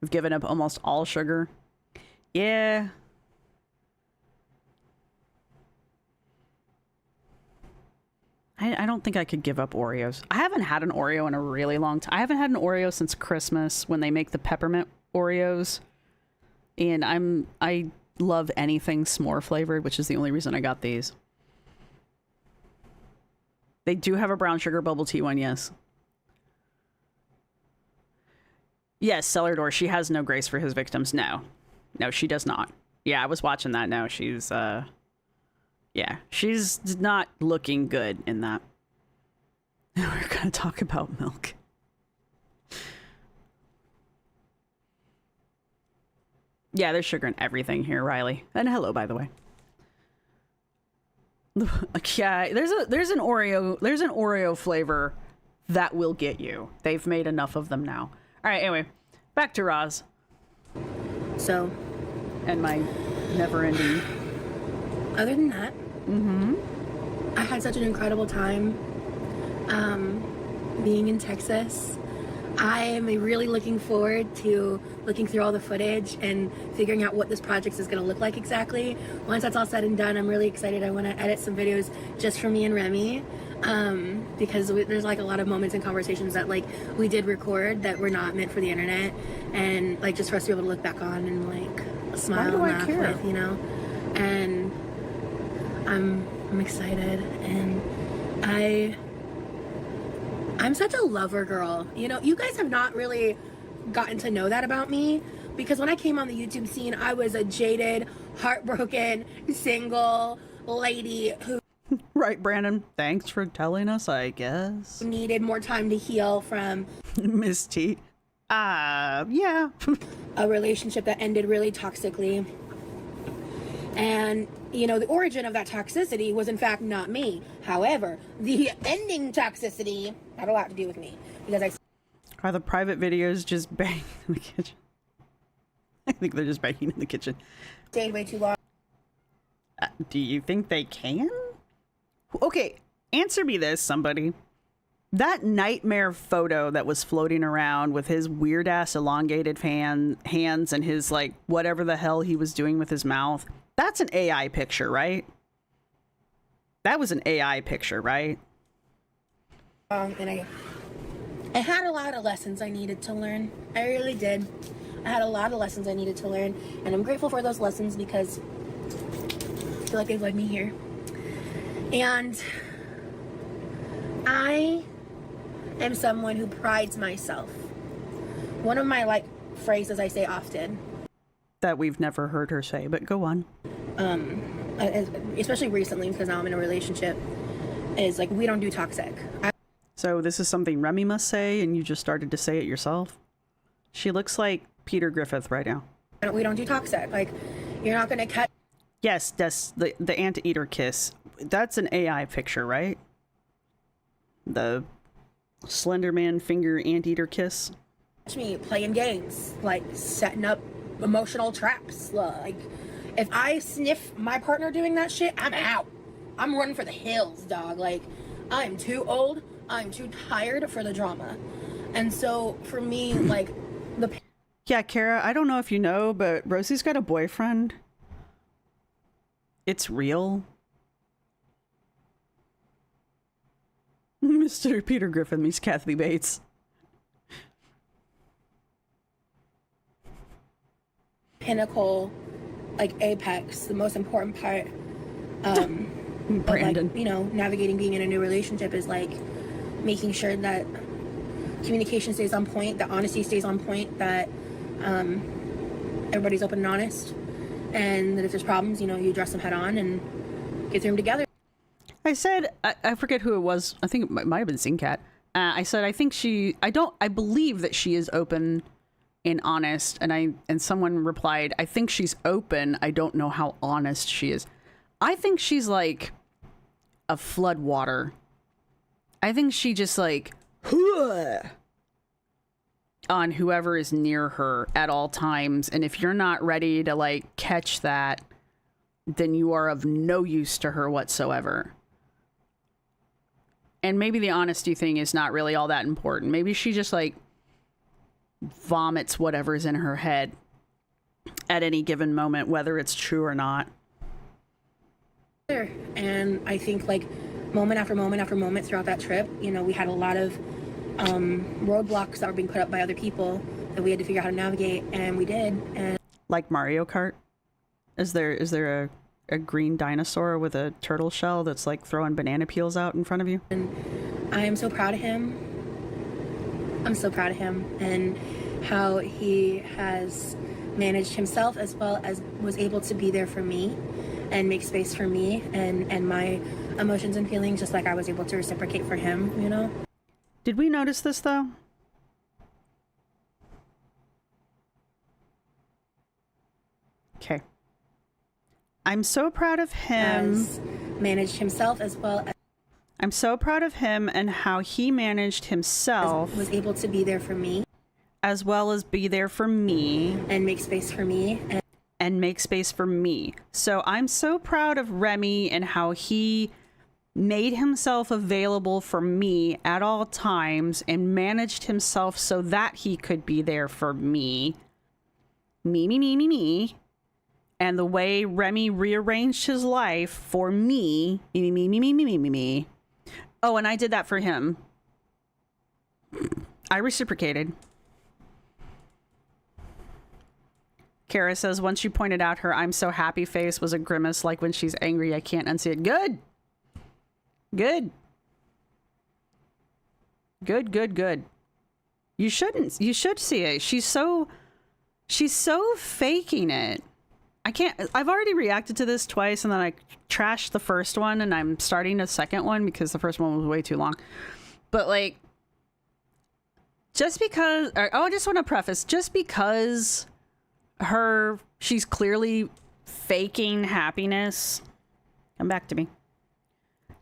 We've given up almost all sugar. Yeah. I don't think I could give up Oreos. I haven't had an Oreo in a really long time. I haven't had an Oreo since Christmas when they make the peppermint Oreos. And I love anything s'more flavored, which is the only reason I got these. They do have a brown sugar bubble tea one, yes. Yes, Celador, she has no grace for his victims. No, she does not. Yeah, I was watching that now. She's, yeah, she's not looking good in that. We're going to talk about milk. Yeah, there's sugar in everything here, Riley. And hello, by the way. Yeah, there's an Oreo flavor that will get you. They've made enough of them now. All right, anyway, back to Roz. So, and my never-ending. Other than that, I had such an incredible time being in Texas. I am really looking forward to looking through all the footage and figuring out what this project is going to look like exactly. Once that's all said and done, I'm really excited. I want to edit some videos just for me and Remy. Because there's like a lot of moments and conversations that like we did record that were not meant for the internet, and like just for us to be able to look back on and like smile and laugh with, you know. And I'm excited, and I'm such a lover girl. You know, you guys have not really gotten to know that about me, because when I came on the YouTube scene, I was a jaded, heartbroken, single lady who Right, Brandon. Thanks for telling us, I guess. needed more time to heal from Miss T. Yeah. a relationship that ended really toxically. And, you know, the origin of that toxicity was in fact not me. However, the ending toxicity had a lot to do with me, because I Are the private videos just banging in the kitchen? I think they're just banging in the kitchen. stayed way too long. Do you think they can? Okay, answer me this, somebody. That nightmare photo that was floating around with his weird ass elongated hands and his like whatever the hell he was doing with his mouth. That's an AI picture, right? That was an AI picture, right? And I had a lot of lessons I needed to learn. I really did. I had a lot of lessons I needed to learn, and I'm grateful for those lessons because I feel like they've led me here. And I am someone who prides myself. One of my like phrases I say often, That we've never heard her say, but go on. especially recently because now I'm in a relationship, is like, we don't do toxic. So this is something Remy must say, and you just started to say it yourself? She looks like Peter Griffith right now. We don't do toxic. Like, you're not gonna cut Yes, that's the anteater kiss. That's an AI picture, right? The Slenderman finger anteater kiss. me playing games, like setting up emotional traps. Like, if I sniff my partner doing that shit, I'm out. I'm running for the hills, dog. Like, I'm too old. I'm too tired for the drama. And so for me, like, Yeah, Kara, I don't know if you know, but Rosie's got a boyfriend. It's real. Mr. Peter Griffin meets Kathy Bates. pinnacle, like apex, the most important part of, Brandon. like, you know, navigating being in a new relationship is like making sure that communication stays on point, that honesty stays on point, that everybody's open and honest, and that if there's problems, you know, you address them head on and get through them together. I said, I forget who it was. I think it might have been Zincat. I said, I believe that she is open and honest. And someone replied, I think she's open. I don't know how honest she is. I think she's like a flood water. I think she just like, on whoever is near her at all times. And if you're not ready to like catch that, then you are of no use to her whatsoever. And maybe the honesty thing is not really all that important. Maybe she just like vomits whatever's in her head at any given moment, whether it's true or not. And I think like moment after moment after moment throughout that trip, you know, we had a lot of roadblocks that were being put up by other people that we had to figure out how to navigate, and we did. And Like Mario Kart? Is there a green dinosaur with a turtle shell that's like throwing banana peels out in front of you? I am so proud of him. I'm so proud of him and how he has managed himself, as well as was able to be there for me and make space for me and my emotions and feelings, just like I was able to reciprocate for him, you know? Did we notice this though? Okay. I'm so proud of him. Has managed himself, as well as I'm so proud of him and how he managed himself, was able to be there for me as well as be there for me and make space for me. and make space for me. So I'm so proud of Remy and how he made himself available for me at all times and managed himself so that he could be there for me. Me. And the way Remy rearranged his life for me. Oh, and I did that for him. I reciprocated. Kara says, once you pointed out her I'm so happy face was a grimace like when she's angry. I can't unsee it. Good. Good. Good, good, good. You shouldn't. You should see it. She's so faking it. I can't. I've already reacted to this twice and then I trashed the first one and I'm starting a second one because the first one was way too long. But like, just because, I just want to preface, just because she's clearly faking happiness. Come back to me.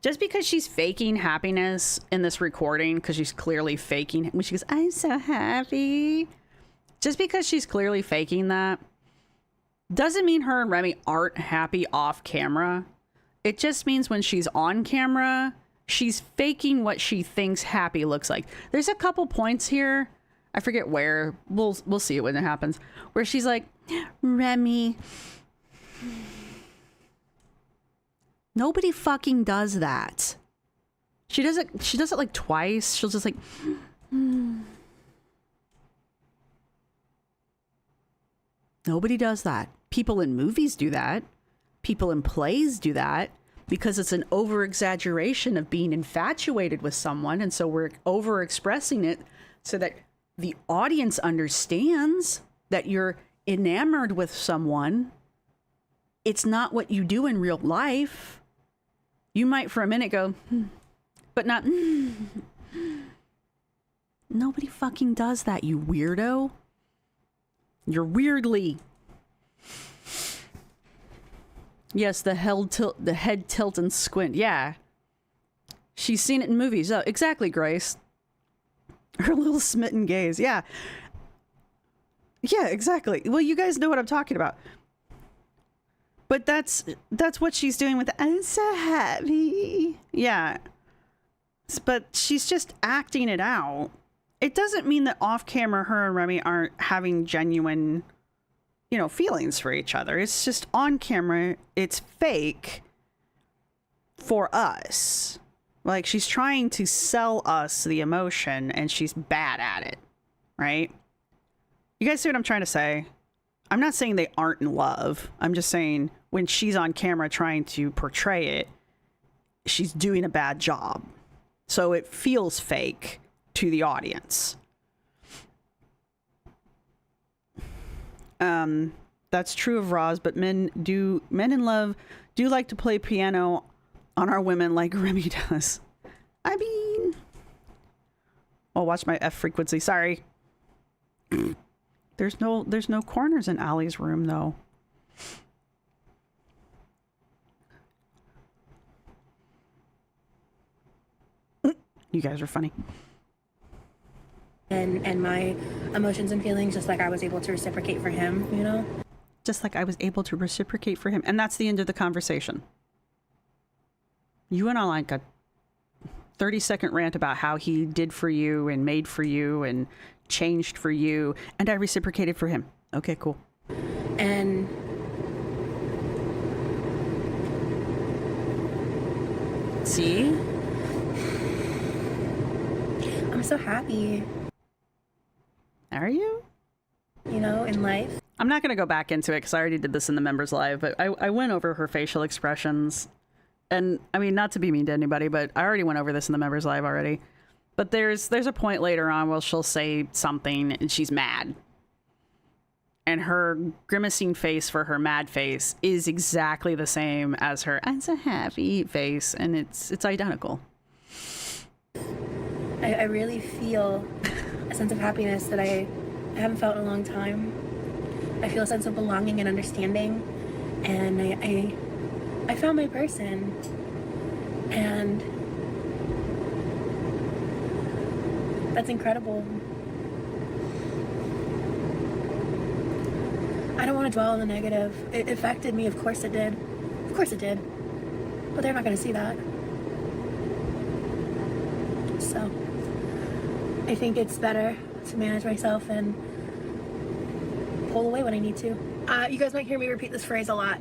Just because she's faking happiness in this recording, because she's clearly faking when she goes, I'm so happy. Just because she's clearly faking that doesn't mean her and Remy aren't happy off camera. It just means when she's on camera, she's faking what she thinks happy looks like. There's a couple points here. I forget where. We'll see it when it happens. Where she's like, Remy. Nobody fucking does that. She does it like twice. She'll just like, Nobody does that. People in movies do that. People in plays do that because it's an over-exaggeration of being infatuated with someone. And so we're over-expressing it so that the audience understands that you're enamored with someone. It's not what you do in real life. You might for a minute go, but not, Nobody fucking does that, you weirdo. You're weirdly. Yes, the head tilt and squint. Yeah. She's seen it in movies. Oh, exactly, Grace. Her little smitten gaze. Yeah. Yeah, exactly. Well, you guys know what I'm talking about. But that's what she's doing with I'm so happy. Yeah. But she's just acting it out. It doesn't mean that off camera her and Remy aren't having genuine, feelings for each other. It's just on camera, it's fake for us. Like, she's trying to sell us the emotion and she's bad at it, right? You guys see what I'm trying to say? I'm not saying they aren't in love. I'm just saying when she's on camera trying to portray it, she's doing a bad job. So it feels fake to the audience. That's true of Roz, but men in love do like to play piano on our women like Remy does. I mean, oh, watch my F frequency. Sorry. There's no corners in Allie's room though. You guys are funny. And my emotions and feelings, just like I was able to reciprocate for him, Just like I was able to reciprocate for him. And that's the end of the conversation. You went on like a 30-second rant about how he did for you and made for you and changed for you. And I reciprocated for him. Okay, cool. And see? I'm so happy. Are you? In life. I'm not going to go back into it because I already did this in the members live, but I went over her facial expressions. And I mean, not to be mean to anybody, but I already went over this in the members live already. But there's a point later on where she'll say something and she's mad. And her grimacing face for her mad face is exactly the same as her I'm so happy face. And it's identical. I really feel a sense of happiness that I haven't felt in a long time. I feel a sense of belonging and understanding, and I found my person, and that's incredible. I don't want to dwell on the negative. It affected me, of course it did. Of course it did. But they're not going to see that. So I think it's better to manage myself and pull away when I need to. You guys might hear me repeat this phrase a lot.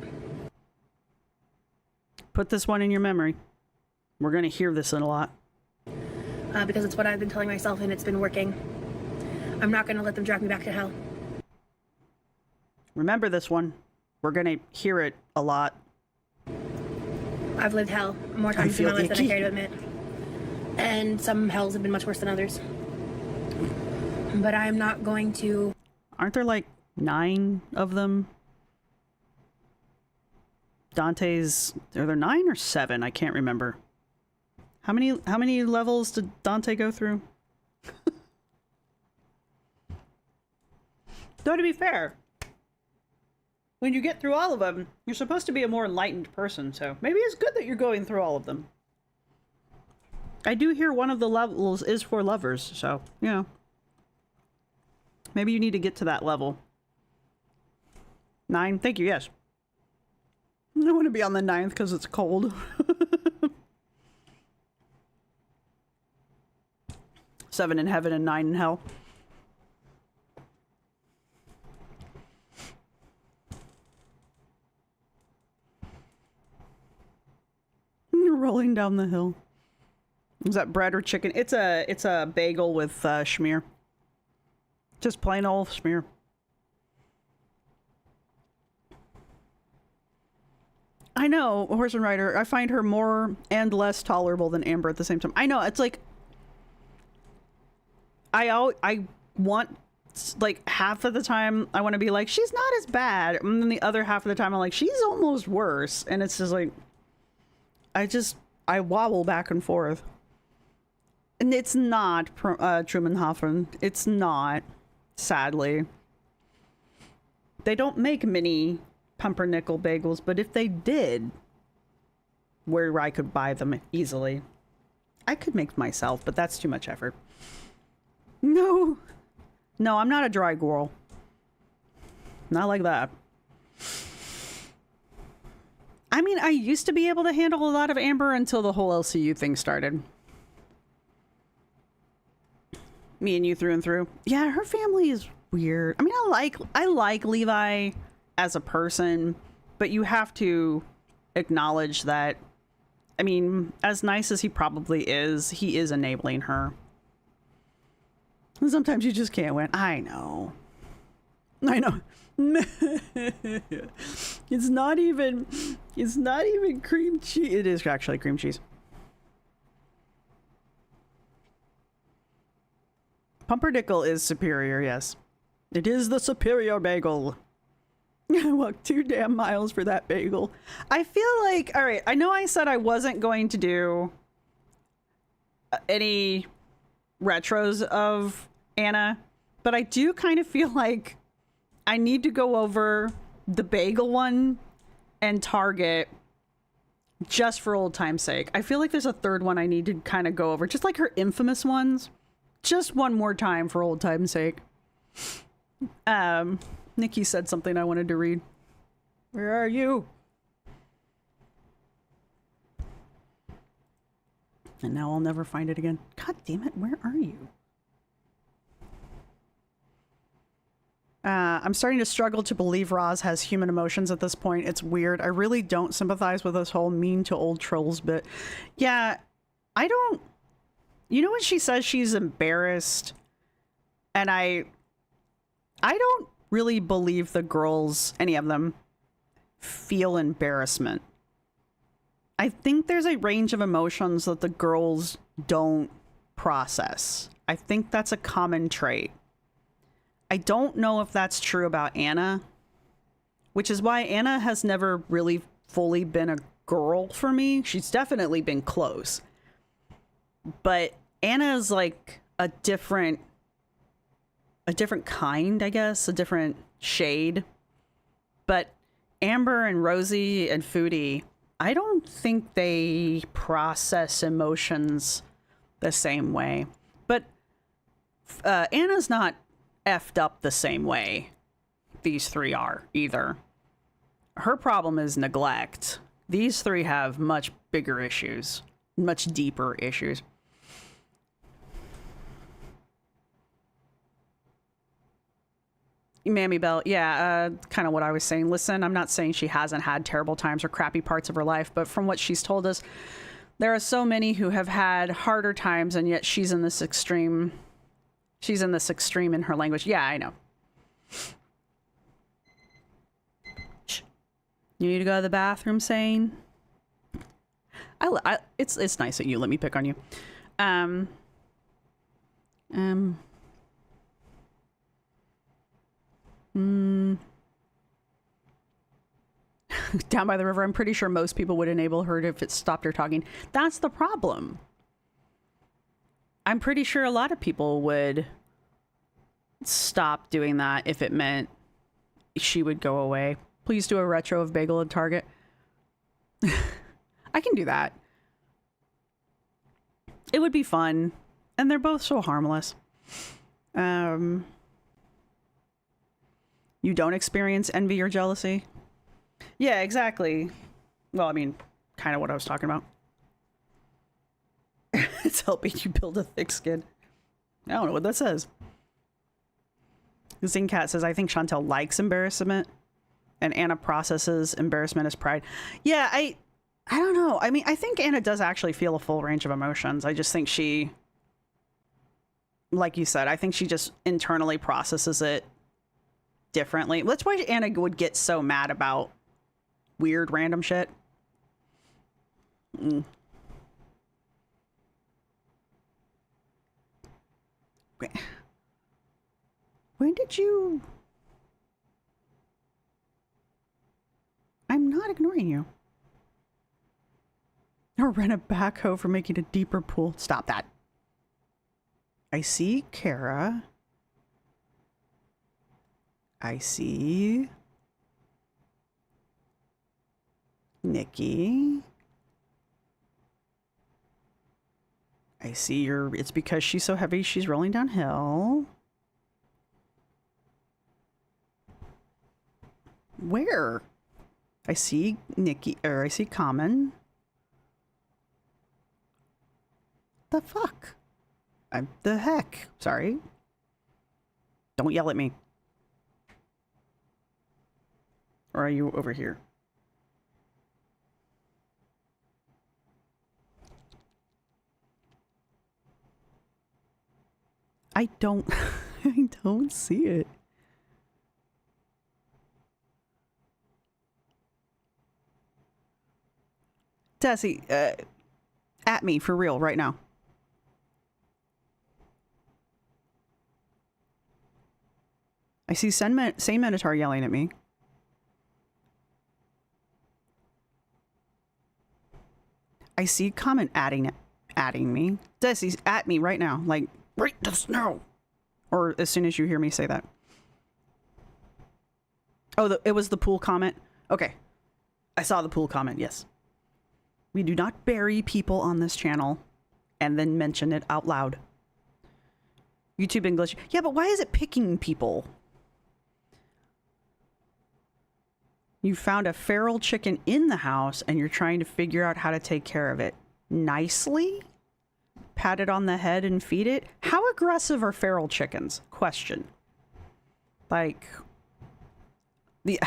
Put this one in your memory. We're going to hear this a lot. because it's what I've been telling myself and it's been working. I'm not going to let them drag me back to hell. Remember this one. We're going to hear it a lot. I've lived hell more times in my life than I icky. care to admit. And some hells have been much worse than others. But I'm not going to... Aren't there like 9 of them? Dante's... Are there 9 or 7? I can't remember. How many levels did Dante go through? Though to be fair, when you get through all of them, you're supposed to be a more enlightened person, so maybe it's good that you're going through all of them. I do hear one of the levels is for lovers, so, you know. Maybe you need to get to that level. 9? Thank you, yes. I want to be on the 9th because it's cold. 7 in heaven and 9 in hell. You're rolling down the hill. Is that bread or chicken? It's a bagel with schmear. Just plain old schmear. I know, Horse and Rider. I find her more and less tolerable than Amber at the same time. I know, it's like I want, like, half of the time I want to be like, she's not as bad, and then the other half of the time I'm like, she's almost worse, and it's just like I wobble back and forth. And it's not Trumanhofen. It's not, sadly. They don't make mini pumpernickel bagels, but if they did, where I could buy them easily, I could make myself, but that's too much effort. No, I'm not a dry girl. Not like that. I mean, I used to be able to handle a lot of Amber until the whole LCU thing started. Me and you through and through. Yeah, her family is weird. I mean, I like Levi as a person, but you have to acknowledge that, I mean, as nice as he probably is, he is enabling her. And sometimes you just can't win. I know. It's not even cream cheese. It is actually cream cheese. Pumpernickel is superior, yes. It is the superior bagel. I walked 2 damn miles for that bagel. I feel like, all right, I know I said I wasn't going to do any retros of Anna, but I do kind of feel like I need to go over the bagel one and Target just for old time's sake. I feel like there's a third one I need to kind of go over, just like her infamous ones. Just one more time for old time's sake. Nikki said something I wanted to read. Where are you? And now I'll never find it again. God damn it, where are you? I'm starting to struggle to believe Roz has human emotions at this point. It's weird. I really don't sympathize with this whole mean to old trolls bit. Yeah, I don't... You know when she says she's embarrassed? And I don't really believe the girls, any of them, feel embarrassment. I think there's a range of emotions that the girls don't process. I think that's a common trait. I don't know if that's true about Anna, which is why Anna has never really fully been a girl for me. She's definitely been close. But Anna's like a different kind, I guess, a different shade. But Amber and Rosee and Foodie, I don't think they process emotions the same way. But Anna's not effed up the same way these three are either. Her problem is neglect. These three have much bigger issues, much deeper issues. Mammy Bell, yeah, kind of what I was saying. Listen, I'm not saying she hasn't had terrible times or crappy parts of her life, but from what she's told us, There are so many who have had harder times, and yet she's in this extreme. She's in this extreme in her language. Yeah, I know. You need to go to the bathroom, Sane. It's nice that you let me pick on you. Down by the river, I'm pretty sure most people would enable her if it stopped her talking. That's the problem. I'm pretty sure a lot of people would stop doing that if it meant she would go away. Please do a retro of Bagel at Target. I can do that. It would be fun. And they're both so harmless. You don't experience envy or jealousy? Yeah, exactly. Well, I mean, kind of what I was talking about. It's helping you build a thick skin. I don't know what that says. Zingcat says, I think Chantel likes embarrassment. And Anna processes embarrassment as pride. Yeah, I don't know. I mean, I think Anna does actually feel a full range of emotions. I just think she, like you said, I think she just internally processes it differently. That's why Anna would get so mad about weird random shit. When did you... I'm not ignoring you. Or rent a backhoe for making a deeper pool. Stop that. I see Kara. I see Nikki. I see it's because she's so heavy she's rolling downhill. Where? I see Nikki, or I see Common. The fuck? The heck? Sorry. Don't yell at me. Or are you over here? I don't see it. Tessie, at me for real right now. I see same Minotaur yelling at me. I see comment adding me. Tessie's at me right now. Like, right this now. Or as soon as you hear me say that. Oh, it was the pool comment? Okay. I saw the pool comment, yes. We do not bury people on this channel and then mention it out loud. YouTube English. Yeah, but why is it picking people? You found a feral chicken in the house and you're trying to figure out how to take care of it. Nicely? Pat it on the head and feed it? How aggressive are feral chickens? Question. Like, the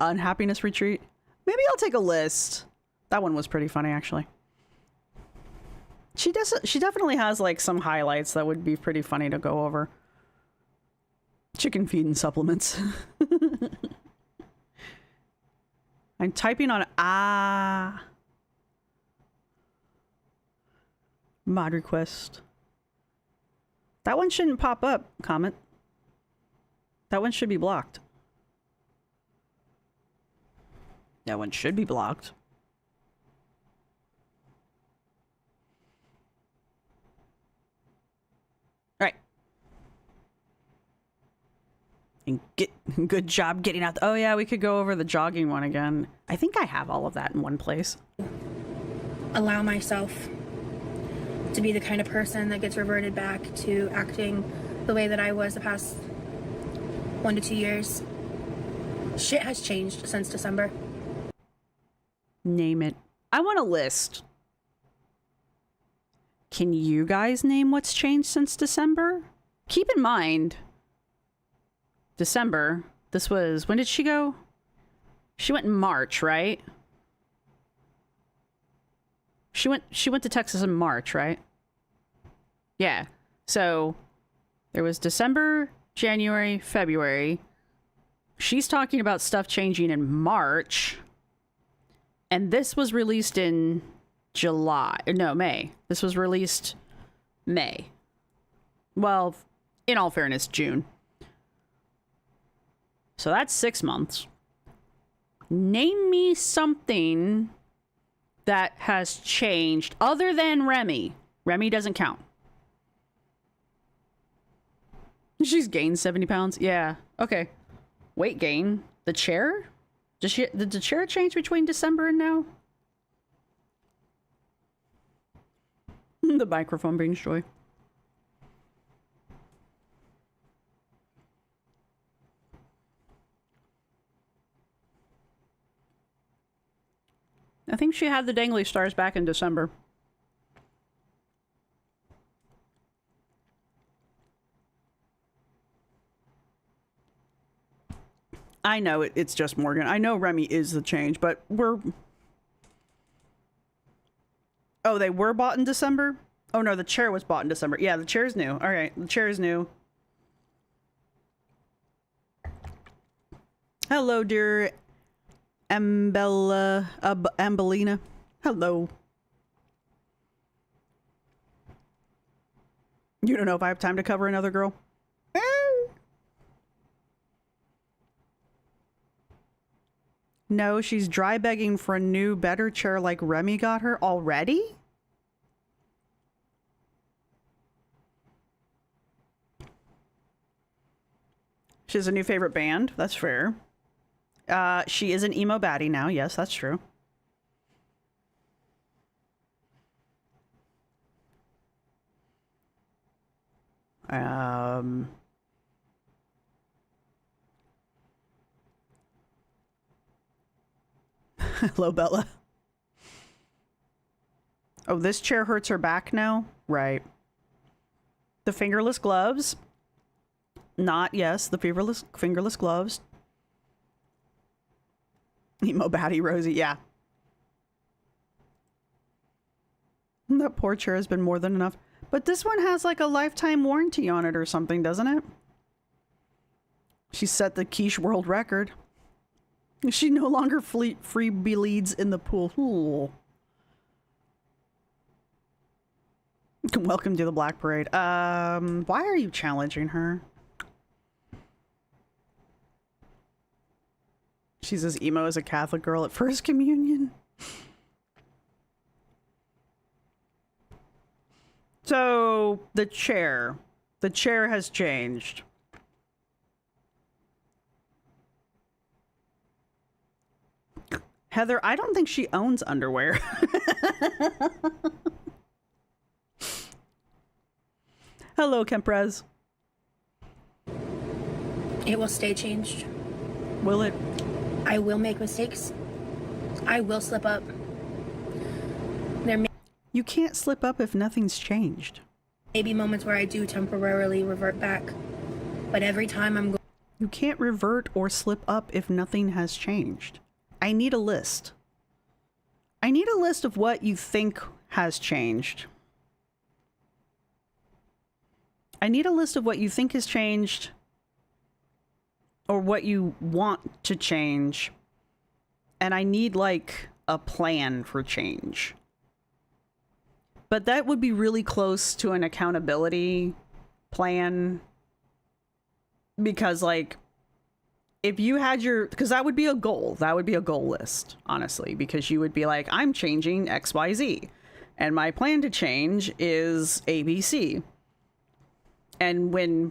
unhappiness retreat? Maybe I'll take a list. That one was pretty funny, actually. She definitely has, like, some highlights that would be pretty funny to go over. Chicken feed and supplements. I'm typing on mod request. That one shouldn't pop up, comment. That one should be blocked. That one should be blocked. Right. And good job getting out. Oh yeah, we could go over the jogging one again. I think I have all of that in one place. Allow myself to be the kind of person that gets reverted back to acting the way that I was the past 1 to 2 years. Shit has changed since December. Name it. I want a list. Can you guys name what's changed since December? Keep in mind, December, this was, when did she go? She went in March, right? She went to Texas in March, right? Yeah. So there was December, January, February. She's talking about stuff changing in March. And this was released in May. This was released May. Well, in all fairness, June. So that's 6 months. Name me something that has changed other than Remy. Remy doesn't count. She's gained 70 pounds. Yeah. Okay. Weight gain. The chair? Did the chair change between December and now? The microphone brings joy. I think she had the dangly stars back in December. I know it's just Morgan. I know Remy is the change, but we're... Oh, they were bought in December? Oh, no, the chair was bought in December. Yeah, the chair's new. All right, the chair is new. Hello, dear Ambelina. Hello. You don't know if I have time to cover another girl? No, she's dry begging for a new, better chair like Remy got her already? She has a new favorite band. That's fair. She is an emo baddie now. Yes, that's true. Hello, Bella. Oh, this chair hurts her back now? Right. The fingerless gloves. Not, yes, the fingerless gloves. Emo baddie Rosie, yeah. That poor chair has been more than enough. But this one has like a lifetime warranty on it or something, doesn't it? She set the quiche world record. She no longer free bleeds in the pool. Ooh. Welcome to the Black Parade. Why are you challenging her? She's as emo as a Catholic girl at First Communion. So, the chair. The chair has changed. Heather, I don't think she owns underwear. Hello, Kemprez. It will stay changed. Will it? I will make mistakes. I will slip up. You can't slip up if nothing's changed. May be moments where I do temporarily revert back, but every time I'm going... You can't revert or slip up if nothing has changed. I need a list. I need a list of what you think has changed. I need a list of what you think has changed or what you want to change. And I need like a plan for change. But that would be really close to an accountability plan. Because like, if you had your, because that would be a goal list, honestly, because you would be like, I'm changing XYZ and my plan to change is ABC. And when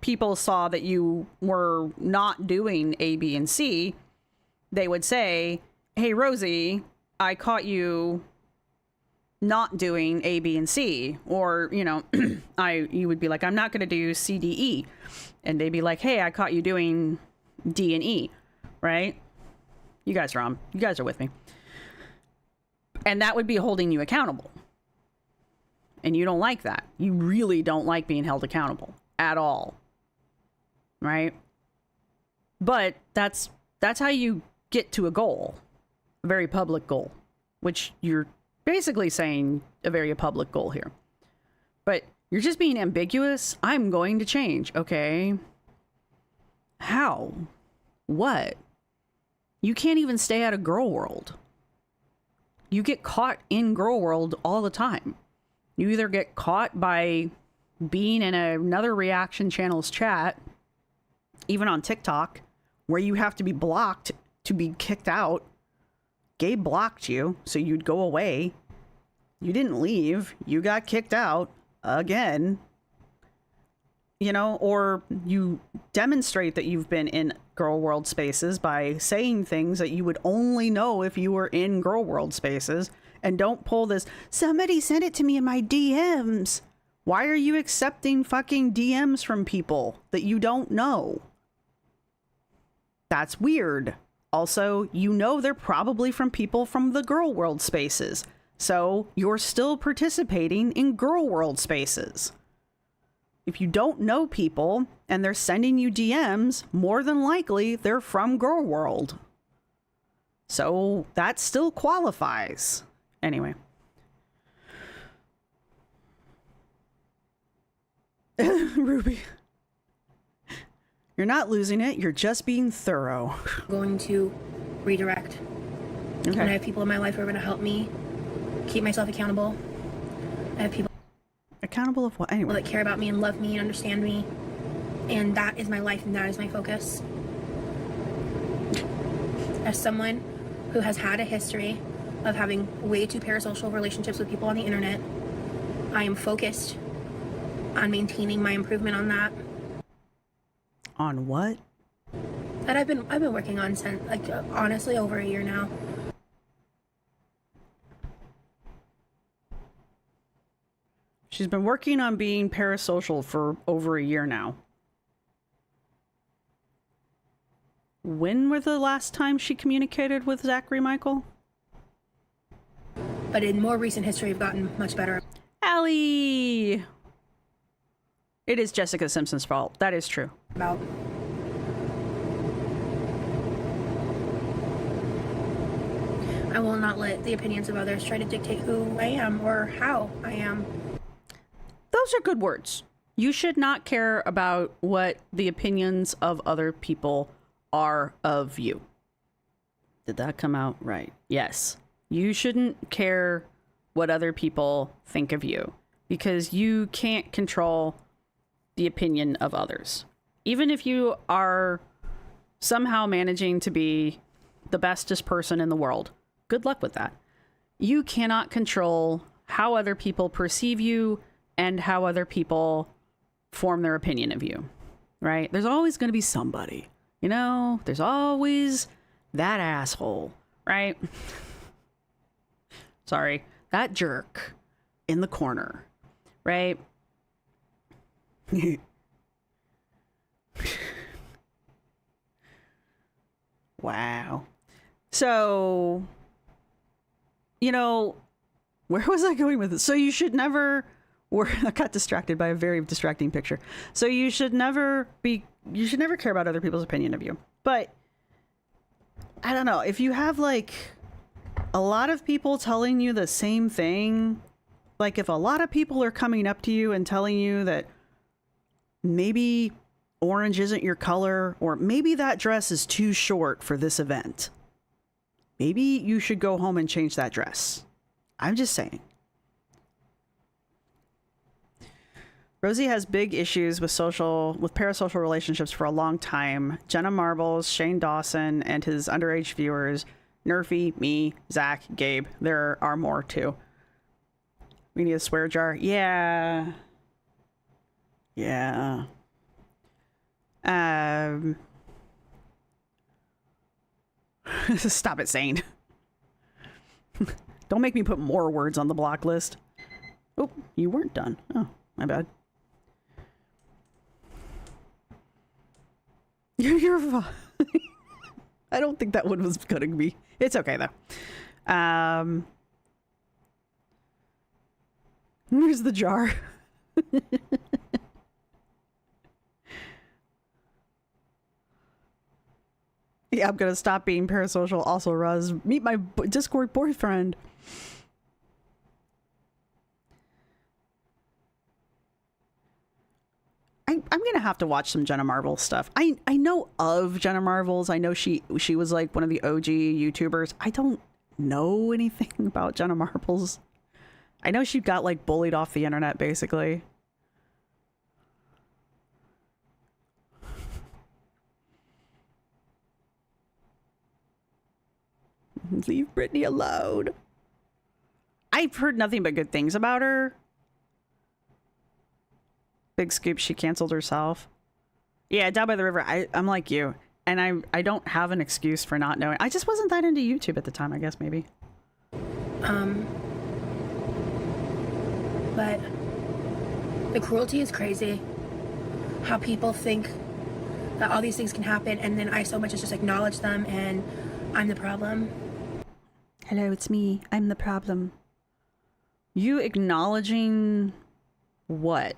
people saw that you were not doing A, B, and C, they would say, hey, Rosie, I caught you not doing A, B, and C. Or, you know, you would be like, I'm not going to do C, D, E. And they'd be like, hey, I caught you doing D and E, right? You guys are on. You guys are with me. And that would be holding you accountable. And you don't like that. You really don't like being held accountable at all. Right? But that's how you get to a goal. A very public goal. Which you're basically saying a very public goal here. But you're just being ambiguous. I'm going to change. Okay. How? What? You can't even stay out of girl world. You get caught in girl world all the time. You either get caught by being in another reaction channel's chat, even on TikTok, where you have to be blocked to be kicked out. Gabe blocked you, so you'd go away. You didn't leave. You got kicked out again. You know, or you demonstrate that you've been in girl world spaces by saying things that you would only know if you were in girl world spaces, and don't pull this, somebody sent it to me in my DMs. Why are you accepting fucking DMs from people that you don't know? That's weird. Also, you know they're probably from people from the girl world spaces. So you're still participating in girl world spaces. If you don't know people and they're sending you DMs, more than likely they're from girl world. So that still qualifies. Anyway. Ruby. You're not losing it. You're just being thorough. I'm going to redirect. Okay. And I have people in my life who are going to help me keep myself accountable. I have people Accountable of what? Anyway. that care about me and love me and understand me. And that is my life and that is my focus. As someone who has had a history of having way too parasocial relationships with people on the internet, I am focused on maintaining my improvement on that. On what? That I've been working on since, like, honestly, over a year now. She's been working on being parasocial for over a year now. When was the last time she communicated with Zachary Michael? But in more recent history, I've gotten much better. Allie! It is Jessica Simpson's fault. That is true. About I will not let the opinions of others try to dictate who I am or how I am. Those are good words. You should not care about what the opinions of other people are of you. Did that come out right? Yes. You shouldn't care what other people think of you because you can't control the opinion of others. Even if you are somehow managing to be the bestest person in the world, good luck with that. You cannot control how other people perceive you and how other people form their opinion of you, right? There's always going to be somebody, you know, there's always that asshole, right? Sorry, that jerk in the corner, right? Wow. So, you know, where was I going with this? So you should never I got distracted by a very distracting picture. So you should never care about other people's opinion of you. But I don't know, if you have like a lot of people telling you the same thing, like if a lot of people are coming up to you and telling you that maybe orange isn't your color, or maybe that dress is too short for this event, maybe you should go home and change that dress. I'm just saying. Rosee has big issues with parasocial relationships for a long time. Jenna Marbles, Shane Dawson, and his underage viewers, Nerfy, me, Zach, Gabe. There are more too. We need a swear jar. Yeah. Yeah. Stop it, Zane. Don't make me put more words on the block list. Oh, you weren't done. Oh, my bad. You're fine. I don't think that one was gonna be. It's okay though. Where's the jar? Yeah, I'm gonna stop being parasocial. Also, Roz, meet my Discord boyfriend. have to watch some Jenna Marbles stuff. I know of Jenna Marbles. I know she was like one of the OG YouTubers. I don't know anything about Jenna Marbles. I know she got like bullied off the internet basically. Leave Brittany alone. I've heard nothing but good things about her. Big scoop, she canceled herself. Yeah, Down by the River. I'm like you. And I don't have an excuse for not knowing. I just wasn't that into YouTube at the time, I guess, maybe. But the cruelty is crazy. How people think that all these things can happen, and then I so much as just acknowledge them, and I'm the problem. Hello, it's me. I'm the problem. You acknowledging what?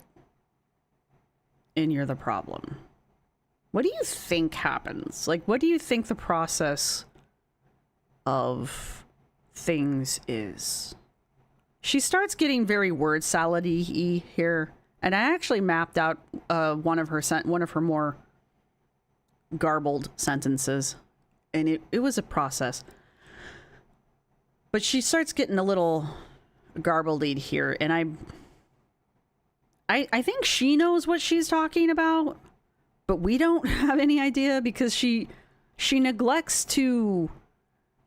And you're the problem. What do you think happens? Like, what do you think the process of things is? She starts getting very word salad-y here, and I actually mapped out one of her more garbled sentences, and it was a process. But she starts getting a little garbled here, and I think she knows what she's talking about, but we don't have any idea because she neglects to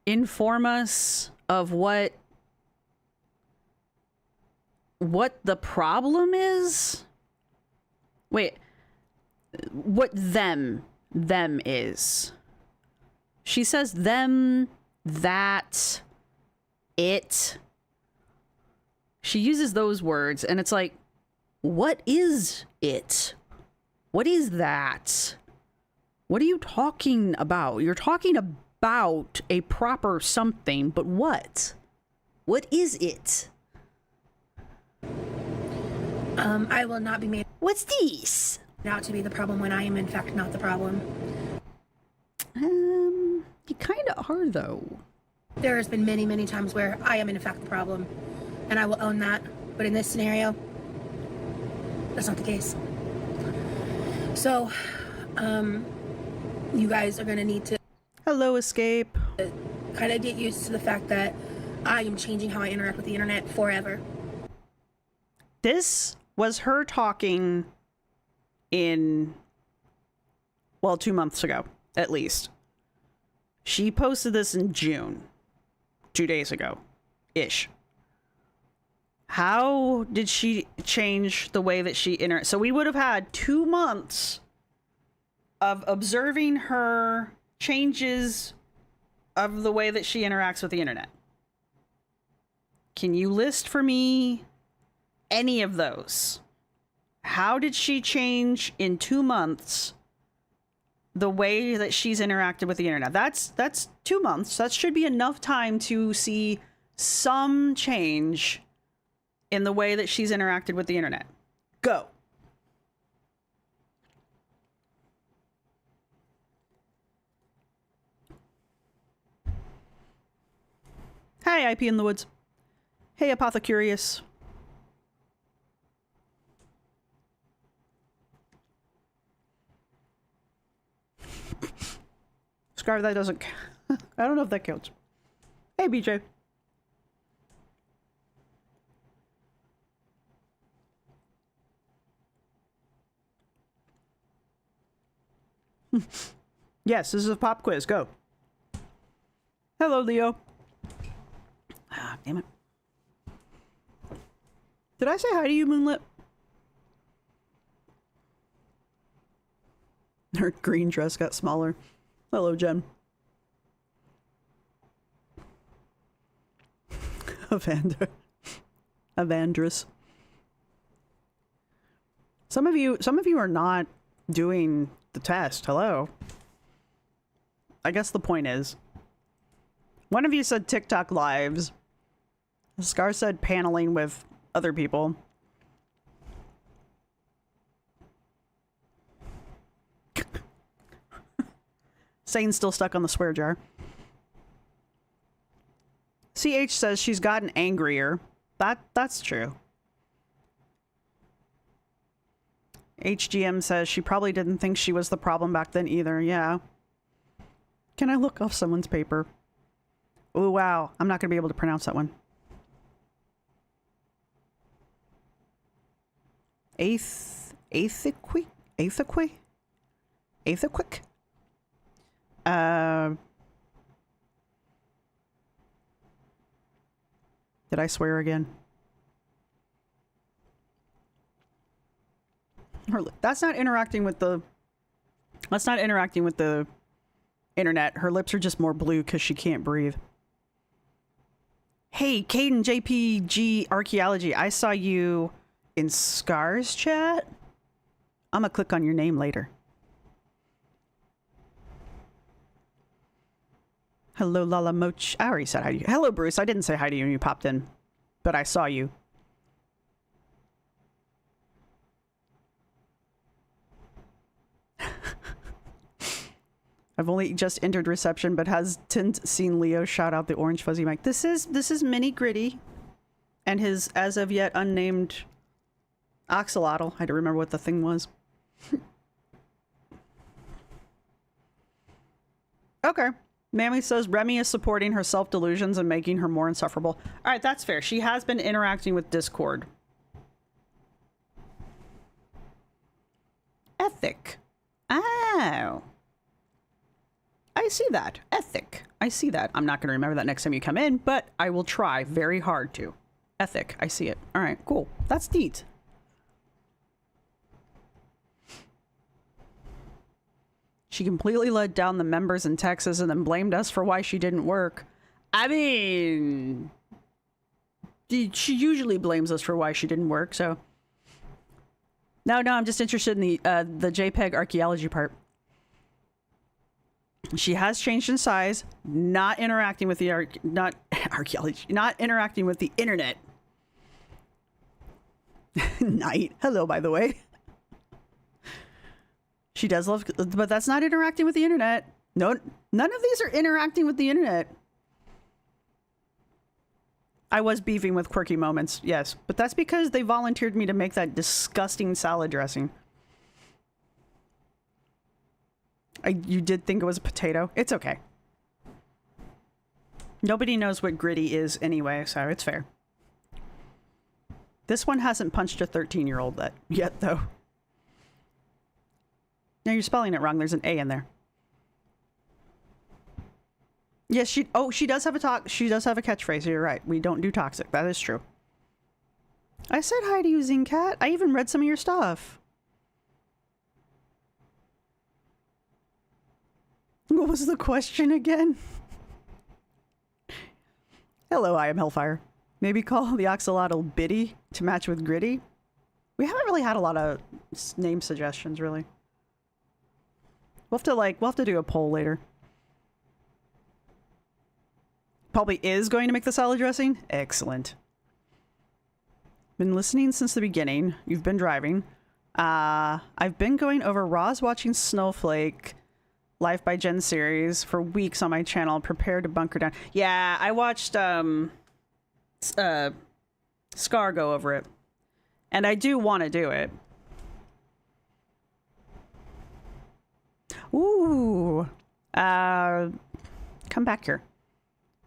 inform us of what the problem is. Wait, what them is. She says them, that, it. She uses those words, and it's like, what is it? What is that? What are you talking about? You're talking about a proper something, but what? What is it? I will not be made What's this? out to be the problem when I am in fact not the problem. You kind of are though. There has been many, many times where I am in fact the problem, and I will own that. But in this scenario, that's not the case. So, you guys are gonna need to Hello, Escape. kind of get used to the fact that I am changing how I interact with the internet forever. This was her talking in, well, 2 months ago, at least. She posted this in June, 2 days ago, ish. How did she change the way that she interacts? So we would have had 2 months of observing her changes of the way that she interacts with the internet. Can you list for me any of those? How did she change in 2 months the way that she's interacted with the internet? That's 2 months. That should be enough time to see some change in the way that she's interacted with the internet. Go. Hey, IP in the Woods. Hey, Apothecurious. Scarf, that doesn't... I don't know if that counts. Hey, BJ. Yes, this is a pop quiz. Go. Hello, Leo. Ah, damn it. Did I say hi to you, Moonlit? Her green dress got smaller. Hello, Jen. Evandris. Some of you are not doing the test. Hello. I guess the point is, one of you said TikTok lives. Scar said paneling with other people. Sane's still stuck on the swear jar. CH says she's gotten angrier. That's true. HGM says she probably didn't think she was the problem back then either. Yeah. Can I look off someone's paper? Oh, wow. I'm not going to be able to pronounce that one. Aethiquick? Did I swear again? That's not interacting with the... That's not interacting with the internet. Her lips are just more blue because she can't breathe. Hey, Caden JPG Archaeology, I saw you in Scar's chat. I'm gonna click on your name later. Hello, Lala Moch. I already said hi to you. Hello, Bruce. I didn't say hi to you when you popped in, but I saw you. I've only just entered reception, but has Tint seen Leo shout out the orange fuzzy mic. This is Mini Gritty and his as of yet unnamed axolotl. I don't remember what the thing was. Okay. Mammy says Remy is supporting her self-delusions and making her more insufferable. All right, that's fair. She has been interacting with Discord. Ethic. Oh. I see that. Ethic. I see that. I'm not going to remember that next time you come in, but I will try very hard to. Ethic. I see it. All right, cool. That's neat. She completely let down the members in Texas and then blamed us for why she didn't work. I mean, she usually blames us for why she didn't work, so. No, I'm just interested in the JPEG archaeology part. She has changed in size, not interacting with the not interacting with the internet. Night. Hello, by the way. She does love, but that's not interacting with the internet. No, none of these are interacting with the internet. I was beefing with quirky moments, yes, but that's because they volunteered me to make that disgusting salad dressing. You did think it was a potato? It's okay. Nobody knows what gritty is anyway, so it's fair. This one hasn't punched a 13-year-old yet, though. No, you're spelling it wrong. There's an A in there. Yes, she does have a she does have a catchphrase. You're right. We don't do toxic. That is true. I said hi to you, Zincat. I even read some of your stuff. What was the question again? Hello, I am Hellfire. Maybe call the axolotl Biddy to match with Gritty. We haven't really had a lot of name suggestions, really. We'll have to do a poll later. Probably is going to make the salad dressing. Excellent. Been listening since the beginning. You've been driving. I've been going over Roz watching Snowflake Life by Jen series for weeks on my channel. Prepare to bunker down. Yeah, I watched Scar go over it. And I do want to do it. Ooh. Come back here.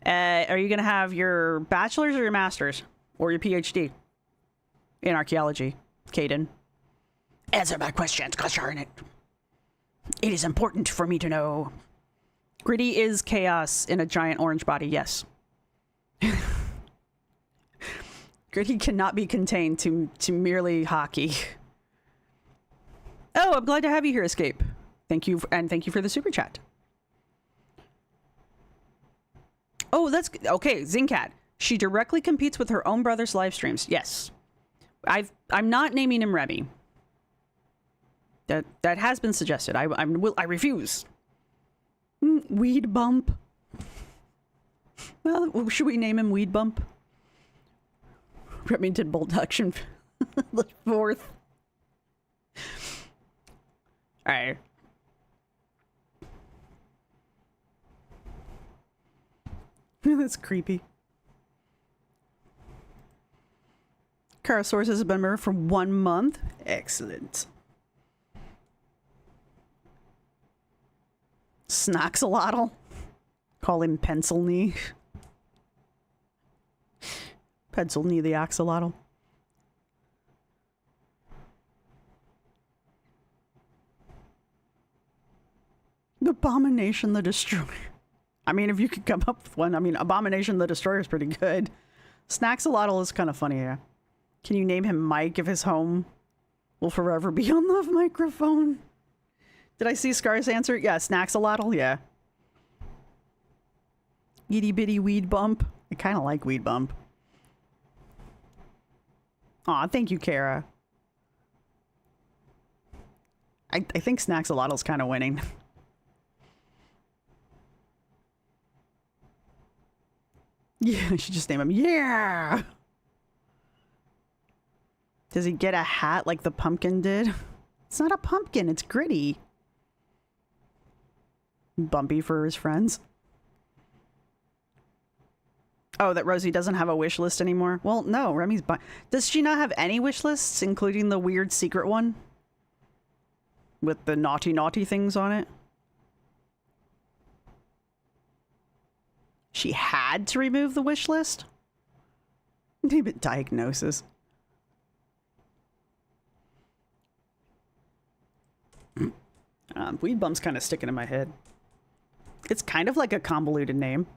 Are you going to have your bachelor's or your master's? Or your PhD? In archaeology, Caden? Answer my questions, gosh darn it. It is important for me to know. Gritty is chaos in a giant orange body, yes. Gritty cannot be contained to merely hockey. Oh, I'm glad to have you here, Escape. Thank you, and thank you for the super chat. Oh, that's okay. Zincat. She directly competes with her own brother's live streams. Yes, I'm not naming him Remy. That has been suggested. I refuse. Weed Bump. Well, should we name him Weed Bump? Remington Bolt Action. The 4th. All right. That's creepy. Kara Sources has been member for 1 month. Excellent. Snaxolotl. Call him Pencil Knee. Pencil Knee the axolotl. Abomination the Destroyer. I mean, if you could come up with one. I mean, Abomination the Destroyer is pretty good. Snaxolotl is kind of funny, yeah. Can you name him Mike if his home will forever be on the microphone? Did I see Scar's answer? Yeah, Snaxolotl, yeah. Itty bitty Weed Bump. I kind of like Weed Bump. Aw, thank you, Kara. I think Snaxolotl's kind of winning. Yeah, I should just name him. Yeah! Does he get a hat like the pumpkin did? It's not a pumpkin, it's Gritty. Bumpy for his friends. Oh, that Rosee doesn't have a wish list anymore? Well, no, Remy's... Does she not have any wish lists, including the weird secret one? With the naughty things on it? She had to remove the wish list? Name it Diagnosis. Weed Bump's kind of sticking in my head. It's kind of like a convoluted name.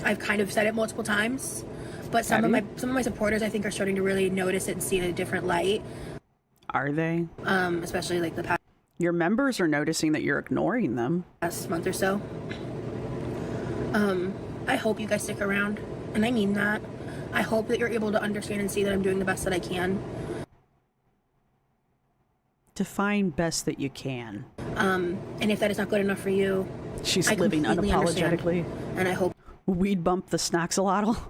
I've kind of said it multiple times, but some of my supporters I think are starting to really notice it and see it in a different light. Are they? Especially like the Your members are noticing that you're ignoring them. past month or so. I hope you guys stick around, and I mean that. I hope that you're able to understand and see that I'm doing the best that I can. Define best that you can. And if that is not good enough for you, She's I living completely unapologetically. understand. And I hope Weed Bump the Snaxolotl.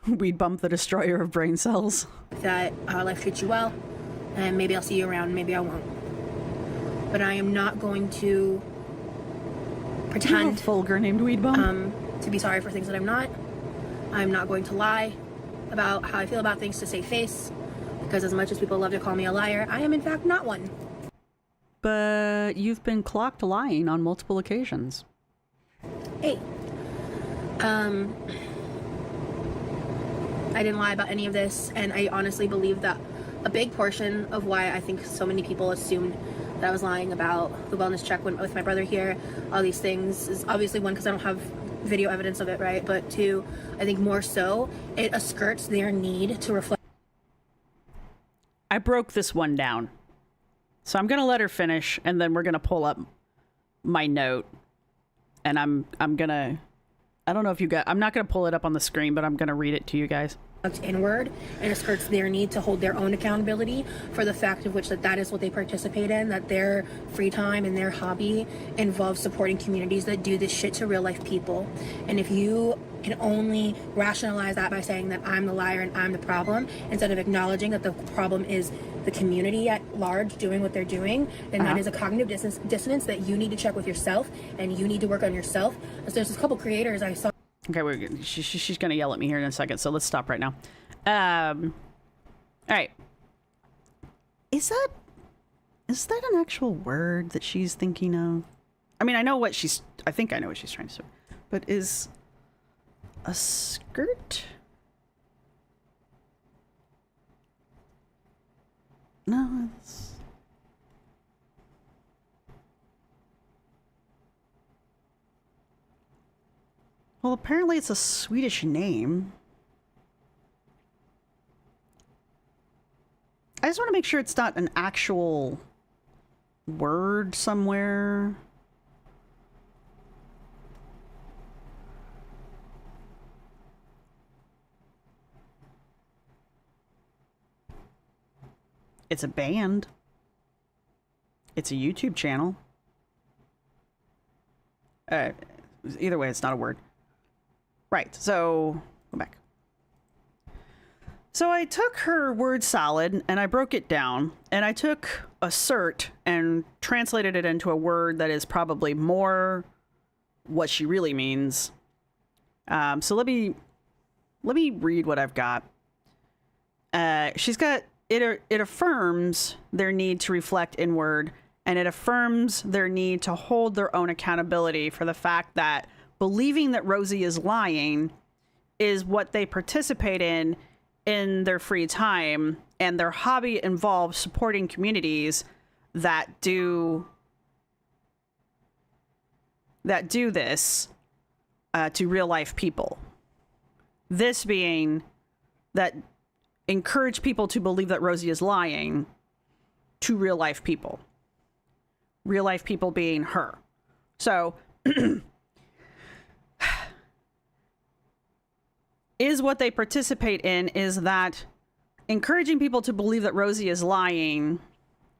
Weed Bump the Destroyer of Brain Cells. that life treats you well, and maybe I'll see you around, maybe I won't. But I am not going to pretend Fulgur named Weed Bump. to be sorry for things that I'm not. I'm not going to lie about how I feel about things to save face, because as much as people love to call me a liar, I am in fact not one. But you've been clocked lying on multiple occasions. Hey, I didn't lie about any of this, and I honestly believe that a big portion of why I think so many people assumed that I was lying about the wellness check with my brother here, all these things, is obviously one, because I don't have video evidence of it, right? But two, I think more so, it skirts their need to reflect. I broke this one down. So I'm going to let her finish, and then we're going to pull up my note. And I'm going to... I don't know if you got... I'm not going to pull it up on the screen, but I'm going to read it to you guys. Inward, and it skirts their need to hold their own accountability for the fact of which that is what they participate in, that their free time and their hobby involves supporting communities that do this shit to real life people. And if you can only rationalize that by saying that I'm the liar and I'm the problem, instead of acknowledging that the problem is the community at large doing what they're doing, then that is a cognitive dissonance that you need to check with yourself, and you need to work on yourself. So there's a couple creators I saw. Okay, she's going to yell at me here in a second, so let's stop right now. All right. Is that an actual word that she's thinking of? I mean, I think I know what she's trying to say. But is a skirt? No, it's... Well, apparently it's a Swedish name. I just want to make sure it's not an actual word somewhere. It's a band. It's a YouTube channel. Either way, it's not a word. Right, so go back. So I took her word salad and I broke it down, and I took assert and translated it into a word that is probably more what she really means. So let me read what I've got. She's got it affirms their need to reflect inward and it affirms their need to hold their own accountability for the fact that believing that Rosee is lying is what they participate in their free time, and their hobby involves supporting communities that do this to real life people. This being that encourage people to believe that Rosee is lying to real life people. Real life people being her. So is what they participate in is that encouraging people to believe that Rosee is lying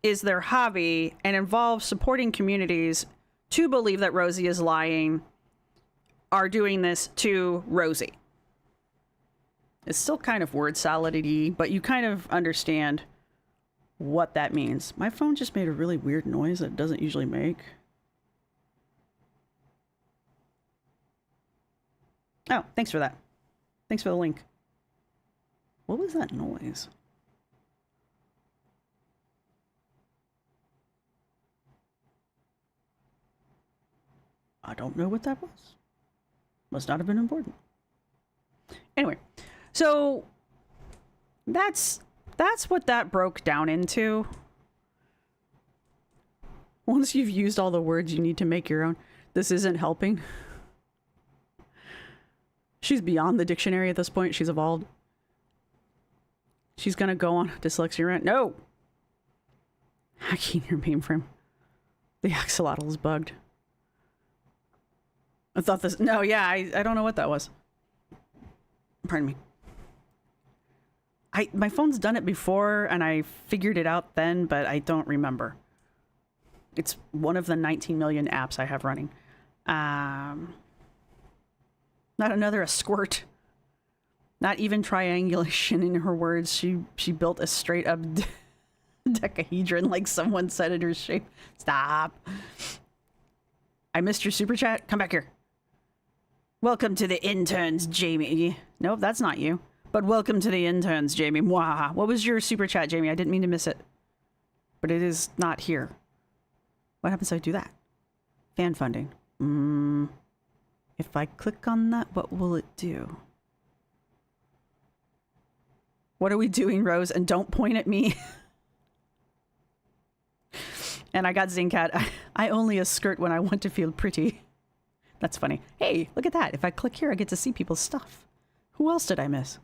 is their hobby and involves supporting communities to believe that Rosee is lying are doing this to Rosee. It's still kind of word salad-y, but you kind of understand what that means. My phone just made a really weird noise that it doesn't usually make. Oh, thanks for that. Thanks for the link. What was that noise? I don't know what that was. Must not have been important. Anyway, so that's what that broke down into. Once you've used all the words you need to make your own, this isn't helping. She's beyond the dictionary at this point. She's evolved. She's gonna go on dyslexia rant. No! Hacking your mainframe. The axolotl is bugged. I thought this... No, yeah, I don't know what that was. Pardon me. My phone's done it before, and I figured it out then, but I don't remember. It's one of the 19 million apps I have running. Not another a squirt. Not even triangulation in her words. She built a straight up decahedron like someone said in her shape. Stop. I missed your super chat. Come back here. Welcome to the interns, Jamie. Nope, that's not you. But welcome to the interns, Jamie. Mwah. What was your super chat, Jamie? I didn't mean to miss it. But it is not here. What happens if I do that? Fan funding. If I click on that, what will it do? What are we doing, Rose? And don't point at me. And I got Zincat. I only a skirt when I want to feel pretty. That's funny. Hey, look at that. If I click here, I get to see people's stuff. Who else did I miss?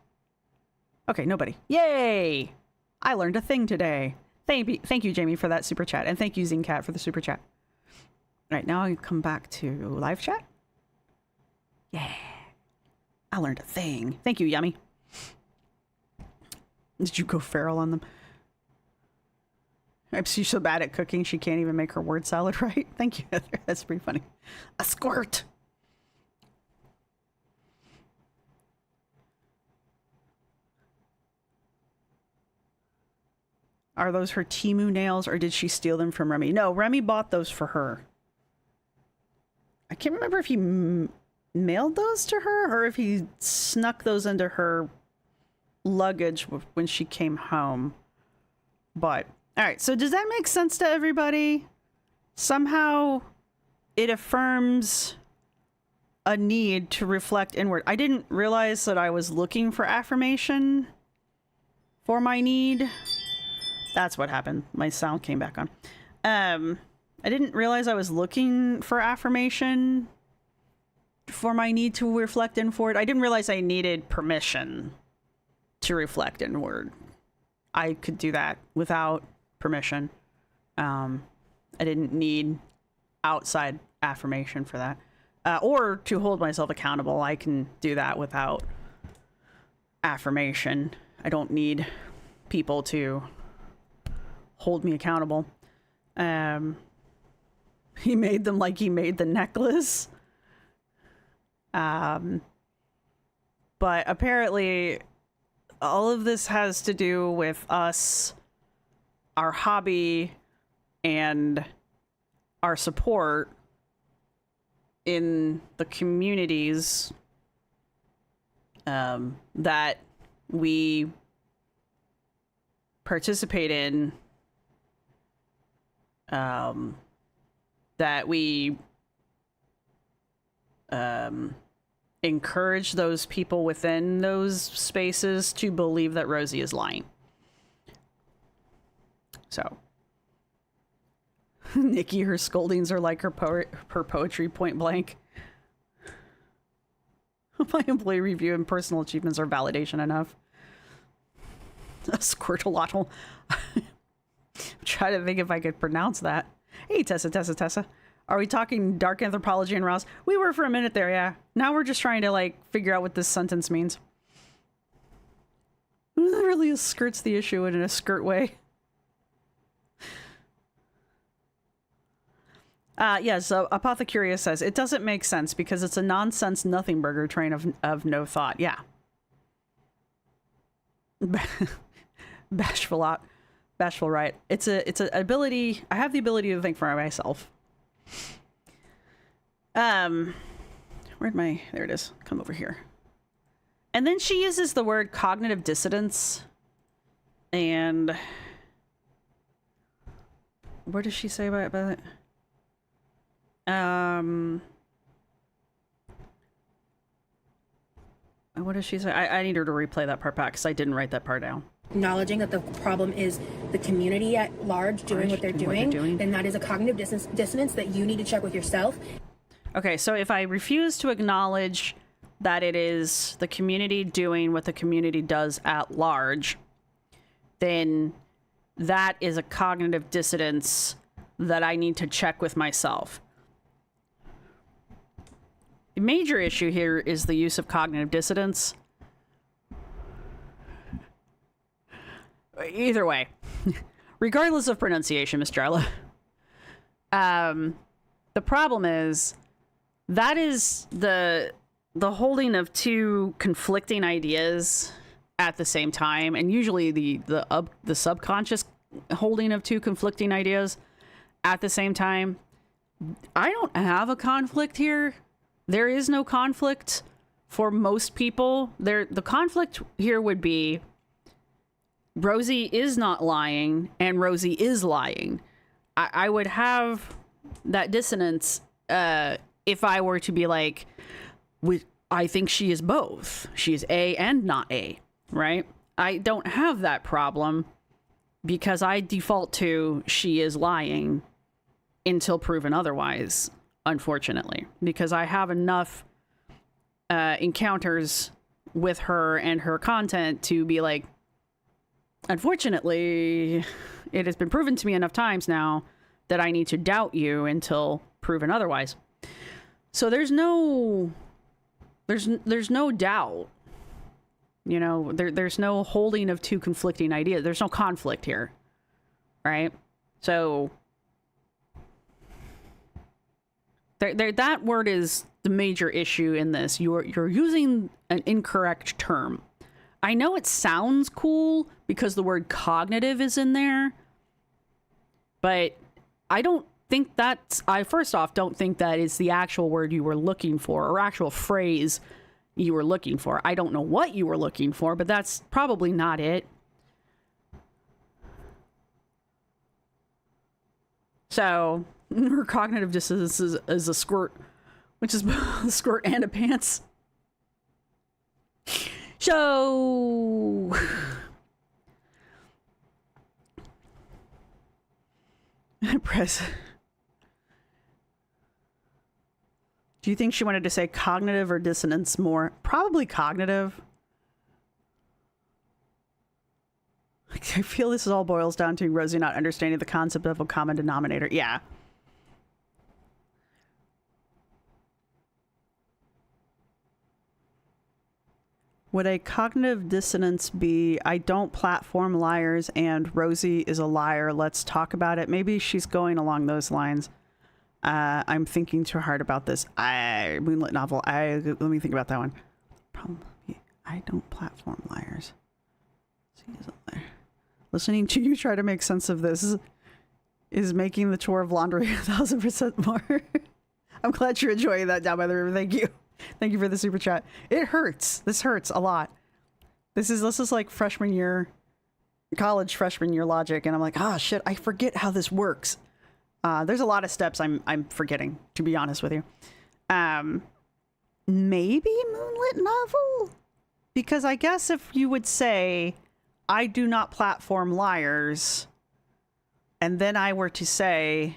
Okay, nobody. Yay! I learned a thing today. Thank you, Jamie, for that super chat. And thank you, Zincat, for the super chat. All right, now I come back to live chat. Yeah. I learned a thing. Thank you, Yummy. Did you go feral on them? She's so bad at cooking, she can't even make her word salad right. Thank you, Heather. That's pretty funny. A squirt. Are those her Temu nails, or did she steal them from Remy? No, Remy bought those for her. I can't remember if he mailed those to her or if he snuck those into her luggage when she came home. But, all right, so does that make sense to everybody? Somehow it affirms a need to reflect inward. I didn't realize that I was looking for affirmation for my need. That's what happened. My sound came back on. I didn't realize I was looking for affirmation for my need to reflect inward. I didn't realize I needed permission to reflect inward. I could do that without permission. I didn't need outside affirmation for that. Or to hold myself accountable. I can do that without affirmation. I don't need people to hold me accountable. He made them like he made the necklace. But apparently all of this has to do with us, our hobby, and our support in the communities that we participate in that we encourage those people within those spaces to believe that Rosee is lying. So, Nikki, her scoldings are like her poetry, point blank. My employee review and personal achievements are validation enough. A squirtleotl. Try to think if I could pronounce that. Hey, Tessa. Are we talking dark anthropology and Ross? We were for a minute there, yeah. Now we're just trying to, like, figure out what this sentence means. It really skirts the issue in a skirt way. Yeah, so Apothecarius says, it doesn't make sense because it's a nonsense nothing burger train of no thought. Yeah. Bashful right. It's an ability. I have the ability to think for myself. There it is. Come over here. And then she uses the word cognitive dissonance. And what does she say about it? What does she say? I need her to replay that part back because I didn't write that part down. Acknowledging that the problem is the community at large doing what they're doing, then that is a cognitive dissonance that you need to check with yourself. Okay, so if I refuse to acknowledge that it is the community doing what the community does at large, then that is a cognitive dissonance that I need to check with myself. The major issue here is the use of cognitive dissonance. Either way, regardless of pronunciation, Miss Jarla, the problem is that is the holding of two conflicting ideas at the same time, and usually the subconscious holding of two conflicting ideas at the same time. I don't have a conflict here. There is no conflict for most people. The conflict here would be Rosee is not lying and Rosee is lying. I would have that dissonance if I were to be like, I think she is both. She is A and not A, right? I don't have that problem because I default to she is lying until proven otherwise, unfortunately, because I have enough encounters with her and her content to be like, unfortunately, it has been proven to me enough times now that I need to doubt you until proven otherwise. So there's no doubt, you know, there's no holding of two conflicting ideas. There's no conflict here, right? So that word is the major issue in this. You're using an incorrect term. I know it sounds cool because the word cognitive is in there, but I don't think I first off don't think that is the actual word you were looking for or actual phrase you were looking for. I don't know what you were looking for, but that's probably not it. So her cognitive dissonance is a squirt, which is both a squirt and a pants. So press. Do you think she wanted to say cognitive or dissonance more? Probably cognitive. I feel this all boils down to Rosee not understanding the concept of a common denominator. Yeah. Would a cognitive dissonance be, I don't platform liars and Rosee is a liar, let's talk about it? Maybe she's going along those lines. I'm thinking too hard about this. Moonlit novel. Let me think about that one. Probably, I don't platform liars. She is a liar. Listening to you try to make sense of this is making the chore of laundry 1,000% more. I'm glad you're enjoying that down by the river. Thank you. Thank you for the super chat. It hurts. This hurts a lot. This is like college freshman year logic. And I'm like, shit, I forget how this works. There's a lot of steps I'm forgetting, to be honest with you. Maybe moonlit novel? Because I guess if you would say, I do not platform liars, and then I were to say,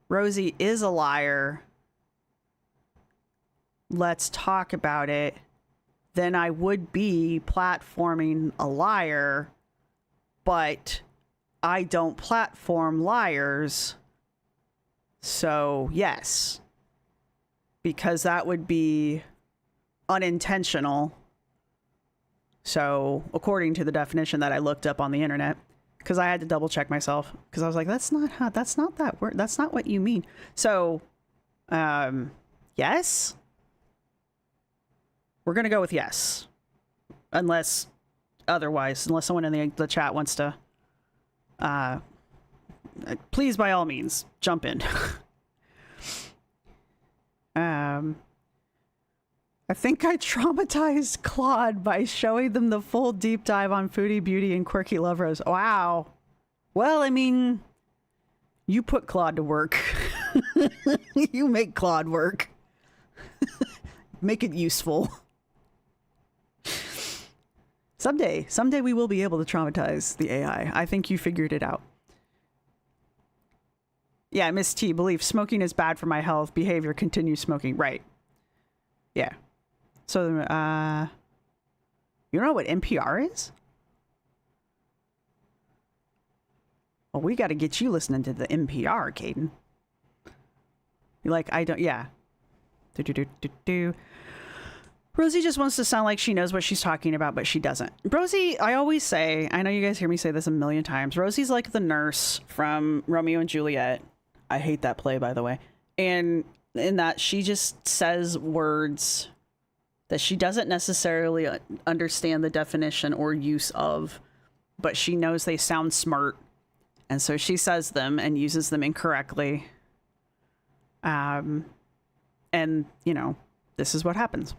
Rosee is a liar, let's talk about it, then I would be platforming a liar, but I don't platform liars. So, yes. Because that would be unintentional. So, according to the definition that I looked up on the internet, because I had to double check myself, because I was like, that's not that word. That's not what you mean. So, yes. We're going to go with yes. Unless someone in the chat wants to, please, by all means, jump in. I think I traumatized Claude by showing them the full deep dive on Foodie Beauty and Quirky Love Rose. Wow. Well, I mean, you put Claude to work. You make Claude work. Make it useful. Someday we will be able to traumatize the AI. I think you figured it out. Yeah, Miss T, believe smoking is bad for my health. Behavior, continue smoking. Right. Yeah. So, you don't know what NPR is? Well, we got to get you listening to the NPR, Caden. You're like, I don't, yeah. Rosee just wants to sound like she knows what she's talking about, but she doesn't. Rosee, I always say, I know you guys hear me say this a million times, Rosee's like the nurse from Romeo and Juliet. I hate that play, by the way. And in that she just says words that she doesn't necessarily understand the definition or use of, but she knows they sound smart. And so she says them and uses them incorrectly. And, you know, this is what happens.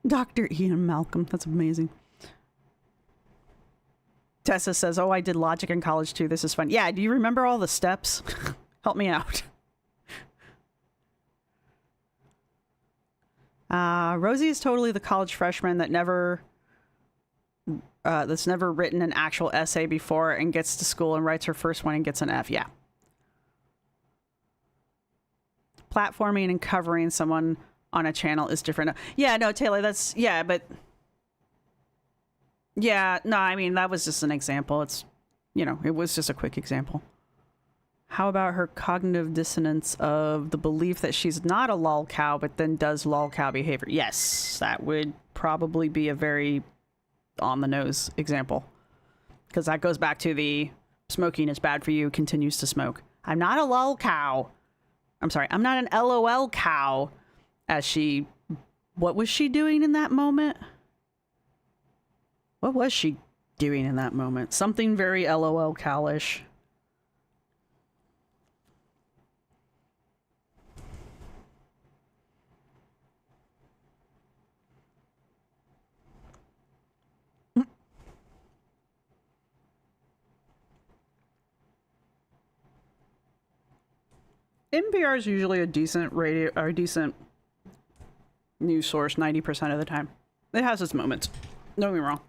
Dr. Ian Malcolm. That's amazing. Tessa says, oh, I did logic in college too. This is fun. Yeah, do you remember all the steps? Help me out. Rosee is totally the college freshman that that's never written an actual essay before and gets to school and writes her first one and gets an F. Yeah. Platforming and covering someone on a channel is different. Yeah, no, Taylor, that's, yeah, but yeah, no, I mean, that was just an example. It's, you know, it was just a quick example. How about her cognitive dissonance of the belief that she's not a lol cow, but then does lol cow behavior? Yes, that would probably be a very on the nose example. Because that goes back to the smoking is bad for you, continues to smoke. I'm not a lol cow. I'm sorry, I'm not an LOL cow. As she, what was she doing in that moment? What was she doing in that moment? Something very LOL cowish. NPR is usually a decent radio or a decent news source 90% of the time. It has its moments. Don't get me wrong.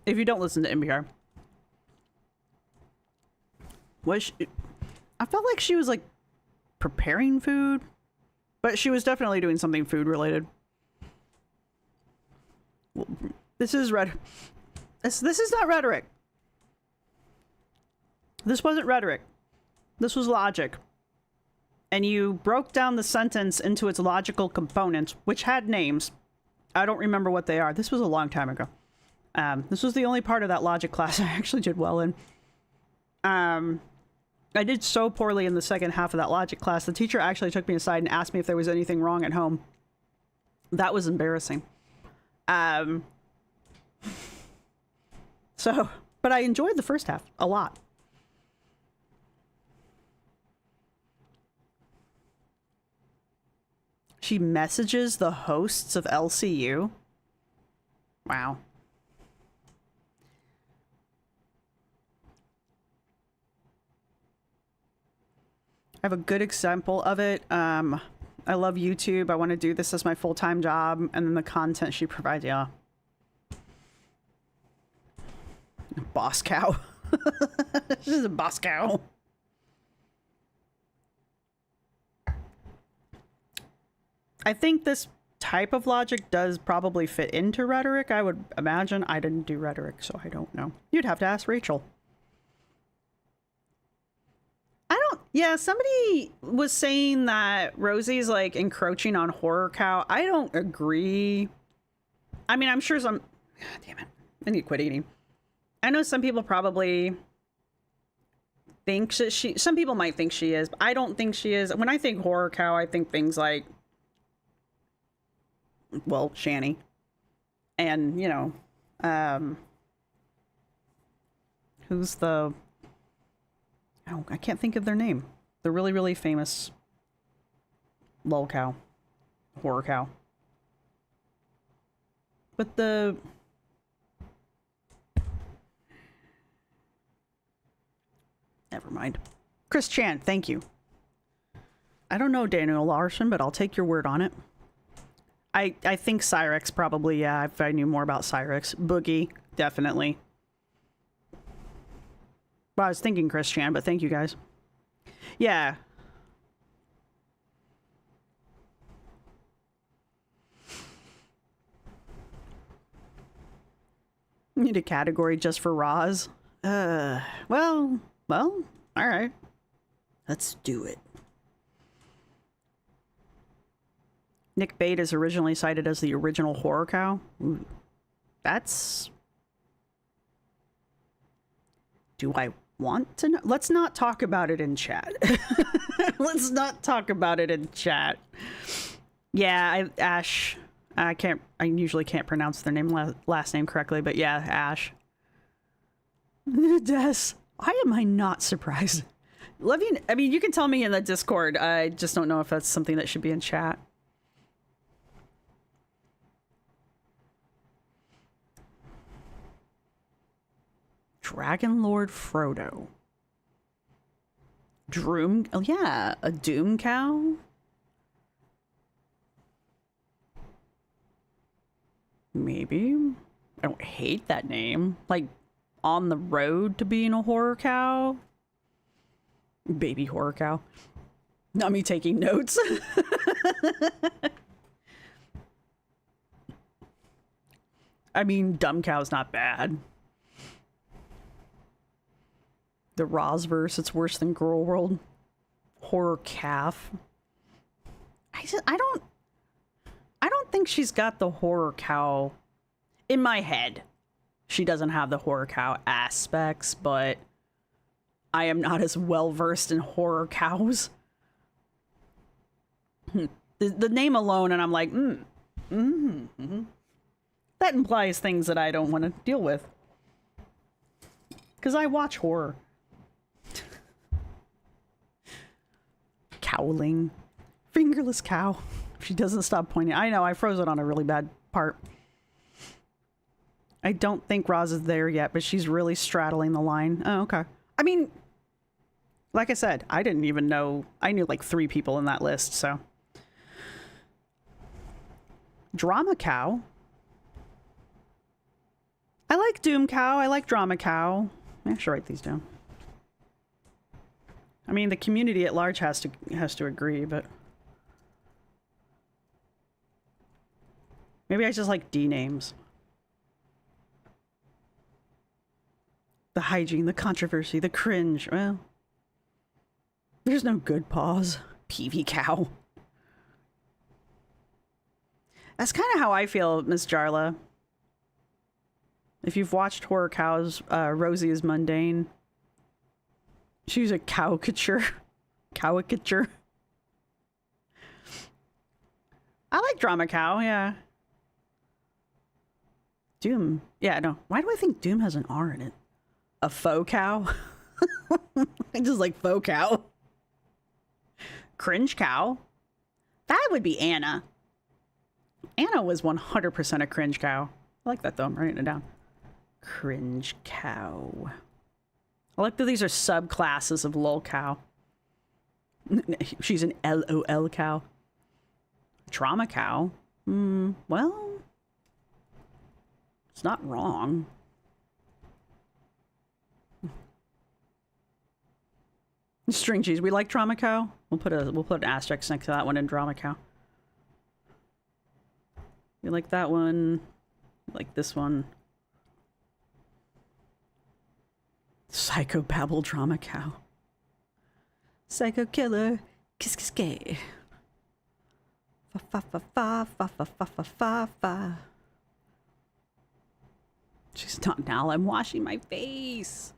If you don't listen to NPR, I felt like she was like preparing food, but she was definitely doing something food related. This is this is not rhetoric. This wasn't rhetoric. This was logic. And you broke down the sentence into its logical components, which had names. I don't remember what they are. This was a long time ago. This was the only part of that logic class I actually did well in. I did so poorly in the second half of that logic class. The teacher actually took me aside and asked me if there was anything wrong at home. That was embarrassing. So, but I enjoyed the first half a lot. She messages the hosts of LCU. Wow. I have a good example of it. I love YouTube. I want to do this as my full-time job, and then the content she provides, yeah. Boss cow. This is a boss cow. I think this type of logic does probably fit into rhetoric, I would imagine. I didn't do rhetoric, so I don't know. You'd have to ask Rachel. Yeah, somebody was saying that Rosie's like encroaching on Horror Cow. I don't agree. I mean, I'm sure some... God damn it. I need to quit eating. I know some people probably think that some people might think she is, but I don't think she is. When I think Horror Cow, I think things like, well, Shanny. And, you know, who's the... Oh, I can't think of their name. The really, really famous lol cow. Horror cow. But the... Never mind. Chris Chan, thank you. I don't know Daniel Larson, but I'll take your word on it. I think Cyrex probably, yeah, if I knew more about Cyrex. Boogie, definitely. Well, I was thinking Chris Chan, but thank you guys. Yeah. Need a category just for Roz. Well, all right. Let's do it. Nick Bate is originally cited as the original Horror Cow. Ooh, that's... Do I want to know? Let's not talk about it in chat. Let's not talk about it in chat. Yeah, Ash. I usually can't pronounce their name last name correctly, but yeah, Ash. Des. Why am I not surprised? Levine, I mean, you can tell me in the Discord. I just don't know if that's something that should be in chat. Dragon Lord Frodo. Droom. Oh, yeah. A Doom Cow? Maybe. I don't hate that name. Like, on the road to being a horror cow? Baby horror cow. Not me taking notes. I mean, dumb cow's not bad. The Rosverse, it's worse than Girl World. Horror calf. I don't think she's got the horror cow in my head. She doesn't have the horror cow aspects, but I am not as well versed in horror cows. The name alone, and I'm like, that implies things that I don't want to deal with. Because I watch horror. Cowling. Fingerless cow. She doesn't stop pointing. I know, I froze it on a really bad part. I don't think Roz is there yet, but she's really straddling the line. Oh, okay. I mean, like I said, I didn't even know. I knew like 3 people in that list, so. Drama cow. I like Doom cow. I like drama cow. I should write these down. I mean, the community at large has to agree, but maybe I just like D names. The hygiene, the controversy, the cringe. Well, there's no good pause. PV cow. That's kind of how I feel, Miss Jarla. If you've watched Horror Cows, Rosee is mundane. She's a caricature. Caricature. I like Drama Cow, yeah. Doom. Yeah, no. Why do I think Doom has an R in it? A faux cow? I just like faux cow. Cringe cow? That would be Anna. Anna was 100% a cringe cow. I like that though. I'm writing it down. Cringe cow. I like that these are subclasses of lol cow. She's an LOL cow. Trauma cow? Well, it's not wrong. String cheese. We like trauma cow. We'll put an asterisk next to that one in drama cow. You like that one? You like this one? Psycho babble drama cow. Psycho killer. Kiss kiss gay. Fa fa fa fa fa fa fa fa fa fa. She's not now. I'm washing my face.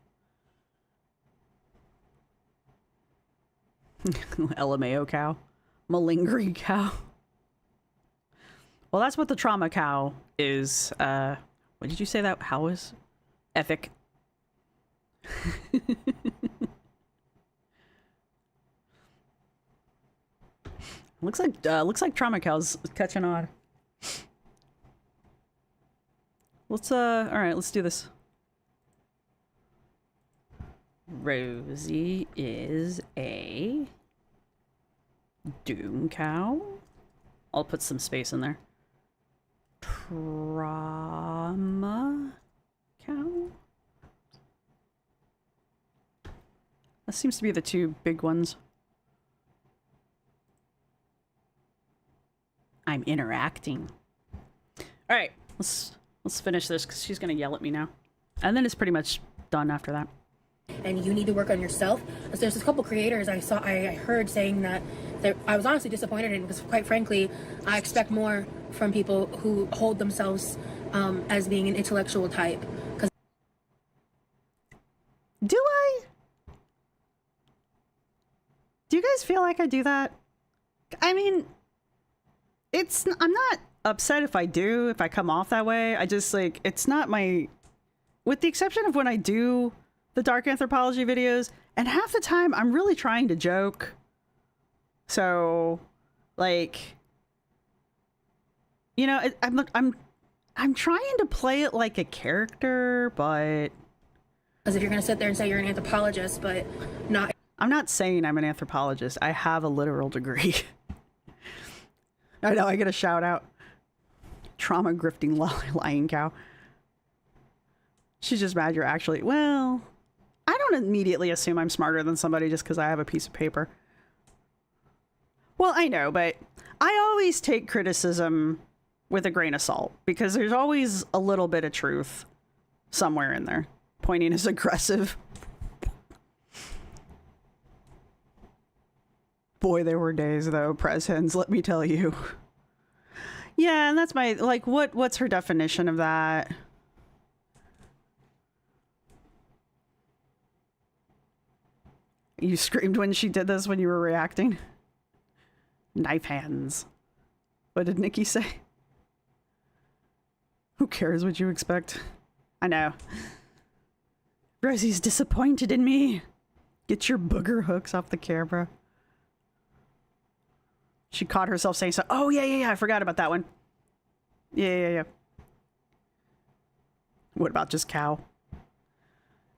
LMAO cow. Malingering cow. Well, that's what the trauma cow is. What did you say that? How was? Ethic. looks like trauma cow's catching on. Let's all right, let's do this. Rosee is a doom cow. I'll put some space in there. Trauma cow. That seems to be the two big ones. I'm interacting. All right, let's finish this because she's gonna yell at me now, and then it's pretty much done after that. And you need to work on yourself. There's a couple creators I heard saying that I was honestly disappointed in, because quite frankly, I expect more from people who hold themselves as being an intellectual type. Do I? Do you guys feel like I do that? I mean, I'm not upset if I do, if I come off that way. I just, like, it's not my, with the exception of when I do the dark anthropology videos, and half the time I'm really trying to joke. So, like, you know, I'm trying to play it like a character, but Because if you're going to sit there and say you're an anthropologist, but not... I'm not saying I'm an anthropologist. I have a literal degree. I know, I get a shout out. Trauma grifting lying cow. She's just mad you're actually... Well, I don't immediately assume I'm smarter than somebody just because I have a piece of paper. Well, I know, but I always take criticism with a grain of salt because there's always a little bit of truth somewhere in there. Pointing is aggressive. Boy, there were days though, Prez hens, let me tell you. Yeah, and that's my, like, what's her definition of that? You screamed when she did this when you were reacting? Knife hands. What did Nikki say? Who cares what you expect? I know. Rosie's disappointed in me. Get your booger hooks off the camera. She caught herself saying so. Oh, yeah. I forgot about that one. Yeah. What about just cow?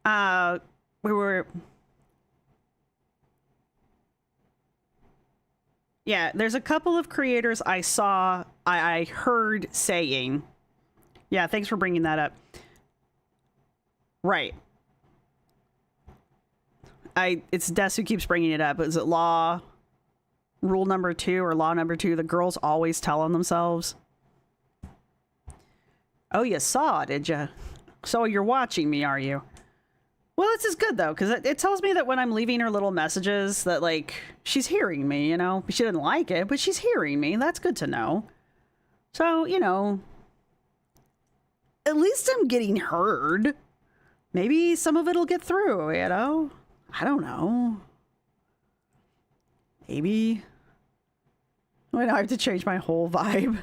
We were... Yeah, there's a couple of creators I saw, I heard saying... Yeah, thanks for bringing that up. Right. It's Des who keeps bringing it up. Is it rule number 2 or law number 2? The girls always tell on themselves. Oh, you saw, did you? So you're watching me, are you? Well, this is good, though, because it tells me that when I'm leaving her little messages that, like, she's hearing me, you know? She didn't like it, but she's hearing me. That's good to know. So, you know, at least I'm getting heard. Maybe some of it'll get through, you know? I don't know. Maybe. Wait, I have to change my whole vibe.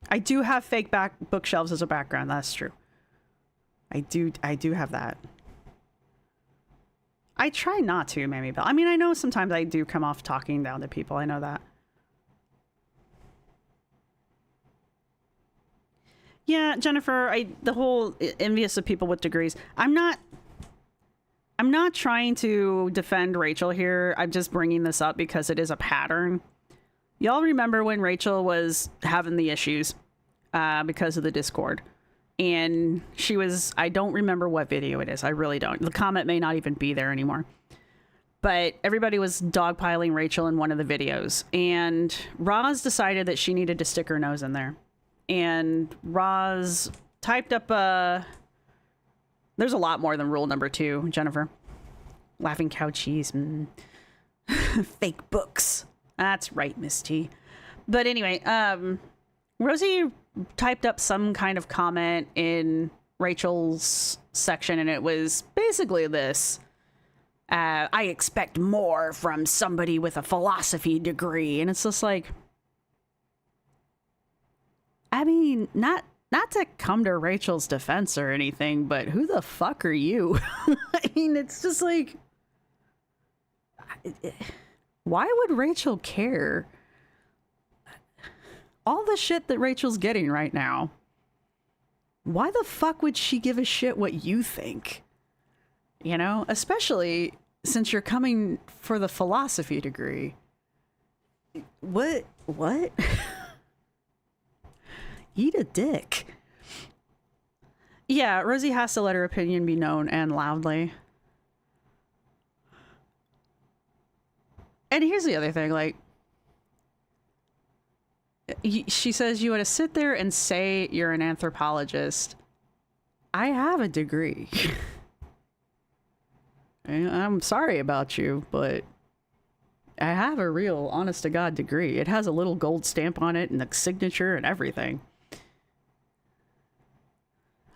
I do have fake bookshelves as a background. That's true. I do have that. I try not to, maybe, but I mean, I know sometimes I do come off talking down to people. I know that. Yeah, Jennifer, the whole envious of people with degrees. I'm not I'm not trying to defend Rachel here. I'm just bringing this up because it is a pattern. Y'all remember when Rachel was having the issues because of the Discord? And she was, I don't remember what video it is. I really don't. The comment may not even be there anymore. But everybody was dogpiling Rachel in one of the videos. And Roz decided that she needed to stick her nose in there. And Roz typed up there's a lot more than rule number 2, Jennifer. Laughing cow cheese. Fake books. That's right, Miss T. But anyway, Rosee typed up some kind of comment in Rachel's section, and it was basically this. I expect more from somebody with a philosophy degree. And it's just like, I mean, not to come to Rachel's defense or anything, but who the fuck are you? I mean, it's just like, why would Rachel care? All the shit that Rachel's getting right now, why the fuck would she give a shit what you think? You know, especially since you're coming for the philosophy degree. What? Eat a dick. Yeah, Rosee has to let her opinion be known and loudly. And here's the other thing, like, she says you want to sit there and say you're an anthropologist. I have a degree. I'm sorry about you, but I have a real honest to God degree. It has a little gold stamp on it and the signature and everything.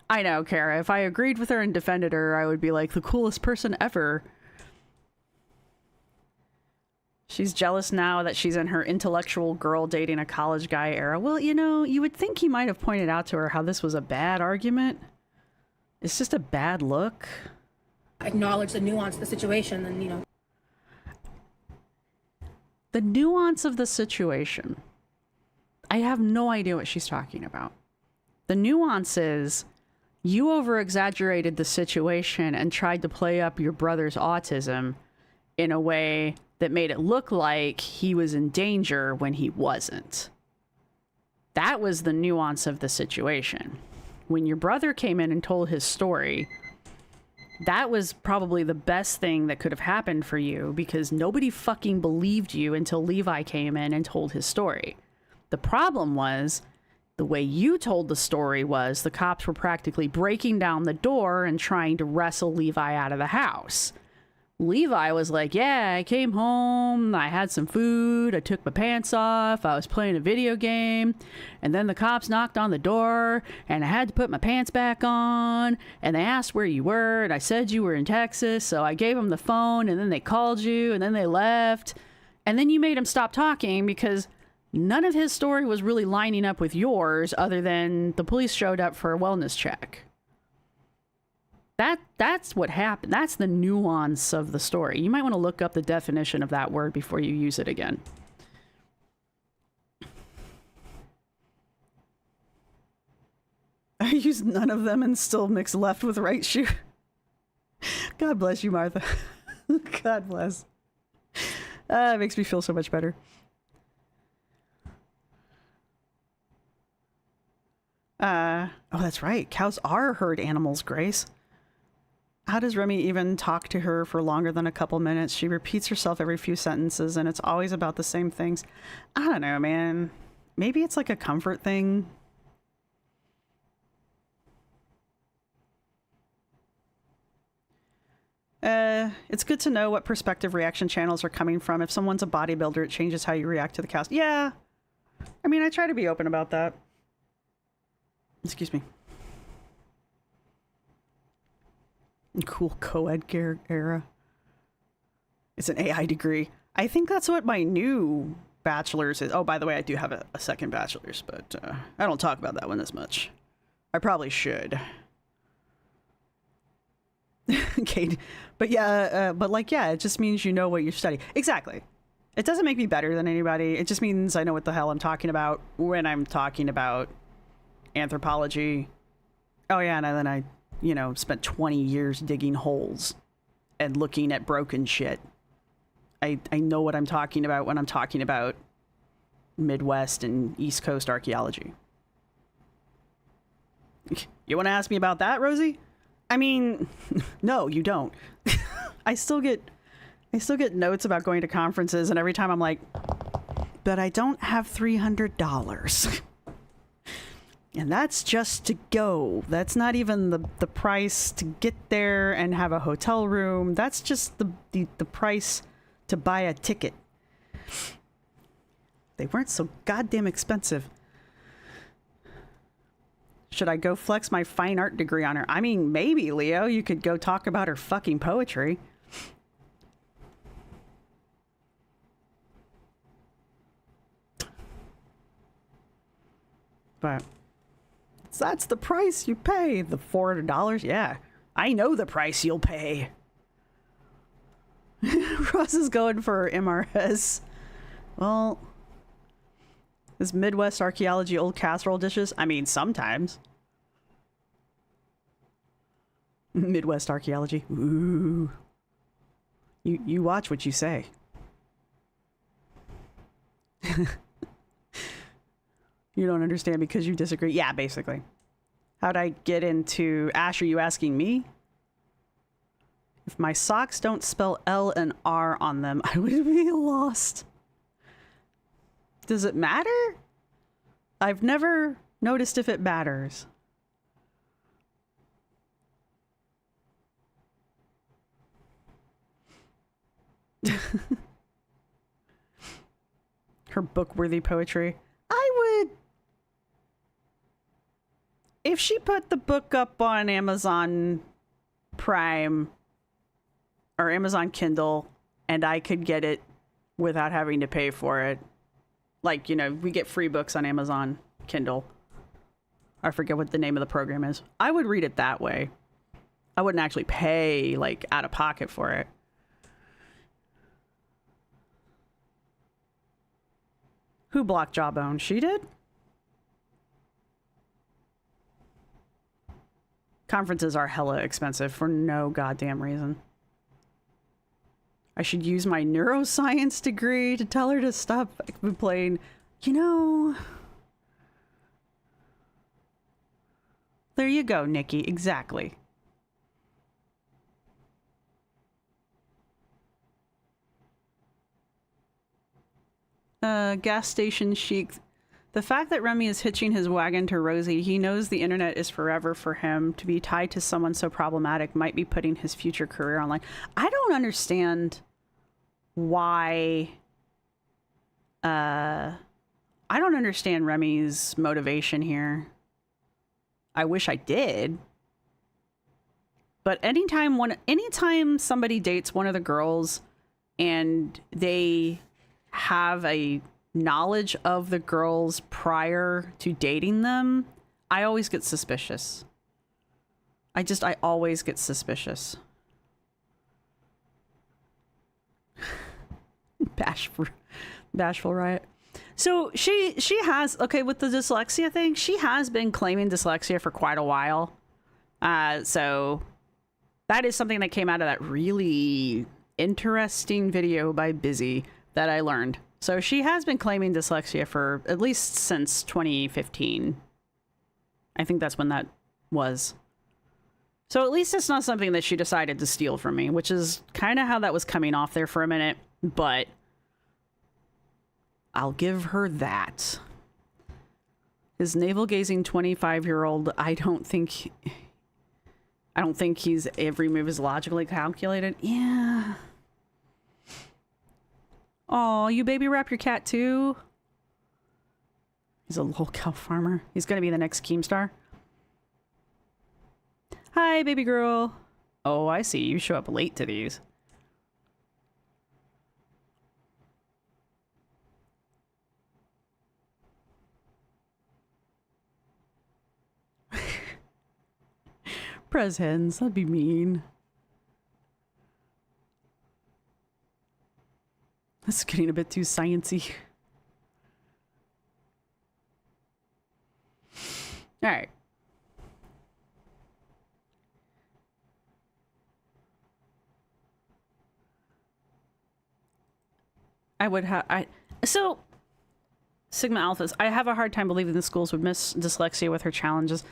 I know, Kara, if I agreed with her and defended her, I would be like the coolest person ever. She's jealous now that she's in her intellectual girl dating a college guy era. Well, you know, you would think he might have pointed out to her how this was a bad argument. It's just a bad look. Acknowledge the nuance of the situation, and, you know. The nuance of the situation. I have no idea what she's talking about. The nuance is you over-exaggerated the situation and tried to play up your brother's autism in a way that made it look like he was in danger when he wasn't. That was the nuance of the situation. When your brother came in and told his story, that was probably the best thing that could have happened for you, because nobody fucking believed you until Levi came in and told his story. The problem was, the way you told the story was the cops were practically breaking down the door and trying to wrestle Levi out of the house. Levi was like, yeah, I came home, I had some food, I took my pants off, I was playing a video game, and then the cops knocked on the door, and I had to put my pants back on, and they asked where you were, and I said you were in Texas, so I gave them the phone, and then they called you, and then they left, and then you made him stop talking because none of his story was really lining up with yours other than the police showed up for a wellness check. That's what happened. That's the nuance of the story. You might want to look up the definition of that word before you use it again. I used none of them and still mix left with right shoe. God bless you, Martha. God bless. It makes me feel so much better. Oh, that's right. Cows are herd animals, Grace. How does Remy even talk to her for longer than a couple minutes? She repeats herself every few sentences, and it's always about the same things. I don't know, man. Maybe it's like a comfort thing. It's good to know what perspective reaction channels are coming from. If someone's a bodybuilder, it changes how you react to the cast. Yeah. I mean, I try to be open about that. Excuse me. Cool co-ed era. It's an AI degree. I think that's what my new bachelor's is. Oh, by the way, I do have a second bachelor's, but I don't talk about that one as much. I probably should. Kate. But yeah, it just means you know what you study. Exactly. It doesn't make me better than anybody. It just means I know what the hell I'm talking about when I'm talking about anthropology. Oh yeah, and then I spent 20 years digging holes and looking at broken shit. I know what I'm talking about when I'm talking about Midwest and East Coast archaeology. You want to ask me about that, Rosie? I mean, no, you don't. I still get notes about going to conferences, and every time I'm like, but I don't have $300. And that's just to go. That's not even the price to get there and have a hotel room. That's just the price to buy a ticket. They weren't so goddamn expensive. Should I go flex my fine art degree on her? I mean, maybe, Leo. You could go talk about her fucking poetry. But that's the price you pay. The $400? Yeah. I know the price you'll pay. Ross is going for MRS. Well, is Midwest archaeology old casserole dishes? I mean, sometimes. Midwest archaeology. Ooh. You watch what you say. You don't understand because you disagree. Yeah, basically. How'd I get into... Ash, are you asking me? If my socks don't spell L and R on them, I would be lost. Does it matter? I've never noticed if it matters. Her book-worthy poetry. I would... If she put the book up on Amazon Prime or Amazon Kindle and I could get it without having to pay for it, like, you know, we get free books on Amazon Kindle. I forget what the name of the program is. I would read it that way. I wouldn't actually pay, like, out of pocket for it. Who blocked Jawbone? She did? Conferences are hella expensive for no goddamn reason. I should use my neuroscience degree to tell her to stop playing. You know... There you go, Nikki. Exactly. Gas station chic. The fact that Remy is hitching his wagon to Rosie, he knows the internet is forever for him. To be tied to someone so problematic might be putting his future career online. I don't understand why... I don't understand Remy's motivation here. I wish I did. But anytime somebody dates one of the girls and they have a knowledge of the girls prior to dating them, I always get suspicious. I always get suspicious. Bashful Riot. So she has, okay, with the dyslexia thing, she has been claiming dyslexia for quite a while. So that is something that came out of that really interesting video by Busy that I learned. So she has been claiming dyslexia for at least since 2015. I think that's when that was. So at least it's not something that she decided to steal from me, which is kind of how that was coming off there for a minute. But I'll give her that. His navel-gazing 25-year-old, I don't think he's every move is logically calculated. Yeah. Oh, you baby wrap your cat too? He's a little cow farmer. He's gonna be the next Keemstar. Hi, baby girl. Oh, I see. You show up late to these. Press hens. That'd be mean. That's getting a bit too sciencey. All right. I would have. So Sigma Alphas. I have a hard time believing the schools would miss dyslexia with her challenges.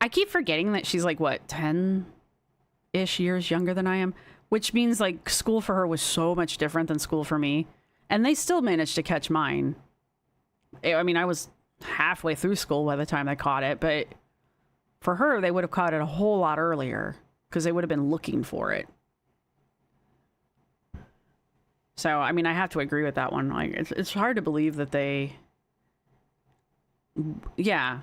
I keep forgetting that she's like what 10-ish years younger than I am, which means like school for her was so much different than school for me, and they still managed to catch mine. I mean, I was halfway through school by the time I caught it, but for her, they would have caught it a whole lot earlier because they would have been looking for it. So, I mean, I have to agree with that one. Like, it's hard to believe that they... Yeah.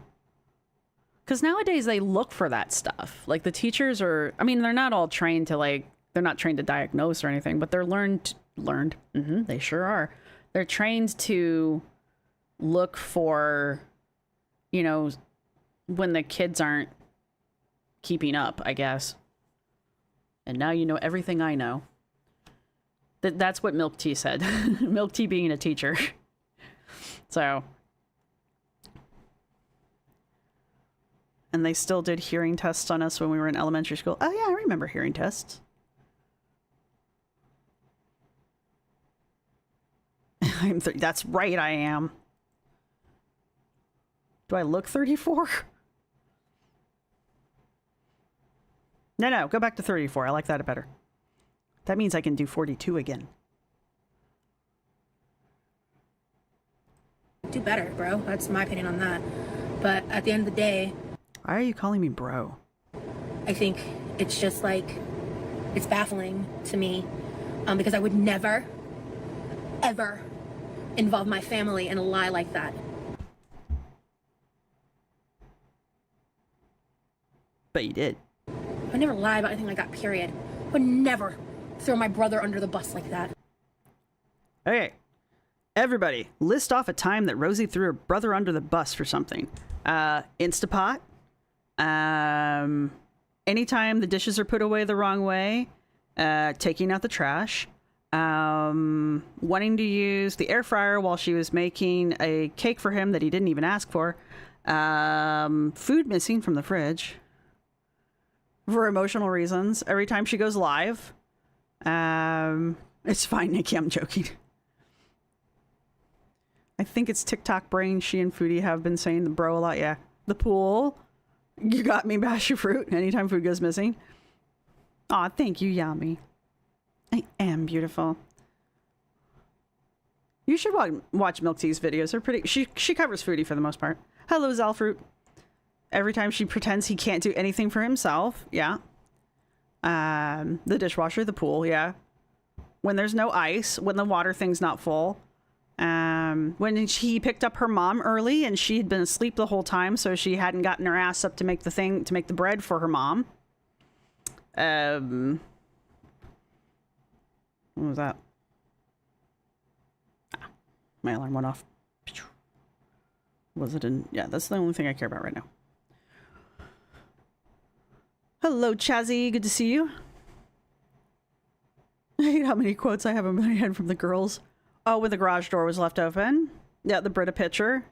Because nowadays they look for that stuff. Like, the teachers are... I mean, they're not all trained to, like... They're not trained to diagnose or anything, but they're learned. Mm-hmm, they sure are. They're trained to look for, you know, when the kids aren't keeping up, I guess. And now you know everything I know. That's what Milk Tea said. Milk Tea being a teacher. So. And they still did hearing tests on us when we were in elementary school. Oh yeah, I remember hearing tests. That's right, I am. Do I look 34? No, go back to 34. I like that better. That means I can do 42 again. Do better, bro. That's my opinion on that. But at the end of the day... Why are you calling me bro? I think it's just like... It's baffling to me. Because I would never, ever involve my family in a lie like that. But you did. I never lie about anything like that, period. I would never throw my brother under the bus like that. Okay. Everybody, list off a time that Rosee threw her brother under the bus for something. Instapot. Anytime the dishes are put away the wrong way. Taking out the trash. Wanting to use the air fryer while she was making a cake for him that he didn't even ask for. Food missing from the fridge. For emotional reasons. Every time she goes live. It's fine, Nikki, I'm joking. I think it's TikTok brain. She and Foodie have been saying the bro a lot. Yeah. The pool. You got me, bash your fruit. Anytime food goes missing. Aw, thank you, Yummy. I am beautiful. You should watch Milk Tea's videos. They're pretty... She covers Foodie for the most part. Hello, Zalfruit. Every time she pretends he can't do anything for himself. Yeah. The dishwasher, the pool. Yeah. When there's no ice. When the water thing's not full. When he picked up her mom early and she had been asleep the whole time, so she hadn't gotten her ass up to make the bread for her mom. What was that? My alarm went off. Was it in? Yeah, that's the only thing I care about right now. Hello, Chazzy. Good to see you. I hate how many quotes I have in my head from the girls. Oh, when the garage door was left open. Yeah, the Brita pitcher.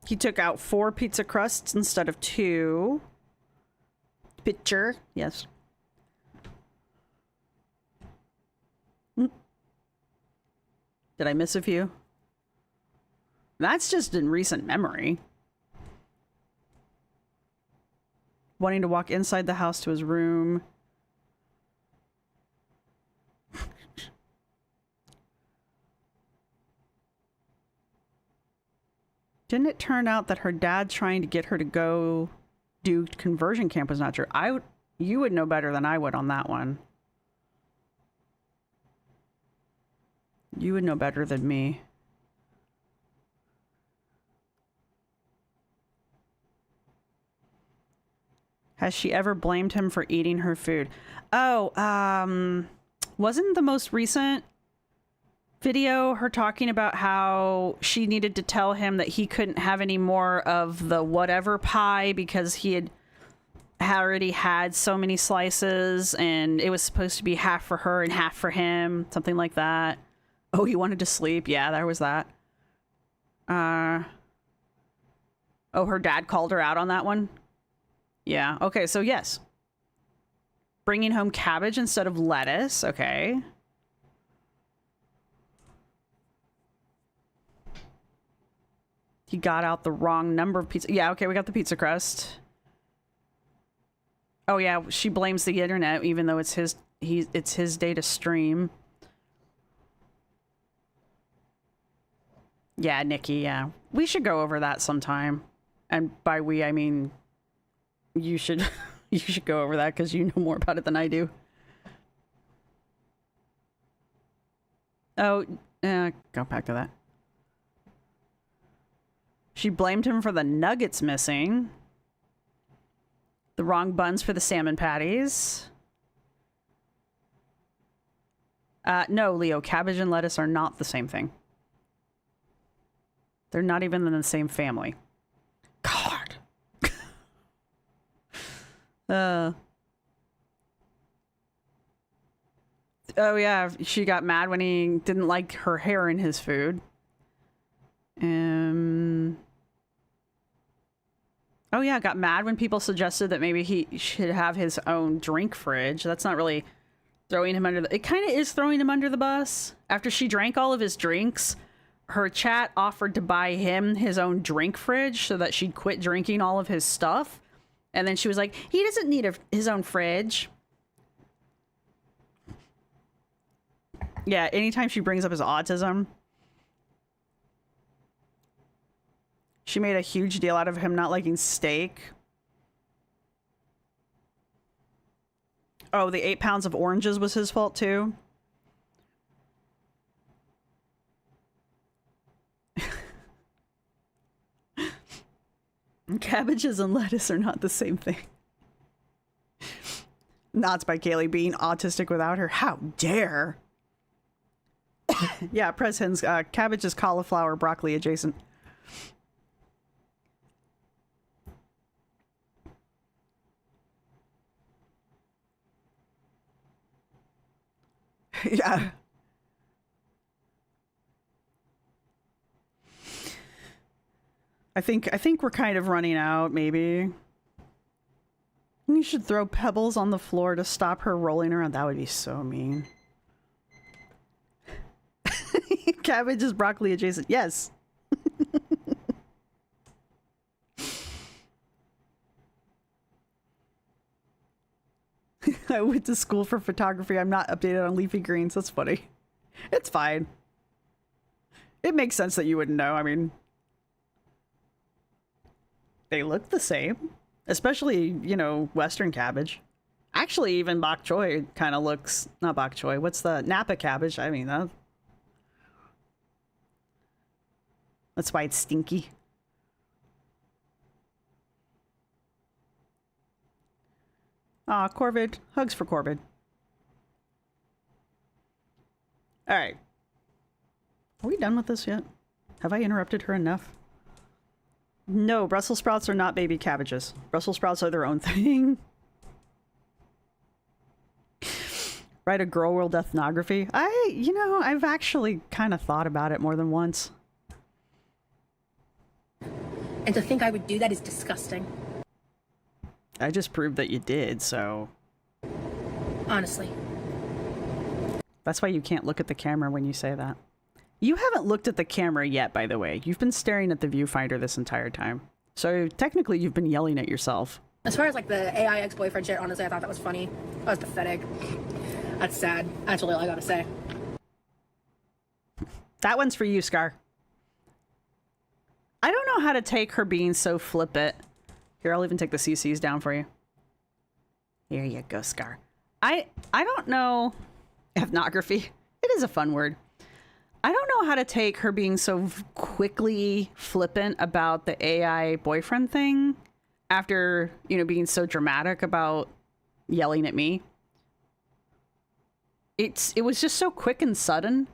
He took out 4 pizza crusts instead of 2. Pitcher. Yes. Did I miss a few? That's just in recent memory. Wanting to walk inside the house to his room. Didn't it turn out that her dad trying to get her to go do conversion camp was not true? You would know better than I would on that one. You would know better than me. Has she ever blamed him for eating her food? Oh, wasn't the most recent video her talking about how she needed to tell him that he couldn't have any more of the whatever pie because he had already had so many slices and it was supposed to be half for her and half for him, something like that. Oh, he wanted to sleep. Yeah, there was that. Oh, her dad called her out on that one? Yeah. Okay, so yes. Bringing home cabbage instead of lettuce. Okay. He got out the wrong number of pizza. Yeah, okay, we got the pizza crust. Oh yeah, she blames the internet even though it's his day to stream. Yeah, Nikki, yeah. We should go over that sometime. And by we, I mean you should you should go over that because you know more about it than I do. Oh, go back to that. She blamed him for the nuggets missing. The wrong buns for the salmon patties. No, Leo, cabbage and lettuce are not the same thing. They're not even in the same family. God. Oh yeah, she got mad when he didn't like her hair in his food. Oh yeah, got mad when people suggested that maybe he should have his own drink fridge. That's not really throwing him under the... It kind of is throwing him under the bus. After she drank all of his drinks, her chat offered to buy him his own drink fridge so that she'd quit drinking all of his stuff. And then she was like, he doesn't need his own fridge. Yeah, anytime she brings up his autism... She made a huge deal out of him not liking steak. Oh, the 8 pounds of oranges was his fault too. Cabbages and lettuce are not the same thing. Knots by Kaylee being autistic without her. How dare! Yeah, Pres Hens, cabbage is cauliflower, broccoli adjacent. Yeah. I think we're kind of running out, maybe. You should throw pebbles on the floor to stop her rolling around. That would be so mean. Cabbage is broccoli adjacent. Yes. I went to school for photography. I'm not updated on leafy greens. That's funny. It's fine. It makes sense that you wouldn't know. I mean, they look the same. Especially, you know, Western cabbage. Actually, even bok choy kind of looks... Not bok choy. What's the... Napa cabbage? I mean, that's why it's stinky. Aw, Corvid. Hugs for Corvid. Alright. Are we done with this yet? Have I interrupted her enough? No, Brussels sprouts are not baby cabbages. Brussels sprouts are their own thing. Write a girl world ethnography. You know, I've actually kind of thought about it more than once. And to think I would do that is disgusting. I just proved that you did, so... Honestly. That's why you can't look at the camera when you say that. You haven't looked at the camera yet, by the way. You've been staring at the viewfinder this entire time. So technically you've been yelling at yourself. As far as like the AI ex-boyfriend shit, honestly, I thought that was funny. That was pathetic. That's sad. That's really all I gotta say. That one's for you, Scar. I don't know how to take her being so flippant. Here, I'll even take the CCs down for you. Here you go, Scar. I don't know... Ethnography. It is a fun word. I don't know how to take her being so quickly flippant about the AI boyfriend thing after, you know, being so dramatic about yelling at me. It was just so quick and sudden.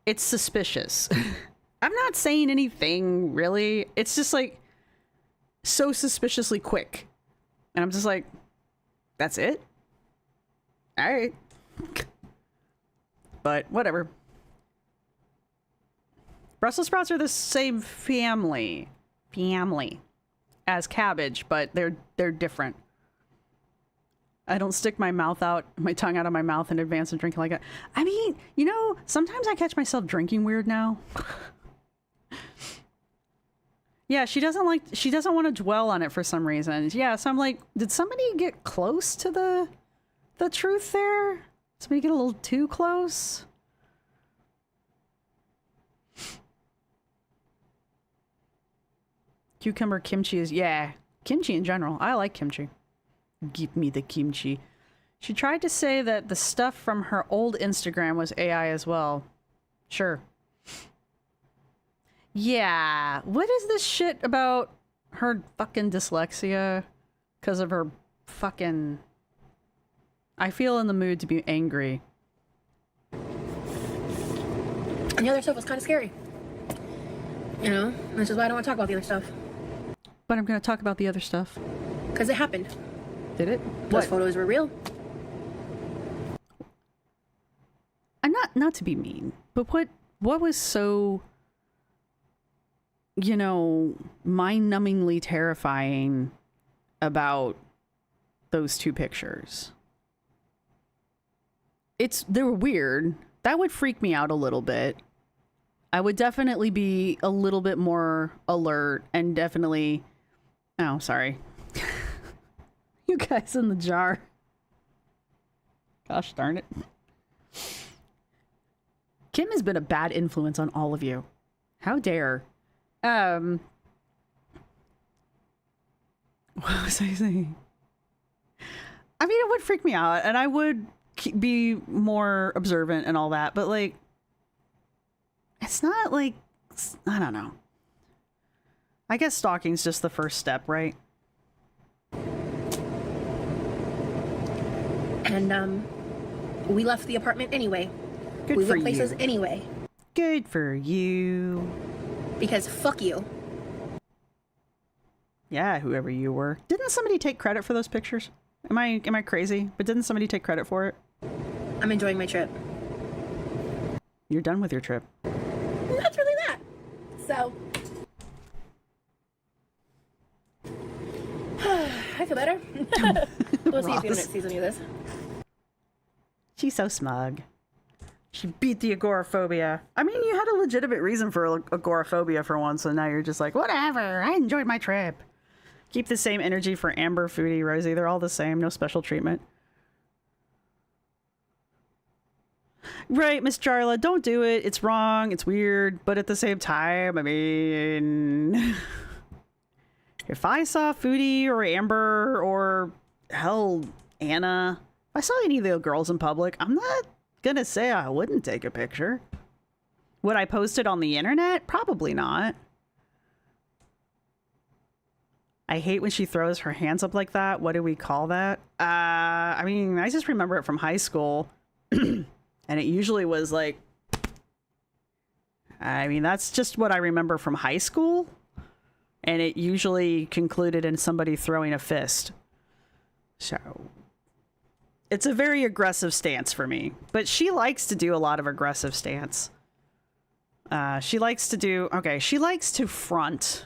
It's suspicious. I'm not saying anything, really. It's just like so suspiciously quick. And I'm just like, that's it? All right. But whatever. Brussels sprouts are the same family as cabbage, but they're different. I don't stick my tongue out of my mouth in advance and drink like that. I mean, you know, sometimes I catch myself drinking weird now. Yeah, she doesn't want to dwell on it for some reason. Yeah, so I'm like, did somebody get close to the truth there? Somebody get a little too close? Cucumber kimchi is, yeah, kimchi in general. I like kimchi. Give me the kimchi. She tried to say that the stuff from her old Instagram was AI as well. Sure. Yeah. What is this shit about her fucking dyslexia? Because of her fucking... I feel in the mood to be angry. And the other stuff was kind of scary. You know? Which is why I don't want to talk about the other stuff. But I'm going to talk about the other stuff. Because it happened. Did it? Those photos were real. I'm not to be mean, but what was so, you know, mind-numbingly terrifying about those two pictures? They were weird. That would freak me out a little bit. I would definitely be a little bit more alert and definitely... Oh, sorry. You guys in the jar. Gosh darn it. Kim has been a bad influence on all of you. How dare. What was I saying? I mean, it would freak me out, and I would be more observant and all that, but, like, it's not like, I don't know. I guess stalking's just the first step, right? And, we left the apartment anyway. Good we for went places you. anyway. Good for you. Because fuck you. Yeah, whoever you were. Didn't somebody take credit for those pictures? Am I crazy? But didn't somebody take credit for it? I'm enjoying my trip. You're done with your trip. That's really that. So... I feel better. We'll see if you don't see any of this. She's so smug. She beat the agoraphobia. I mean, you had a legitimate reason for agoraphobia for once, and now you're just like, whatever, I enjoyed my trip. Keep the same energy for Amber, Foodie, Rosee. They're all the same. No special treatment. Right, Miss Jarla, don't do it. It's wrong. It's weird. But at the same time, I mean... If I saw Foodie or Amber or, hell, Anna... If I saw any of the girls in public, I'm not gonna say I wouldn't take a picture. Would I post it on the internet? Probably not. I hate when she throws her hands up like that. What do we call that? I mean, I just remember it from high school. And it usually was like... I mean, that's just what I remember from high school. And it usually concluded in somebody throwing a fist. So... It's a very aggressive stance for me, but she likes to do a lot of aggressive stance. She likes to front,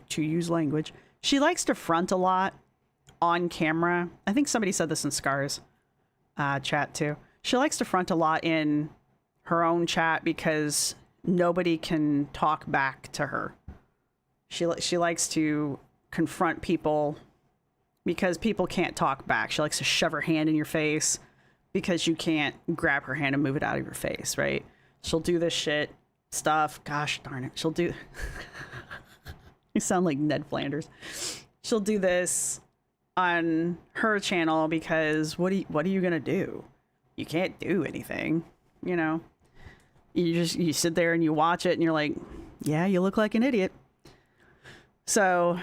to use language. She likes to front a lot on camera. I think somebody said this in Scar's chat too. She likes to front a lot in her own chat because nobody can talk back to her. She likes to confront people because people can't talk back. She likes to shove her hand in your face because you can't grab her hand and move it out of your face, right? She'll do this shit stuff. Gosh darn it. She'll do... You sound like Ned Flanders. She'll do this on her channel because what are you gonna do? You can't do anything, you know? You sit there and you watch it and you're like, yeah, you look like an idiot. So...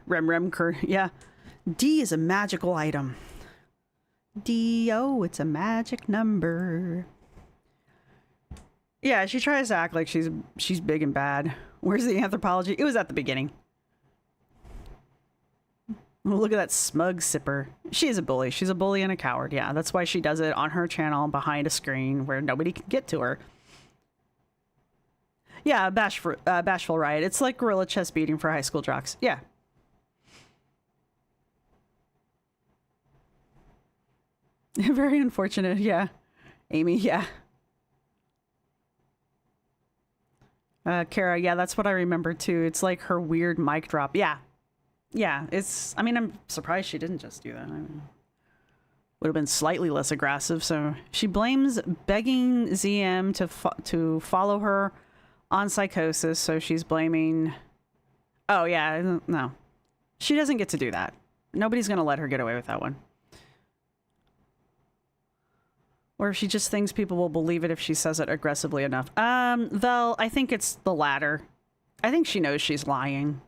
yeah. D is a magical item. D, oh, it's a magic number. Yeah, she tries to act like she's big and bad. Where's the anthropology? It was at the beginning. Oh, look at that smug sipper. She is a bully. She's a bully and a coward. Yeah, that's why she does it on her channel behind a screen where nobody can get to her. Yeah, bashful riot. It's like gorilla chess beating for high school jocks. Yeah. Very unfortunate. Yeah. Amy, yeah. Kara, yeah, that's what I remember too. It's like her weird mic drop. Yeah. Yeah, I mean, I'm surprised she didn't just do that. Would have been slightly less aggressive. So she blames begging ZM to follow her on psychosis. So she's blaming. Oh yeah, no, she doesn't get to do that. Nobody's gonna let her get away with that one. Or if she just thinks people will believe it if she says it aggressively enough. Though I think it's the latter. I think she knows she's lying.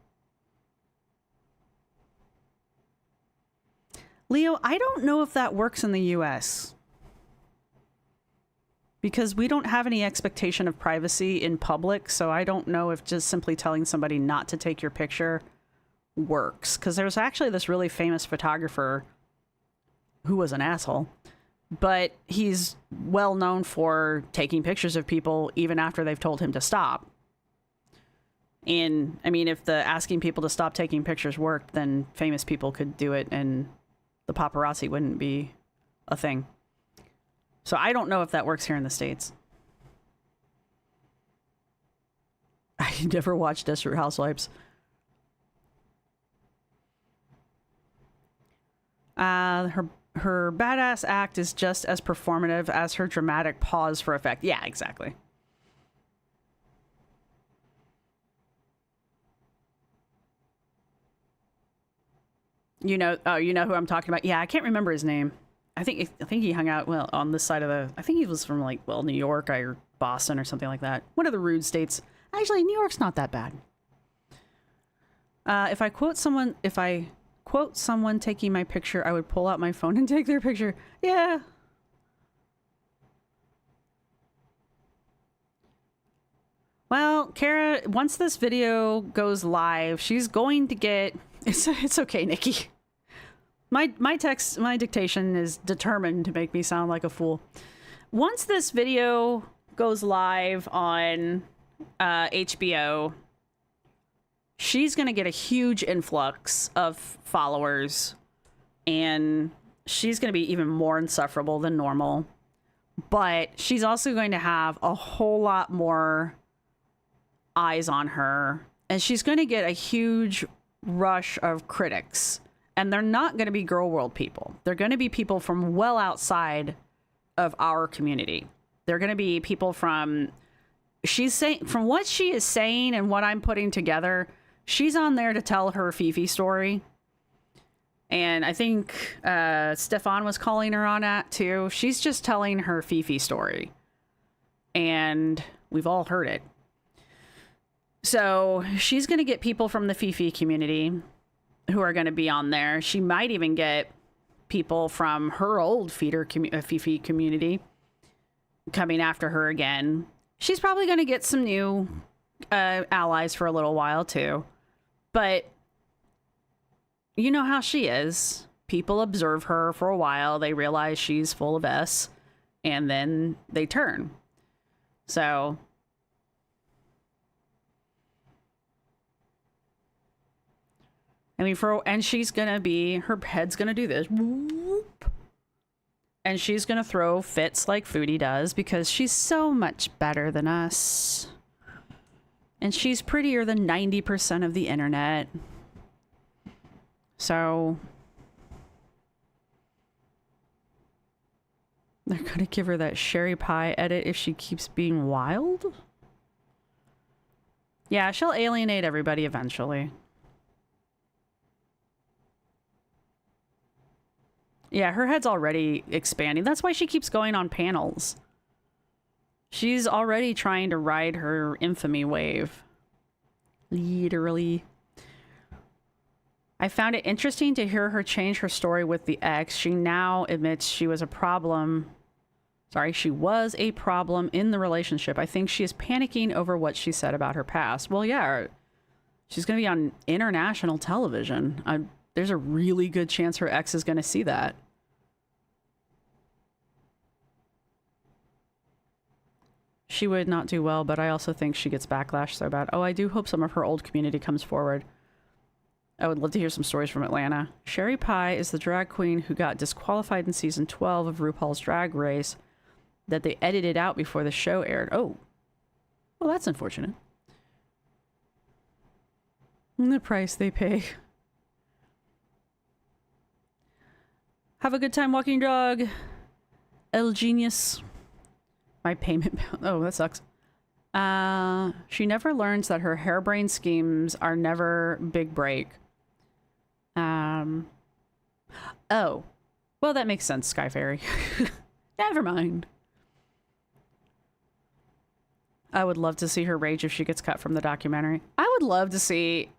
Leo, I don't know if that works in the US. Because we don't have any expectation of privacy in public, so I don't know if just simply telling somebody not to take your picture works. Because there's actually this really famous photographer who was an asshole, but he's well known for taking pictures of people even after they've told him to stop. And, I mean, if the asking people to stop taking pictures worked, then famous people could do it and the paparazzi wouldn't be a thing. So I don't know if that works here in the States. I never watched Desperate Housewives. Her badass act is just as performative as her dramatic pause for effect. Yeah, exactly. You know who I'm talking about. Yeah, I can't remember his name. I think he hung out on this side of the. I think he was from New York or Boston or something like that. One of the rude states. Actually, New York's not that bad. If I quote someone taking my picture, I would pull out my phone and take their picture. Yeah. Well, Kara, once this video goes live, she's going to get. It's okay, Nikki. My dictation is determined to make me sound like a fool. Once this video goes live on HBO, she's going to get a huge influx of followers, and she's going to be even more insufferable than normal. But she's also going to have a whole lot more eyes on her, and she's going to get a huge rush of critics. And they're not going to be girl world people. They're going to be people from well outside of our community. They're going to be people from what she is saying and what I'm putting together. She's on there to tell her Fifi story. And I think Stefan was calling her on that too. She's just telling her Fifi story. And we've all heard it. So she's going to get people from the Fifi community who are going to be on there. She might even get people from her old Fifi community coming after her again. She's probably going to get some new allies for a little while too. But you know how she is. People observe her for a while. They realize she's full of S, and then they turn. So I mean, and she's gonna be, her head's gonna do this, whoop, and she's gonna throw fits like Foodie does because she's so much better than us, and she's prettier than 90% of the internet. So they're gonna give her that Sherry Pie edit if she keeps being wild. Yeah, she'll alienate everybody eventually. Yeah, her head's already expanding. That's why she keeps going on panels. She's already trying to ride her infamy wave. Literally. I found it interesting to hear her change her story with the ex. She now admits she was a problem. Sorry, she was a problem in the relationship. I think she is panicking over what she said about her past. Well, yeah, she's going to be on international television. There's a really good chance her ex is going to see that. She would not do well, but I also think she gets backlash so bad. Oh, I do hope some of her old community comes forward. I would love to hear some stories from Atlanta. Sherry Pie is the drag queen who got disqualified in season 12 of RuPaul's Drag Race that they edited out before the show aired. Oh, well, that's unfortunate. And the price they pay. Have a good time walking dog. El Genius. My payment. Oh, that sucks. She never learns that her harebrained schemes are never big break. Oh. Well, that makes sense, Sky Fairy. Never mind. I would love to see her rage if she gets cut from the documentary. I would love to see...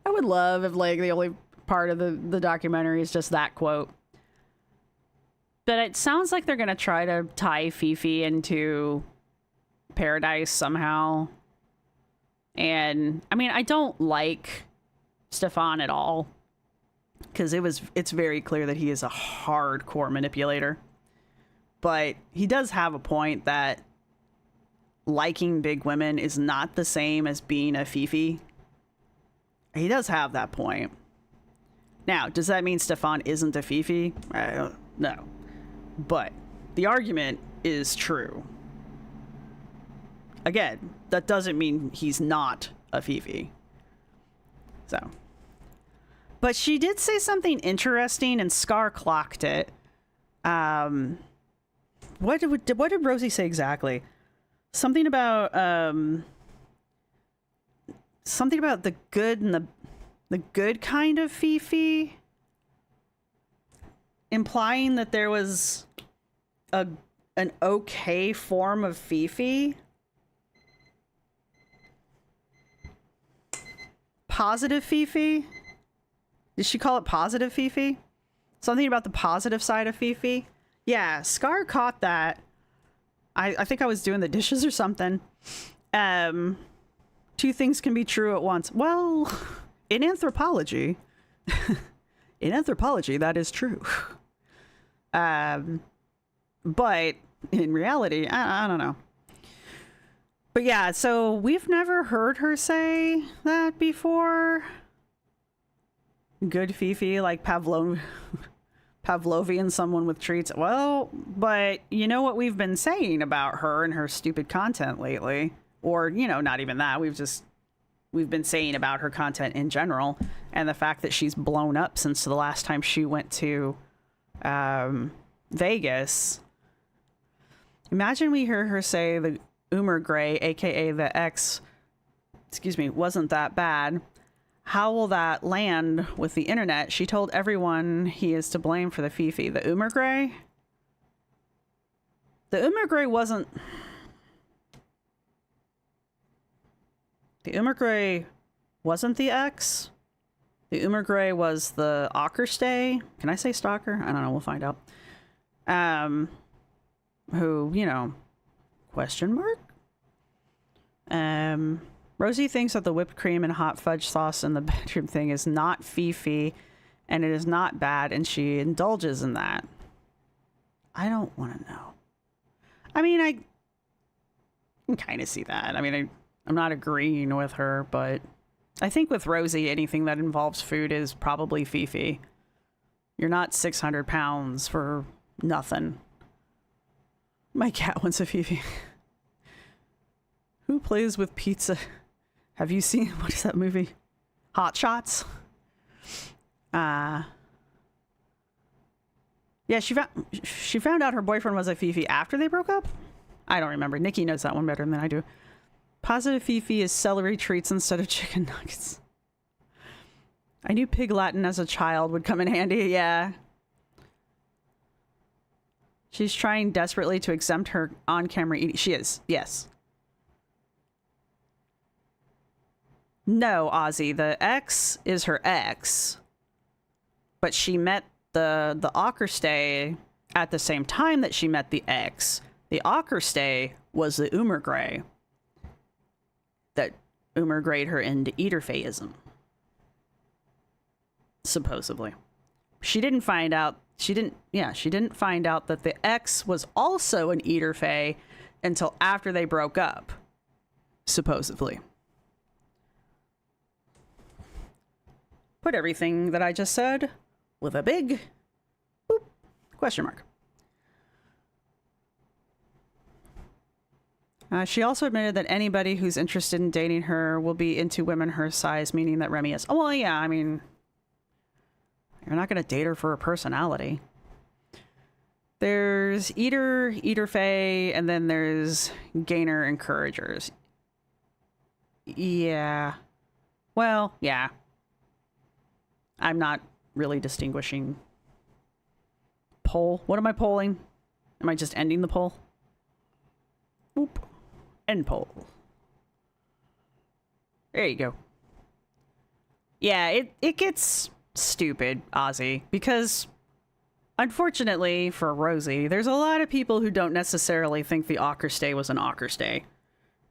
I would love if, like, the only part of the documentary is just that quote. But it sounds like they're going to try to tie Fifi into Paradise somehow. And, I mean, I don't like Stefan at all. Because it's very clear that he is a hardcore manipulator. But he does have a point that liking big women is not the same as being a Fifi. He does have that point. Now, does that mean Stefan isn't a Fifi? I don't know. But the argument is true. Again, that doesn't mean he's not a Fifi. So. But she did say something interesting, and Scar clocked it. What did Rosee say exactly? Something about the good and the good kind of Fifi, implying that there was an okay form of Fifi. Positive Fifi? Did she call it positive Fifi? Something about the positive side of Fifi? Yeah, Scar caught that. I think I was doing the dishes or something. Two things can be true at once. Well, in anthropology, that is true. But in reality, I don't know. But yeah, so we've never heard her say that before. Good Fifi, like Pavlovian someone with treats. Well, but you know what we've been saying about her and her stupid content lately? Or, you know, not even that. We've been saying about her content in general, and the fact that she's blown up since the last time she went to Vegas. Imagine we hear her say the Umer Gray, aka the X, wasn't that bad. How will that land with the internet? She told everyone he is to blame for the Fifi. The Umer Gray? The Umer Gray wasn't... The Umer Gray wasn't the X. The Umer Gray was the Ockerstay. Can I say stalker? I don't know. We'll find out. Who, you know, question mark? Rosee thinks that the whipped cream and hot fudge sauce in the bedroom thing is not Fifi, and it is not bad, and she indulges in that. I don't want to know. I mean, I can kind of see that. I mean, I'm not agreeing with her, but I think with Rosee, anything that involves food is probably Fifi. You're not 600 pounds for nothing. My cat wants a Fifi. Who plays with pizza? Have you seen, what is that movie? Hot Shots? Yeah, she found out her boyfriend was a Fifi after they broke up? I don't remember. Nikki knows that one better than I do. Positive Fifi is celery treats instead of chicken nuggets. I knew Pig Latin as a child would come in handy, yeah. She's trying desperately to exempt her on-camera eating. She is, yes. No, Ozzy, the X is her ex, but she met the Ockerstay at the same time that she met the X. The Ockerstay was the Umer Gray that Umer grayed her into Eaterfayism. Supposedly. She didn't find out that the X was also an Eaterfay until after they broke up. Supposedly. put everything that I just said with a big boop question mark. She also admitted that anybody who's interested in dating her will be into women her size, meaning that Remy is. Oh, well, yeah, I mean, you're not going to date her for her personality. There's Eater Fae, and then there's Gainer Encouragers. Yeah. Well, yeah. I'm not really distinguishing. Poll. What am I polling? Am I just ending the poll? Whoop. End poll. There you go. Yeah, it gets stupid, Ozzy, because unfortunately for Rosee, there's a lot of people who don't necessarily think the Ockerstay was an Ockerstay.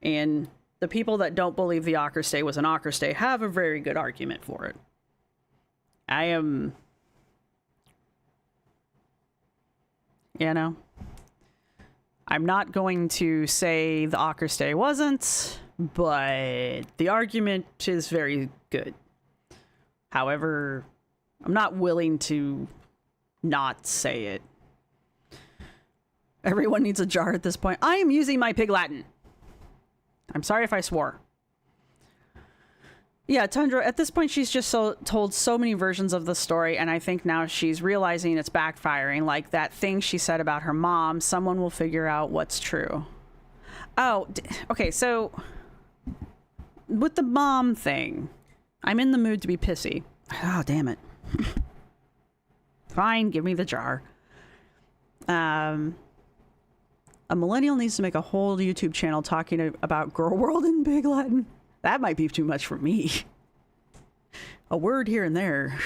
And the people that don't believe the Ockerstay was an Ockerstay have a very good argument for it. I am... You know? I'm not going to say the Ockerstay wasn't, but the argument is very good. However, I'm not willing to not say it. Everyone needs a jar at this point. I am using my Pig Latin. I'm sorry if I swore. Yeah, Tundra, at this point, she's just told so many versions of the story, and I think now she's realizing it's backfiring. Like that thing she said about her mom, someone will figure out what's true. Oh, okay, so with the mom thing, I'm in the mood to be pissy. Oh, damn it. Fine, give me the jar. A millennial needs to make a whole YouTube channel talking about Girl World in Big Latin. That might be too much for me. A word here and there.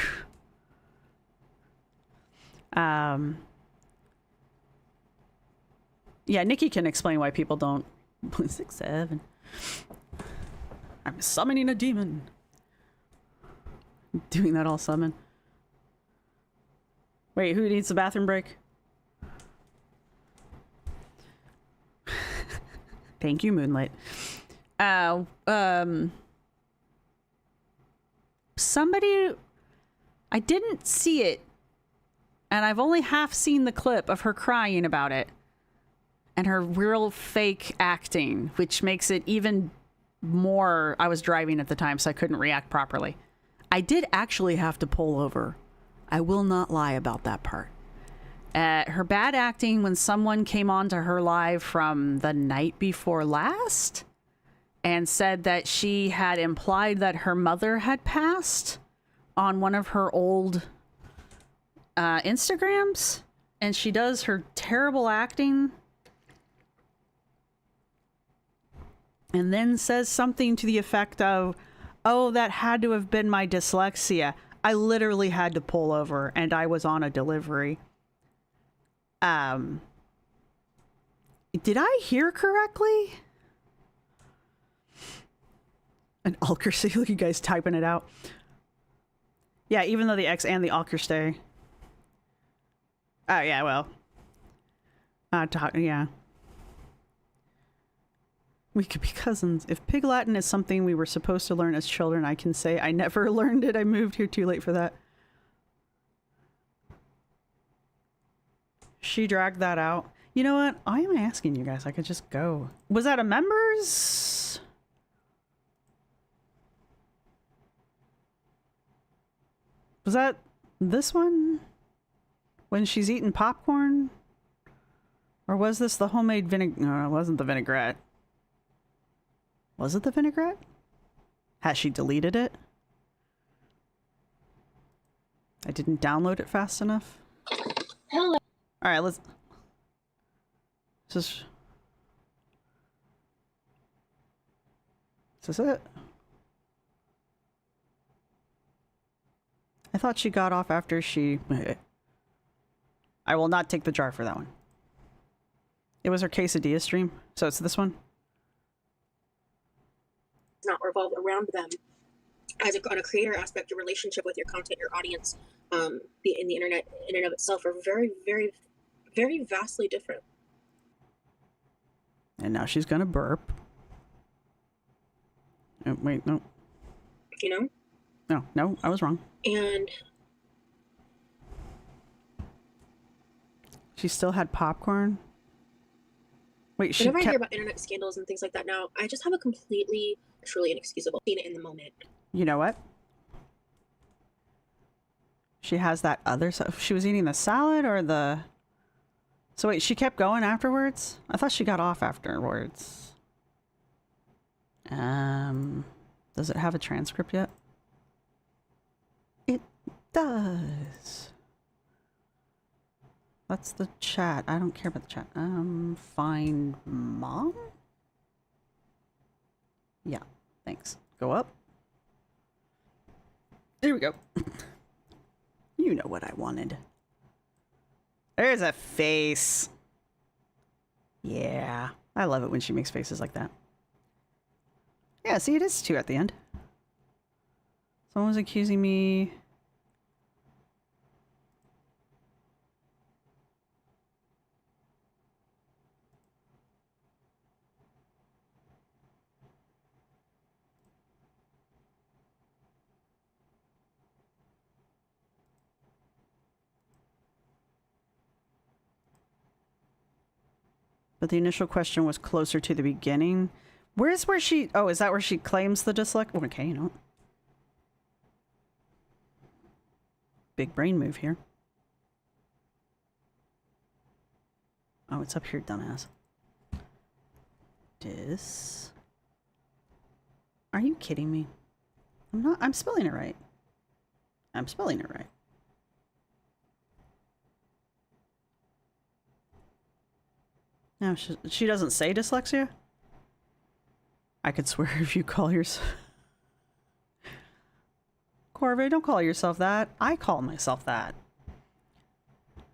Yeah, Nikki can explain why people don't... 6, 7. I'm summoning a demon. Doing that all summon. Wait, who needs a bathroom break? Thank you, Moonlight. Somebody, I didn't see it, and I've only half seen the clip of her crying about it and her real fake acting, which makes it even more. I was driving at the time, so I couldn't react properly. I did actually have to pull over. I will not lie about that part. Her bad acting when someone came on to her live from the night before last and said that she had implied that her mother had passed on one of her old Instagrams. And she does her terrible acting and then says something to the effect of, oh, that had to have been my dyslexia. I literally had to pull over and I was on a delivery. Did I hear correctly? An Alkerstay, look, you guys typing it out. Yeah, even though the X and the Alkerstay. Oh, yeah, well. Yeah. We could be cousins. If Pig Latin is something we were supposed to learn as children, I can say I never learned it. I moved here too late for that. She dragged that out. You know what? I am asking you guys. I could just go. Was that a members? Was that this one? When she's eating popcorn? Or was this the homemade vinegar? No, it wasn't the vinaigrette. Was it the vinaigrette? Has she deleted it? I didn't download it fast enough. Hello. All right, let's just... Is this it? I thought she got off after she... I will not take the jar for that one. It was her quesadilla stream, so it's this one? Not revolve around them as on a creator aspect. Your relationship with your content, your audience, in the internet in and of itself are very, very, very vastly different. And now she's gonna burp. Oh, wait, no. You know? No, no, I was wrong. And She still had popcorn. Wait, she whenever I hear kept. about internet scandals and things like that now, I just have a completely, truly inexcusable seen it in the moment. You know what? She has that other. She was eating the salad or the. So wait, she kept going afterwards? I thought she got off afterwards. Does it have a transcript yet? It does. That's the chat. I don't care about the chat. Find mom? Yeah, thanks. Go up. There we go. You know what I wanted. There's a face. Yeah, I love it when she makes faces like that. Yeah, see, it is 2 at the end. Someone was accusing me. But the initial question was closer to the beginning. Where's where she... Oh, is that where she claims the dyslexia? Okay, you know. Big brain move here. Oh, it's up here, dumbass. Are you kidding me? I'm not... I'm spelling it right. I'm spelling it right. No, she doesn't say dyslexia? I could swear if you call yourself... Corvée, don't call yourself that. I call myself that.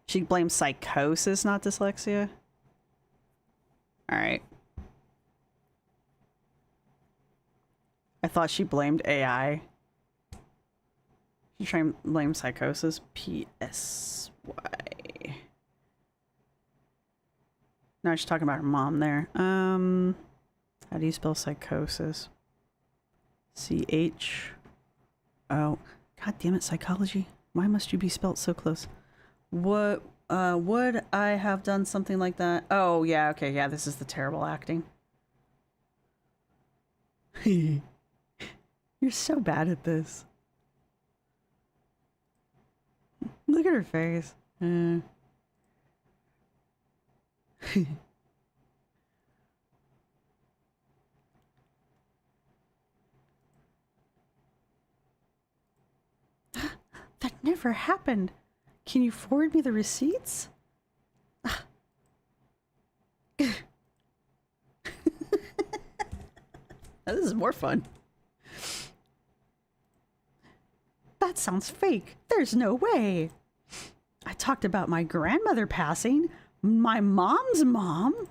She blames psychosis, not dyslexia? Alright. I thought she blamed AI. She trying to blame psychosis. PSY. No, she's talking about her mom there. How do you spell psychosis? CH. Oh, god damn it, psychology. Why must you be spelt so close? What, would I have done something like that? Oh, yeah, okay, yeah, this is the terrible acting. You're so bad at this. Look at her face. That never happened. Can you forward me the receipts? This is more fun. That sounds fake. There's no way. I talked about my grandmother passing. My mom's mom?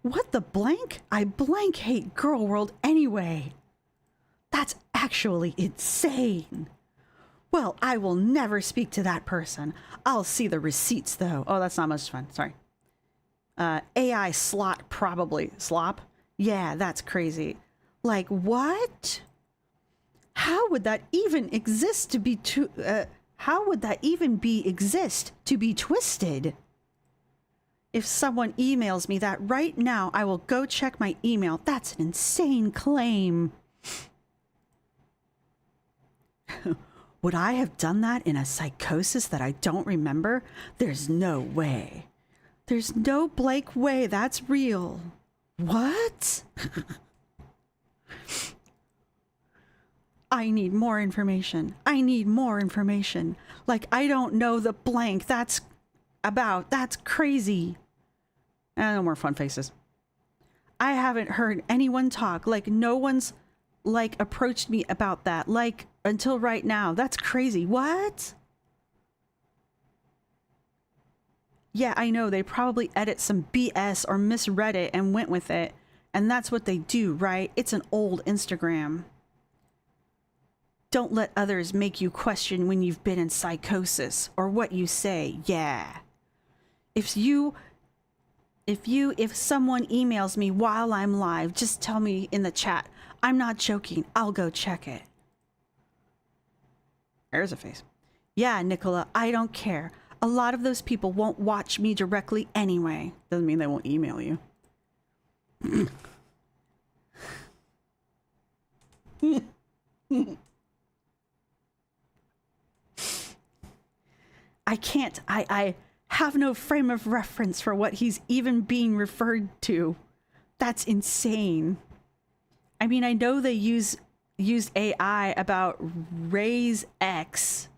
What the blank? I blank hate girl world anyway. That's actually insane. Well, I will never speak to that person. I'll see the receipts though. Oh, that's not much fun. Sorry. AI slot probably. Slop? Yeah, that's crazy. Like what? How would that even exist to be how would that even exist to be twisted? If someone emails me that right now, I will go check my email. That's an insane claim. Would I have done that in a psychosis that I don't remember? There's no way. There's no blank way that's real. What? I need more information. I need more information. Like, I don't know the blank that's about. That's crazy. No more fun faces. I haven't heard anyone talk. Like, no one's, like, approached me about that. Like, until right now. That's crazy. What? Yeah, I know. They probably edit some BS or misread it and went with it. And that's what they do, right? It's an old Instagram. Don't let others make you question when you've been in psychosis or what you say. Yeah. If someone emails me while I'm live, just tell me in the chat. I'm not joking. I'll go check it. There's a face. Yeah, Nicola, I don't care. A lot of those people won't watch me directly anyway. Doesn't mean they won't email you. I can't. I have no frame of reference for what he's even being referred to. That's insane. I mean, I know they used AI about Remi's ex,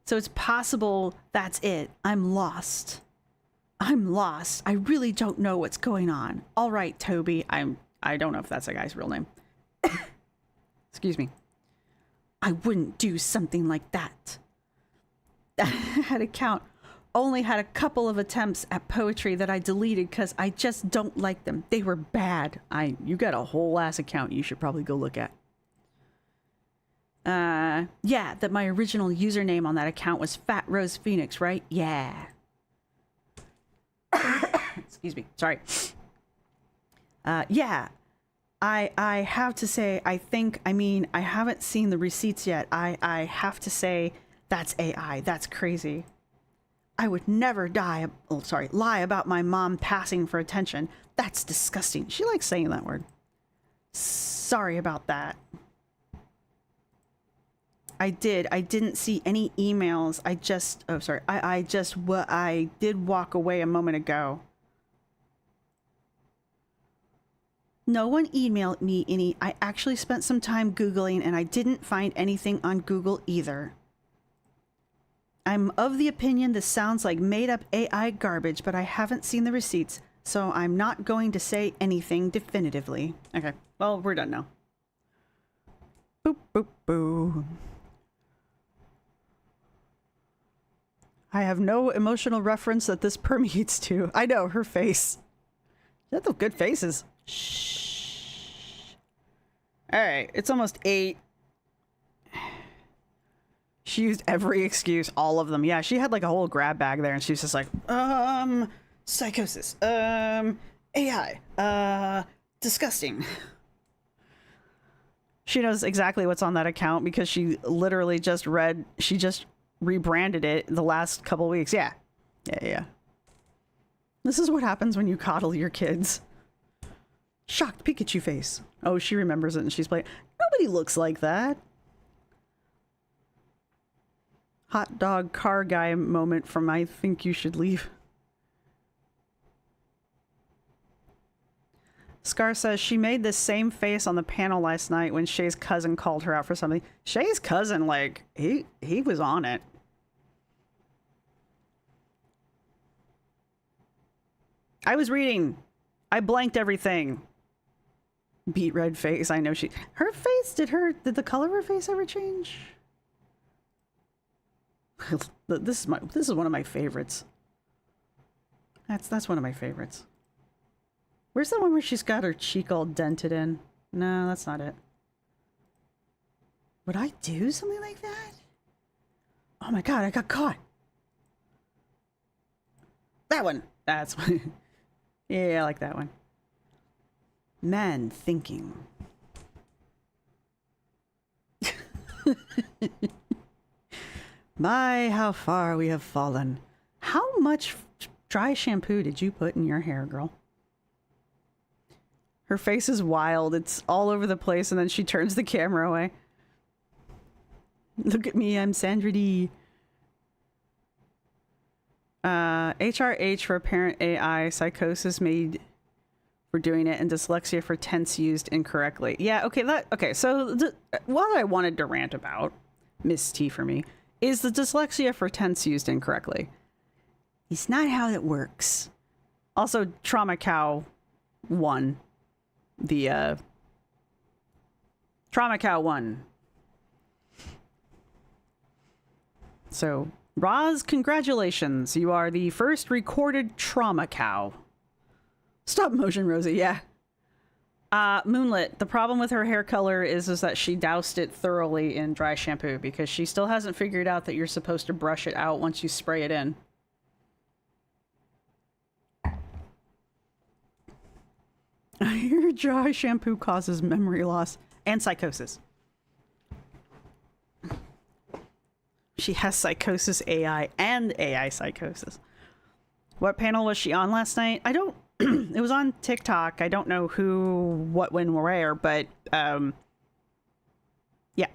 so it's possible that's it. I'm lost. I really don't know what's going on. All right, Toby. I don't know if that's a guy's real name. Excuse me. I wouldn't do something like that. That account only had a couple of attempts at poetry that I deleted because I just don't like them. They were bad. You got a whole ass account you should probably go look at. Yeah, that my original username on that account was Fat Rose Phoenix, right? Yeah. Excuse me. Sorry. Yeah. I have to say, I haven't seen the receipts yet. I have to say, that's AI. That's crazy. I would never lie about my mom passing for attention. That's disgusting. She likes saying that word. Sorry about that. I didn't see any emails. I did walk away a moment ago. No one emailed me any. I actually spent some time Googling and I didn't find anything on Google either. I'm of the opinion this sounds like made up AI garbage, but I haven't seen the receipts, so I'm not going to say anything definitively. Okay, well, we're done now. Boop, boop, boo. I have no emotional reference that this permeates to. I know, her face. That's the good faces. Shh. Alright, it's almost 8. She used every excuse, all of them. Yeah, she had like a whole grab bag there and she was just like, psychosis, AI, disgusting. She knows exactly what's on that account because she literally just rebranded it the last couple weeks. Yeah. Yeah. This is what happens when you coddle your kids. Shocked Pikachu face. Oh, she remembers it and she's playing. Nobody looks like that. Hot dog car guy moment from I think you should leave. Scar says she made this same face on the panel last night when Shay's cousin called her out for something. Shay's cousin, like, he was on it. I was reading. I blanked everything. Beat red face. I know her face, did the color of her face ever change? This is one of my favorites. That's one of my favorites. Where's the one where she's got her cheek all dented in? No, that's not it. Would I do something like that? Oh my god, I got caught. That one. That's one. Yeah, I like that one. Man thinking. My, how far we have fallen. How much dry shampoo did you put in your hair, girl? Her face is wild. It's all over the place, and then she turns the camera away. Look at me, I'm Sandra D. HRH for apparent AI, psychosis made for doing it, and dyslexia for tense used incorrectly. Yeah, okay, so what I wanted to rant about, Miss T for me, is the dyslexia for tense used incorrectly. It's not how it works. Also, Trauma Cow won. The, Trauma Cow won. So, Roz, congratulations. You are the first recorded Trauma Cow. Stop motion, Rosie, yeah. Moonlit, the problem with her hair color is that she doused it thoroughly in dry shampoo because she still hasn't figured out that you're supposed to brush it out once you spray it in. I hear dry shampoo causes memory loss and psychosis. She has psychosis AI and AI psychosis. What panel was she on last night? I don't... It was on TikTok. I don't know who, what, when, where, but... yeah,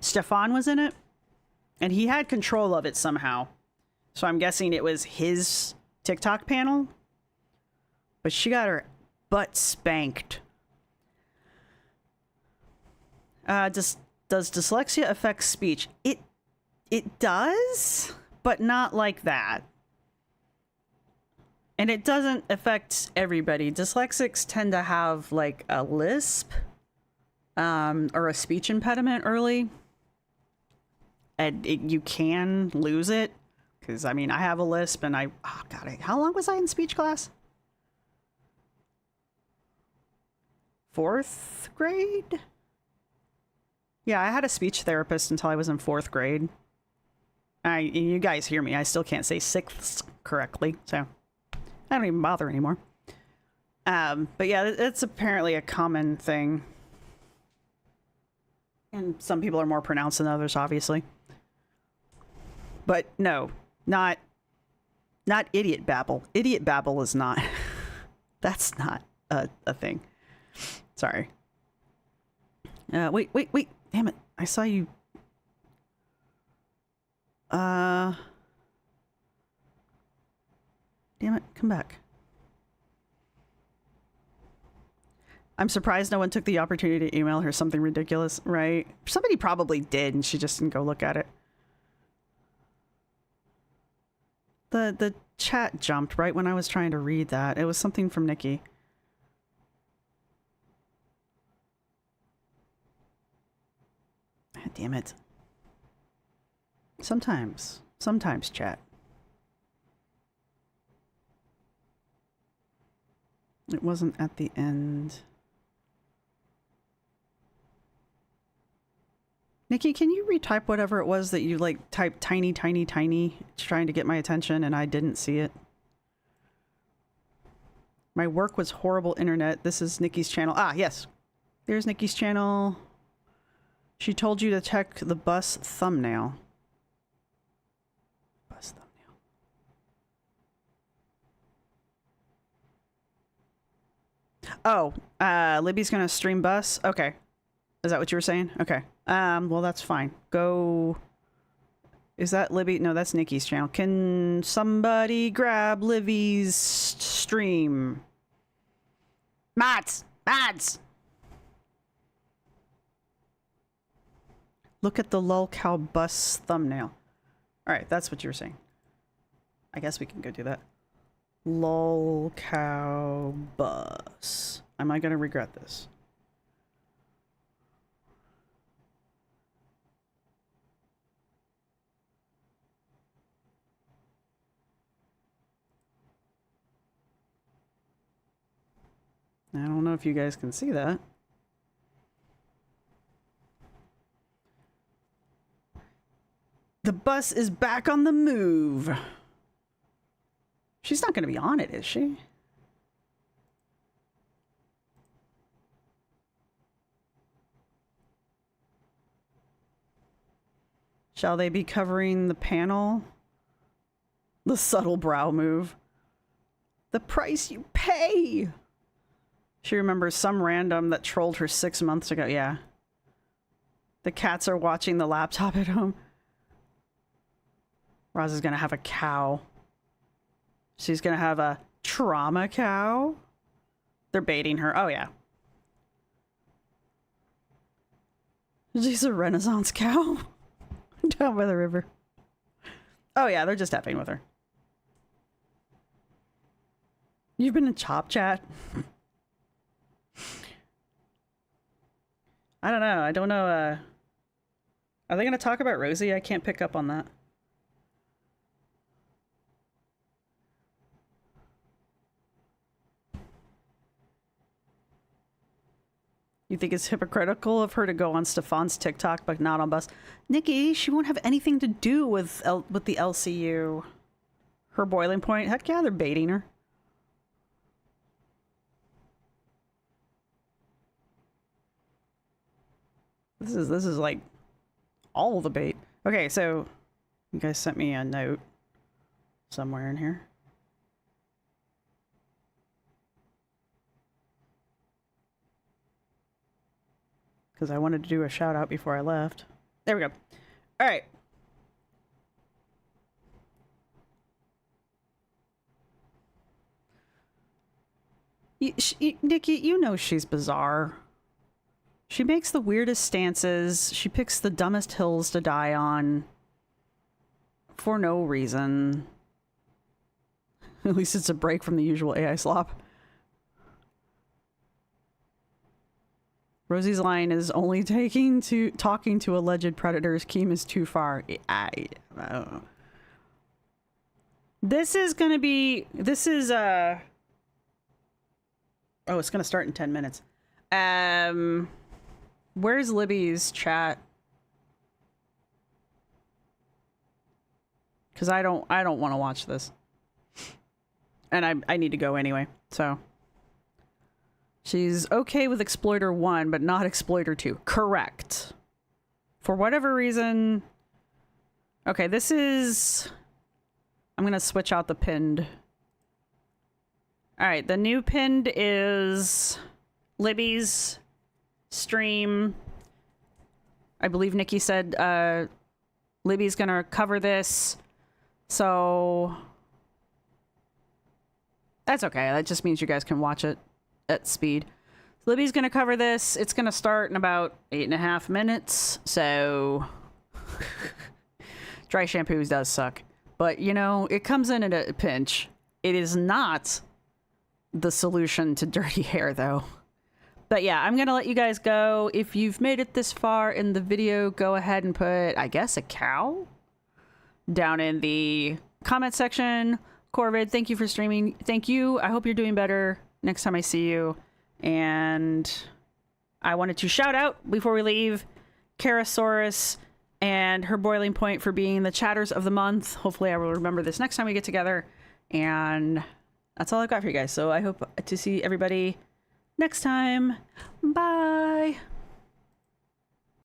Stefan was in it. And he had control of it somehow. So I'm guessing it was his TikTok panel. But she got her butt spanked. Does dyslexia affect speech? It does, but not like that. And it doesn't affect everybody. Dyslexics tend to have like a lisp or a speech impediment early. And you can lose it. Because, I mean, I have a lisp and oh, God, how long was I in speech class? 4th grade? Yeah, I had a speech therapist until I was in 4th grade. You guys hear me. I still can't say sixths correctly, so I don't even bother anymore. But yeah, it's apparently a common thing. And some people are more pronounced than others, obviously. But no, not idiot babble. Idiot babble is not. That's not a thing. Sorry. Wait. Damn it. I saw you. Damn it. Come back. I'm surprised no one took the opportunity to email her something ridiculous, right? Somebody probably did and she just didn't go look at it. The chat jumped right when I was trying to read that. It was something from Nikki. Damn it. Sometimes chat. It wasn't at the end. Nikki, can you retype whatever it was that you like typed tiny trying to get my attention and I didn't see it? My work was horrible internet. This is Nikki's channel. Ah, yes. There's Nikki's channel. She told you to check the bus thumbnail. Bus thumbnail. Oh, Libby's gonna stream bus? Okay. Is that what you were saying? Okay. Well, that's fine. Go... Is that Libby? No, that's Nikki's channel. Can somebody grab Libby's stream? Mads! Look at the lol cow bus thumbnail. Alright, that's what you were saying. I guess we can go do that. Lol cow bus. Am I gonna regret this? I don't know if you guys can see that. The bus is back on the move. She's not going to be on it, is she? Shall they be covering the panel? The subtle brow move. The price you pay! She remembers some random that trolled her 6 months ago. Yeah. The cats are watching the laptop at home. Roz is gonna have a cow. She's gonna have a trauma cow. They're baiting her. Oh, yeah. She's a Renaissance cow. Down by the river. Oh, yeah, they're just effing with her. You've been in Chop Chat? I don't know. I don't know. Are they going to talk about Rosee? I can't pick up on that. You think it's hypocritical of her to go on Stefan's TikTok but not on Bus? Nikki, she won't have anything to do with the LCU. Her boiling point? Heck yeah, they're baiting her. This is like all the bait. Okay, so You guys sent me a note somewhere in here. Because I wanted to do a shout out before I left. There we go. All right. Nikki, you know she's bizarre. She makes the weirdest stances. She picks the dumbest hills to die on. For no reason. At least it's a break from the usual AI slop. Rosie's line is only talking to alleged predators. Keem is too far. I don't know. This is gonna be... This is, Oh, it's gonna start in 10 minutes. Where's Libby's chat? Because I don't want to watch this. And I need to go anyway, so... She's okay with Exploiter 1, but not Exploiter 2. Correct. For whatever reason... Okay, this is... I'm gonna switch out the pinned. Alright, the new pinned is... Libby's stream. I believe Nikki said Libby's gonna cover this. So... That's okay. That just means you guys can watch it at speed. Libby's gonna cover this. It's gonna start in about 8.5 minutes, so dry shampoos does suck, but you know, it comes in at a pinch. It is not the solution to dirty hair though. But yeah, I'm gonna let you guys go. If you've made it this far in the video, go ahead and put, I guess, a cow down in the comment section. Corvid, thank you for streaming. Thank you. I hope you're doing better next time I see you. And I wanted to shout out before we leave Karasaurus and her boiling point for being the chatters of the month. Hopefully I will remember this next time we get together. And that's all I've got for you guys. So I hope to see everybody next time. Bye.